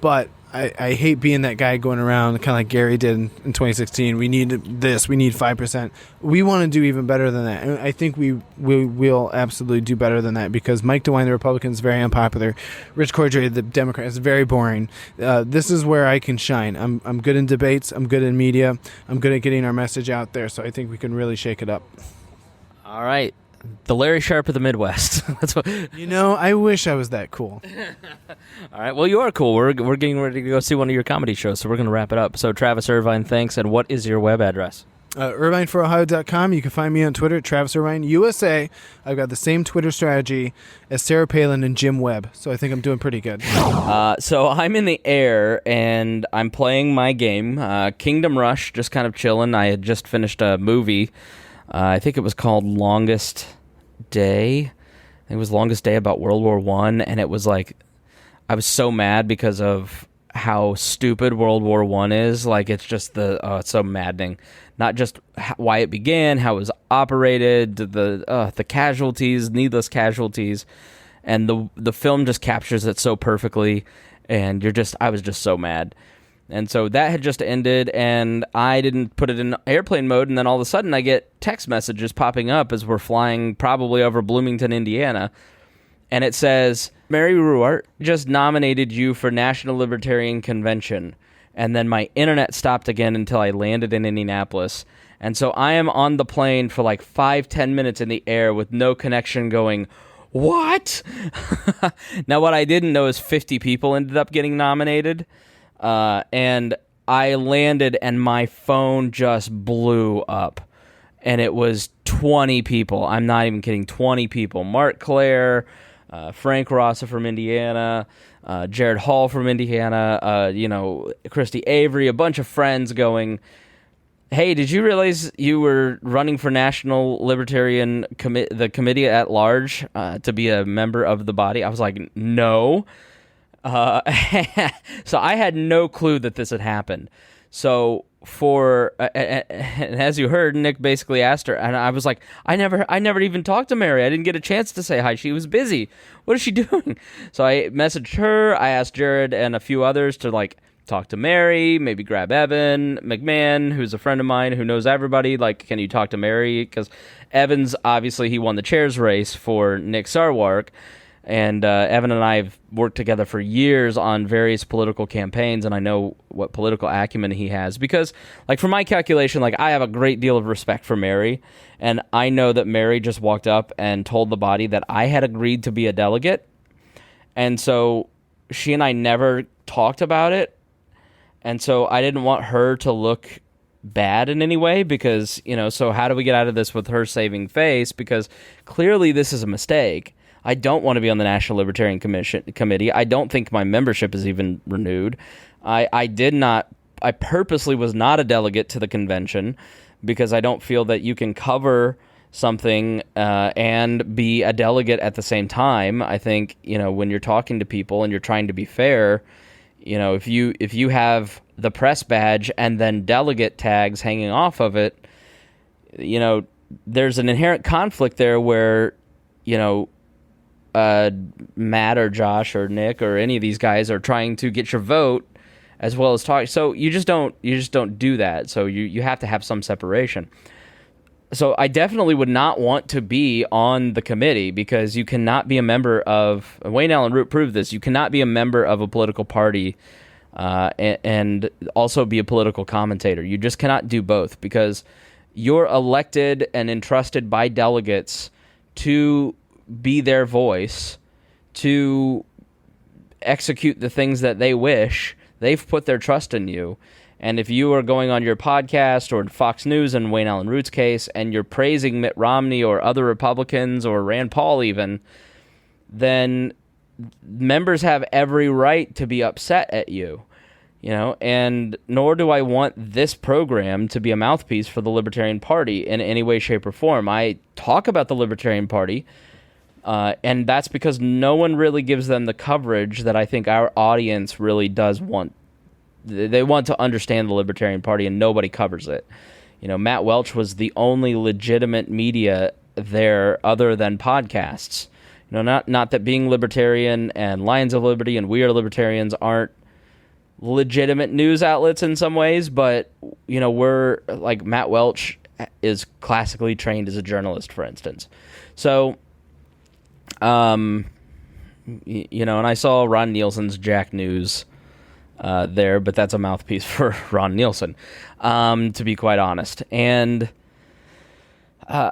But I hate being that guy going around kind of like Gary did in 2016. We need this. We need 5%. We want to do even better than that. And I think we will absolutely do better than that because Mike DeWine, the Republican, is very unpopular. Rich Cordray, the Democrat, is very boring. This is where I can shine. I'm good in debates. I'm good in media. I'm good at getting our message out there. So I think we can really shake it up. All right. The Larry Sharpe of the Midwest. That's what. I wish I was that cool. All right. Well, you are cool. We're getting ready to go see one of your comedy shows, so we're going to wrap it up. So, Travis Irvine, thanks. And what is your web address? IrvineForOhio.com. You can find me on Twitter at Travis Irvine USA. I've got the same Twitter strategy as Sarah Palin and Jim Webb, so I think I'm doing pretty good. So I'm in the air, and I'm playing my game, Kingdom Rush, just kind of chilling. I had just finished a movie. I think it was called Longest Day. I think it was Longest Day about World War I, and it was like, I was so mad because of how stupid World War I is. Like, it's just it's so maddening. Not just why it began, how it was operated, the casualties, needless casualties, and the film just captures it so perfectly. And I was just so mad. And so that had just ended, and I didn't put it in airplane mode, and then all of a sudden I get text messages popping up as we're flying probably over Bloomington, Indiana, and it says, Mary Ruwart just nominated you for National Libertarian Convention. And then my internet stopped again until I landed in Indianapolis. And so I am on the plane for like 5-10 minutes in the air with no connection going, what? Now, what I didn't know is 50 people ended up getting nominated. And I landed and my phone just blew up. And it was 20 people. I'm not even kidding. 20 people. Mark Claire, Frank Rossa from Indiana, Jared Hall from Indiana, Kristi Avery, a bunch of friends going, hey, did you realize you were running for National Libertarian the Committee at Large to be a member of the body? I was like, no. So I had no clue that this had happened. So and as you heard, Nick basically asked her, and I was like, I never even talked to Mary. I didn't get a chance to say hi. She was busy. What is she doing? So I messaged her. I asked Jared and a few others to like talk to Mary, maybe grab Evan McMahon, who's a friend of mine who knows everybody. Like, can you talk to Mary? Because Evan's obviously he won the chairs race for Nick Sarwark. And Evan and I have worked together for years on various political campaigns, and I know what political acumen he has. Because, like, for my calculation, like, I have a great deal of respect for Mary, and I know that Mary just walked up and told the body that I had agreed to be a delegate, and so she and I never talked about it, and so I didn't want her to look bad in any way, because, so how do we get out of this with her saving face? Because clearly this is a mistake. I don't want to be on the National Libertarian Committee. I don't think my membership is even renewed. I purposely was not a delegate to the convention because I don't feel that you can cover something and be a delegate at the same time. I think, when you're talking to people and you're trying to be fair, if you have the press badge and then delegate tags hanging off of it, there's an inherent conflict there where, Matt or Josh or Nick or any of these guys are trying to get your vote as well as talk. So you just don't do that. So you have to have some separation. So I definitely would not want to be on the committee because you cannot be a member of Wayne Allen Root proved this. You cannot be a member of a political party and also be a political commentator. You just cannot do both because you're elected and entrusted by delegates to be their voice, to execute the things that they wish. They've put their trust in you. And if you are going on your podcast or Fox News in Wayne Allen Root's case and you're praising Mitt Romney or other Republicans or Rand Paul even, then members have every right to be upset at you. And nor do I want this program to be a mouthpiece for the Libertarian Party in any way, shape, or form. I talk about the Libertarian Party, and that's because no one really gives them the coverage that I think our audience really does want. They want to understand the Libertarian Party, and nobody covers it. Matt Welch was the only legitimate media there other than podcasts. Not that being libertarian and Lions of Liberty and We Are Libertarians aren't legitimate news outlets in some ways, but, we're like Matt Welch is classically trained as a journalist, for instance. So, and I saw Ron Nielsen's Jack News there, but that's a mouthpiece for Ron Nielsen, to be quite honest. And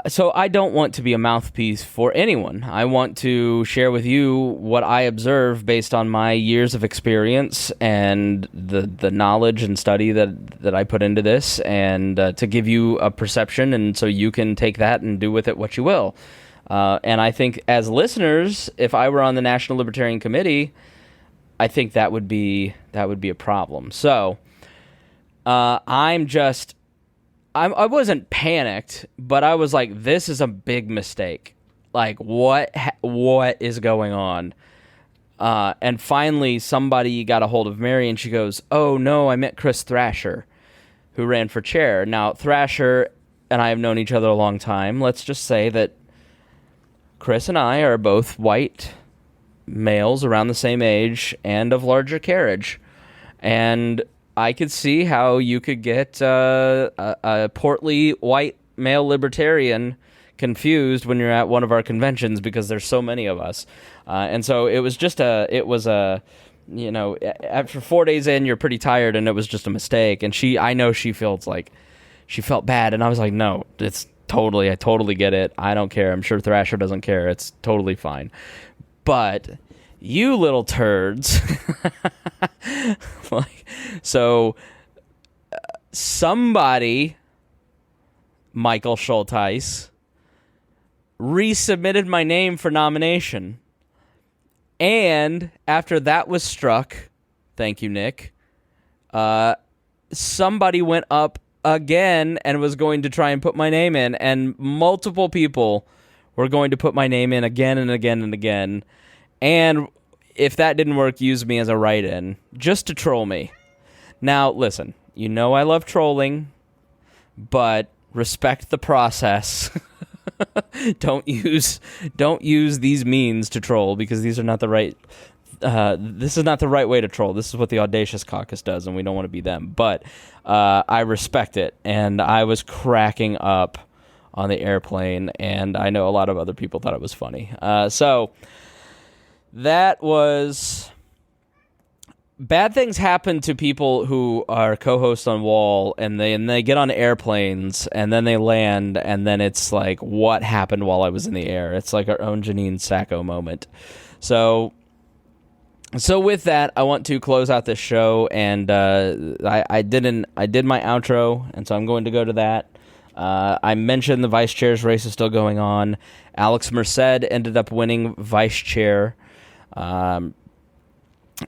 so I don't want to be a mouthpiece for anyone. I want to share with you what I observe based on my years of experience and the knowledge and study that I put into this, and to give you a perception, and so you can take that and do with it what you will. And I think as listeners, if I were on the National Libertarian Committee, I think that would be a problem. So I wasn't panicked, but I was like, this is a big mistake. Like, what is going on? And finally, somebody got a hold of Mary, and she goes, "Oh, no, I meant Chris Thrasher, who ran for chair." Now, Thrasher and I have known each other a long time. Let's just say that Chris and I are both white males around the same age and of larger carriage. And I could see how you could get a portly white male libertarian confused when you're at one of our conventions because there's so many of us. And so it was you know, after 4 days in, you're pretty tired, and it was just a mistake. And I know she felt bad, and I was like, no, I totally get it. I don't care. I'm sure Thrasher doesn't care. It's totally fine. But you little turds, somebody, Michael Schulteis, resubmitted my name for nomination. And after that was struck, thank you, Nick, somebody went up again and was going to try and put my name in, and multiple people were going to put my name in again and again and again. And if that didn't work, use me as a write-in just to troll me. Now, listen, you know I love trolling, but respect the process. Don't use these means to troll, because these are not the right. This is not the right way to troll. This is what the Audacious Caucus does, and we don't want to be them. But I respect it, and I was cracking up on the airplane, and I know a lot of other people thought it was funny. So that was. Bad things happen to people who are co-hosts on Wall, and they get on airplanes, and then they land, and then it's like, what happened while I was in the air? It's like our own Janine Sacco moment. So with that, I want to close out this show, and I did my outro, and so I'm going to go to that. I mentioned the vice chair's race is still going on. Alex Merced ended up winning vice chair.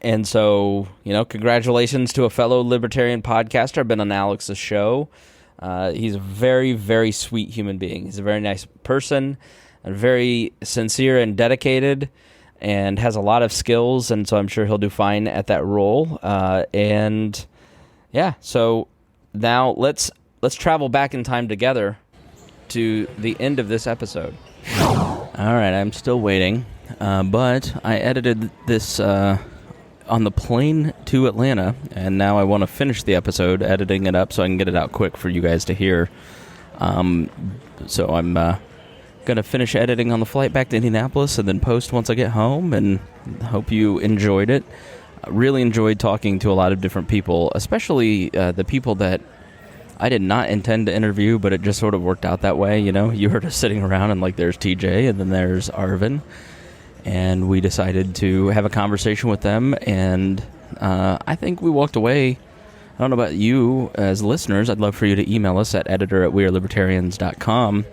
And so, you know, congratulations to a fellow Libertarian podcaster. I've been on Alex's show. He's a very, very sweet human being. He's a very nice person, and very sincere and dedicated, and has a lot of skills, and so I'm sure he'll do fine at that role. And yeah, so now let's travel back in time together to the end of this episode. All right, I'm still waiting, but I edited this on the plane to Atlanta, and now I want to finish the episode, editing it up so I can get it out quick for you guys to hear. So I'm going to finish editing on the flight back to Indianapolis and then post once I get home, and hope you enjoyed it. I really enjoyed talking to a lot of different people, especially the people that I did not intend to interview, but it just sort of worked out that way. You know, you heard us sitting around, and like there's TJ, and then there's Arvin. And we decided to have a conversation with them, and I think we walked away. I don't know about you as listeners. I'd love for you to email us at editor@wearelibertarians.com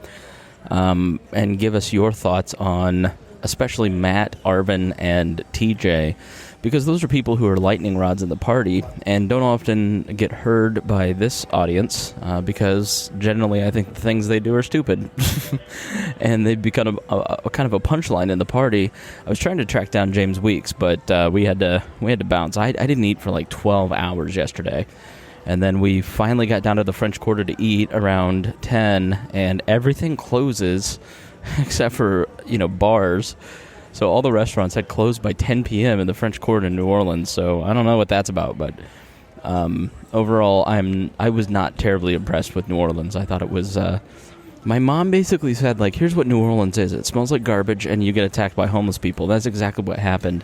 and give us your thoughts on especially Matt, Arvin, and TJ, because those are people who are lightning rods in the party and don't often get heard by this audience because generally I think the things they do are stupid. And they've become a kind of a punchline in the party. I was trying to track down James Weeks, but we had to bounce. I didn't eat for like 12 hours yesterday. And then we finally got down to the French Quarter to eat around 10, and everything closes except for, you know, bars. So all the restaurants had closed by 10 p.m. in the French Quarter in New Orleans. So I don't know what that's about, but overall, I was not terribly impressed with New Orleans. I thought it was. My mom basically said, like, here's what New Orleans is. It smells like garbage, and you get attacked by homeless people. That's exactly what happened.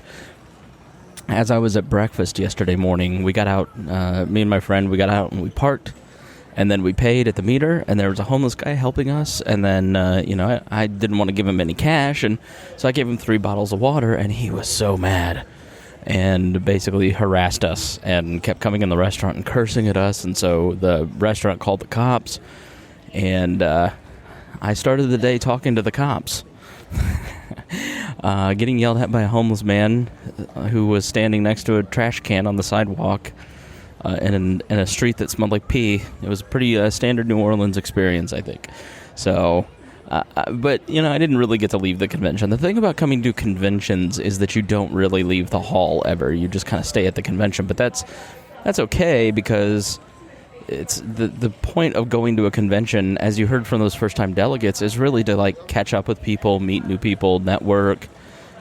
As I was at breakfast yesterday morning, we got out. Me and my friend, we got out and we parked. And then we paid at the meter, and there was a homeless guy helping us. And then, I didn't want to give him any cash, and so I gave him 3 bottles of water, and he was so mad and basically harassed us and kept coming in the restaurant and cursing at us. And so the restaurant called the cops, and I started the day talking to the cops, getting yelled at by a homeless man who was standing next to a trash can on the sidewalk. In a street that smelled like pee. It was a pretty standard New Orleans experience, I think. So But, I didn't really get to leave the convention. The thing about coming to conventions is that you don't really leave the hall ever. You just kind of stay at the convention. But that's okay, because it's the point of going to a convention, as you heard from those first-time delegates, is really to, catch up with people, meet new people, network.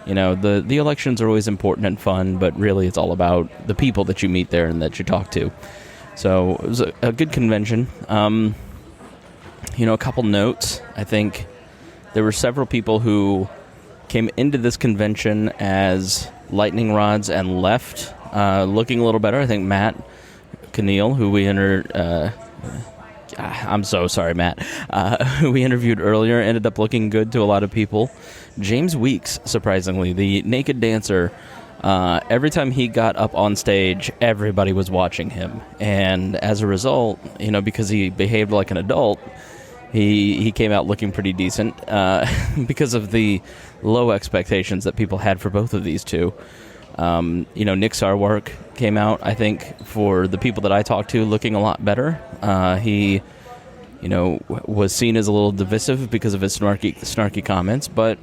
The elections are always important and fun, but really it's all about the people that you meet there and that you talk to. So it was a good convention. A couple notes. I think there were several people who came into this convention as lightning rods and left looking a little better. I think Matt Keneal, who we I'm so sorry, Matt, who we interviewed earlier, ended up looking good to a lot of people. James Weeks, surprisingly, the naked dancer, every time he got up on stage, everybody was watching him. And as a result, because he behaved like an adult, he came out looking pretty decent because of the low expectations that people had for both of these two. Nick Sarwark came out, I think, for the people that I talked to, looking a lot better. He, was seen as a little divisive because of his snarky comments. But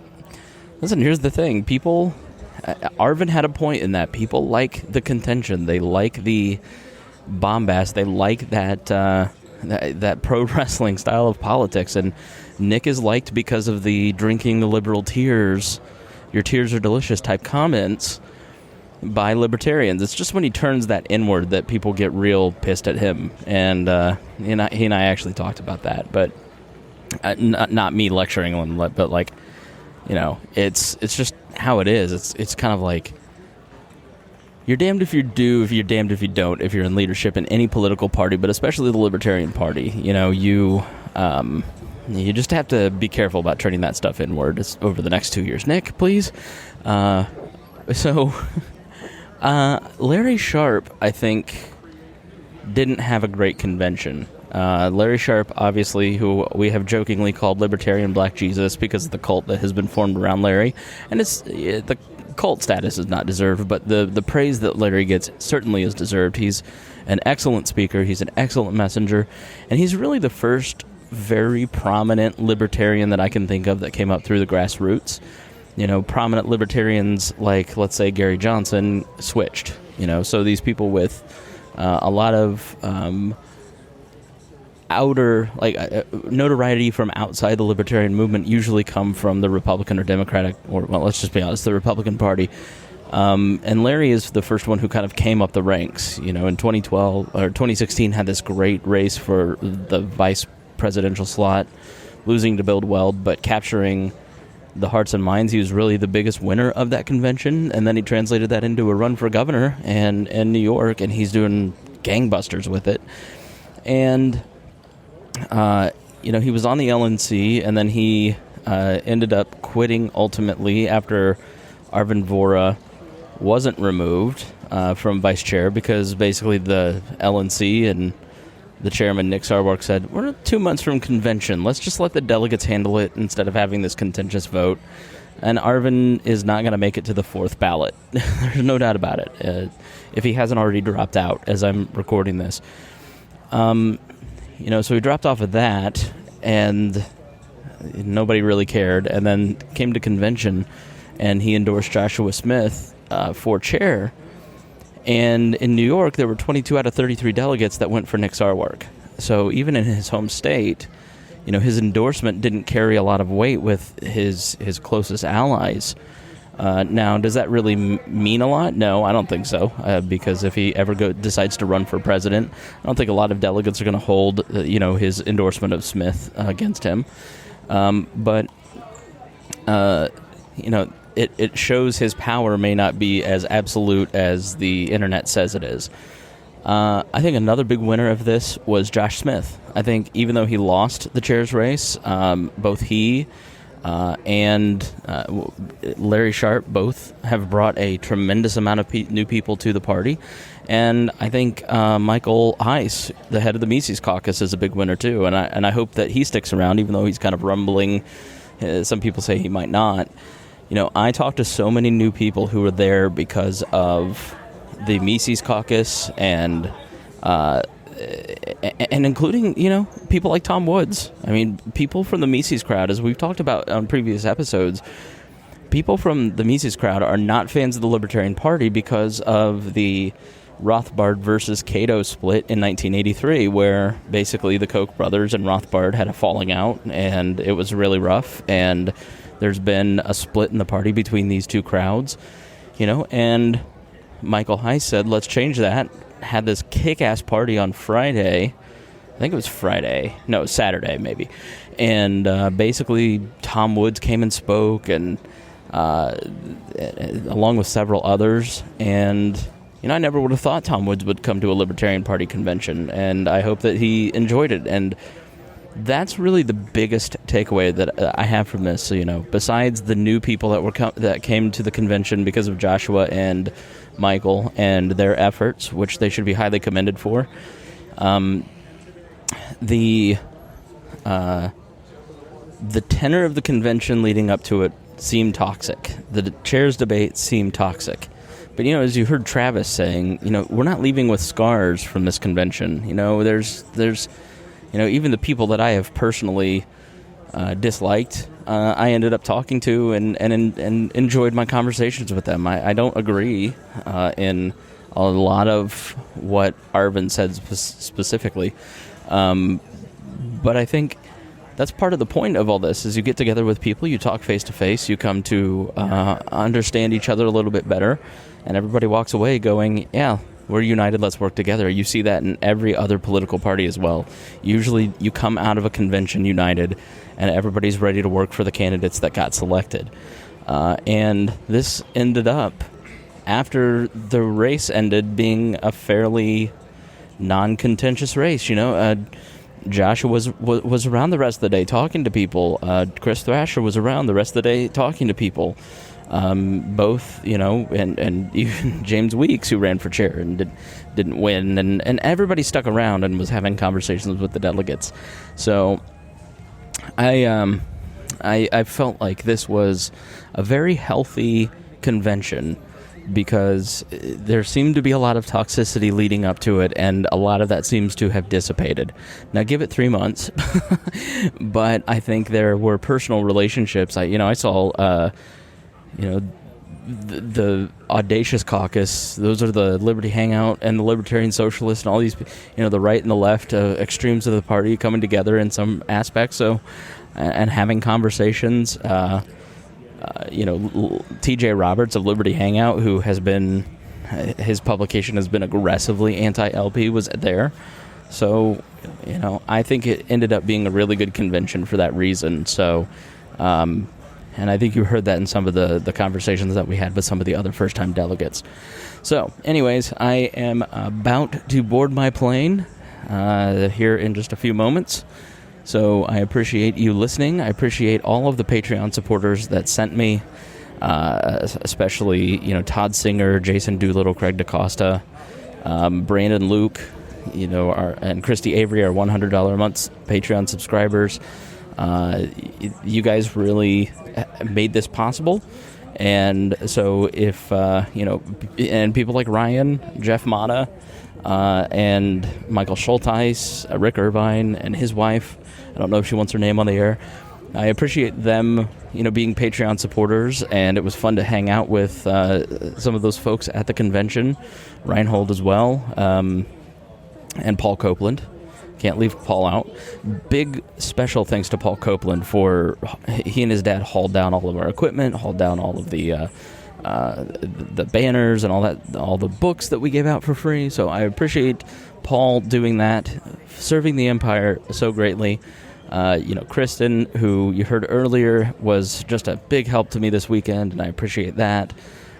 listen, here's the thing. People, Arvin had a point in that. People like the contention. They like the bombast. They like that pro wrestling style of politics. And Nick is liked because of the drinking the liberal tears, your tears are delicious type comments by libertarians. It's just when he turns that inward that people get real pissed at him. And he and I actually talked about that, but not me lecturing him, but it's just how it is. It's kind of like, you're damned if you do, if you're damned if you don't, if you're in leadership in any political party, but especially the Libertarian Party. You just have to be careful about turning that stuff inward over the next 2 years. Nick, please. Larry Sharp, I think, didn't have a great convention. Larry Sharp, obviously, who we have jokingly called Libertarian Black Jesus because of the cult that has been formed around Larry. And the cult status is not deserved, but the praise that Larry gets certainly is deserved. He's an excellent speaker. He's an excellent messenger. And he's really the first very prominent libertarian that I can think of that came up through the grassroots. Prominent libertarians like, let's say, Gary Johnson switched. So these people with a lot of outer, notoriety from outside the libertarian movement usually come from the Republican or Democratic, or, well, let's just be honest, the Republican Party. And Larry is the first one who kind of came up the ranks. In 2012 or 2016 had this great race for the vice presidential slot, losing to Bill Weld, but capturing the hearts and minds. He was really the biggest winner of that convention, and then he translated that into a run for governor in New York, and he's doing gangbusters with it. And he was on the LNC, and then he ended up quitting ultimately after Arvin Vorha wasn't removed from vice chair, because basically the LNC and the chairman, Nick Sarwark, said, we're 2 months from convention. Let's just let the delegates handle it instead of having this contentious vote. And Arvin is not going to make it to the fourth ballot. There's no doubt about it, if he hasn't already dropped out as I'm recording this. So he dropped off of that, and nobody really cared. And then came to convention, and he endorsed Joshua Smith for chair. And in New York, there were 22 out of 33 delegates that went for Nick Sarwark. So even in his home state, his endorsement didn't carry a lot of weight with his closest allies. Now, does that really mean a lot? No, I don't think so. Because if he ever decides to run for president, I don't think a lot of delegates are going to hold, his endorsement of Smith against him. It shows his power may not be as absolute as the internet says it is. I think another big winner of this was Josh Smith. I think even though he lost the chair's race, both he and Larry Sharp both have brought a tremendous amount of new people to the party. And I think Michael Heiss, the head of the Mises Caucus, is a big winner too. And I hope that he sticks around, even though he's kind of rumbling. Some people say he might not. I talked to so many new people who were there because of the Mises Caucus and and including, people like Tom Woods. I mean, people from the Mises crowd, as we've talked about on previous episodes, people from the Mises crowd are not fans of the Libertarian Party because of the Rothbard versus Cato split in 1983, where basically the Koch brothers and Rothbard had a falling out, and it was really rough, and there's been a split in the party between these two crowds, and Michael Heiss said, let's change that, had this kick-ass party on Friday. I think it was Friday. No, Saturday, maybe. And basically, Tom Woods came and spoke, and along with several others. And, I never would have thought Tom Woods would come to a Libertarian Party convention, and I hope that he enjoyed it. And that's really the biggest takeaway that I have from this. So, besides the new people that came to the convention because of Joshua and Michael and their efforts, which they should be highly commended for, the tenor of the convention leading up to it seemed toxic. The chair's debate seemed toxic. But, as you heard Travis saying, we're not leaving with scars from this convention. There's even the people that I have personally disliked, I ended up talking to and enjoyed my conversations with them. I don't agree in a lot of what Arvin said specifically, but I think that's part of the point of all this, is you get together with people, you talk face-to-face, you come to understand each other a little bit better, and everybody walks away going, yeah, we're united, let's work together. You see that in every other political party as well. Usually you come out of a convention united, and everybody's ready to work for the candidates that got selected. And this ended up, after the race ended, being a fairly non-contentious race. Joshua was around the rest of the day talking to people. Chris Thrasher was around the rest of the day talking to people. Both, and even James Weeks, who ran for chair and didn't win, and everybody stuck around and was having conversations with the delegates. So I felt like this was a very healthy convention, because there seemed to be a lot of toxicity leading up to it, and a lot of that seems to have dissipated. Now, give it 3 months, but I think there were personal relationships. I saw, the Audacious Caucus, those are the Liberty Hangout and the Libertarian Socialists and all these, the right and the left extremes of the party coming together in some aspects, so, and having conversations. TJ Roberts of Liberty Hangout, who has been, his publication has been aggressively anti-LP, was there. So, I think it ended up being a really good convention for that reason. So, and I think you heard that in some of the conversations that we had with some of the other first-time delegates. So, anyways, I am about to board my plane here in just a few moments. So I appreciate you listening. I appreciate all of the Patreon supporters that sent me, especially, Todd Singer, Jason Doolittle, Craig DaCosta, Brandon Luke, and Kristi Avery, our $100 a month Patreon subscribers. You guys really made this possible. And so if, and people like Ryan, Jeff Mata, and Michael Schulteis, Rick Irvine, and his wife, I don't know if she wants her name on the air. I appreciate them, being Patreon supporters, and it was fun to hang out with some of those folks at the convention. Rhinehold as well, and Paul Copeland. Can't leave Paul out. Big special thanks to Paul Copeland for, he and his dad hauled down all of our equipment, hauled down all of the banners and all the books that we gave out for free. So I appreciate Paul doing that, serving the Empire so greatly. Kristen, who you heard earlier, was just a big help to me this weekend, and I appreciate that.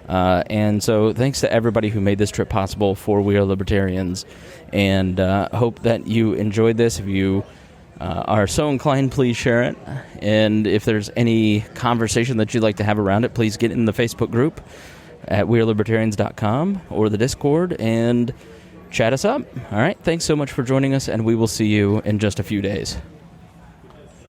And so thanks to everybody who made this trip possible for We Are Libertarians, and hope that you enjoyed this. If you are so inclined, please share it. And if there's any conversation that you'd like to have around it, please get in the Facebook group at wearelibertarians.com or the Discord and chat us up. All right, thanks so much for joining us, and we will see you in just a few days.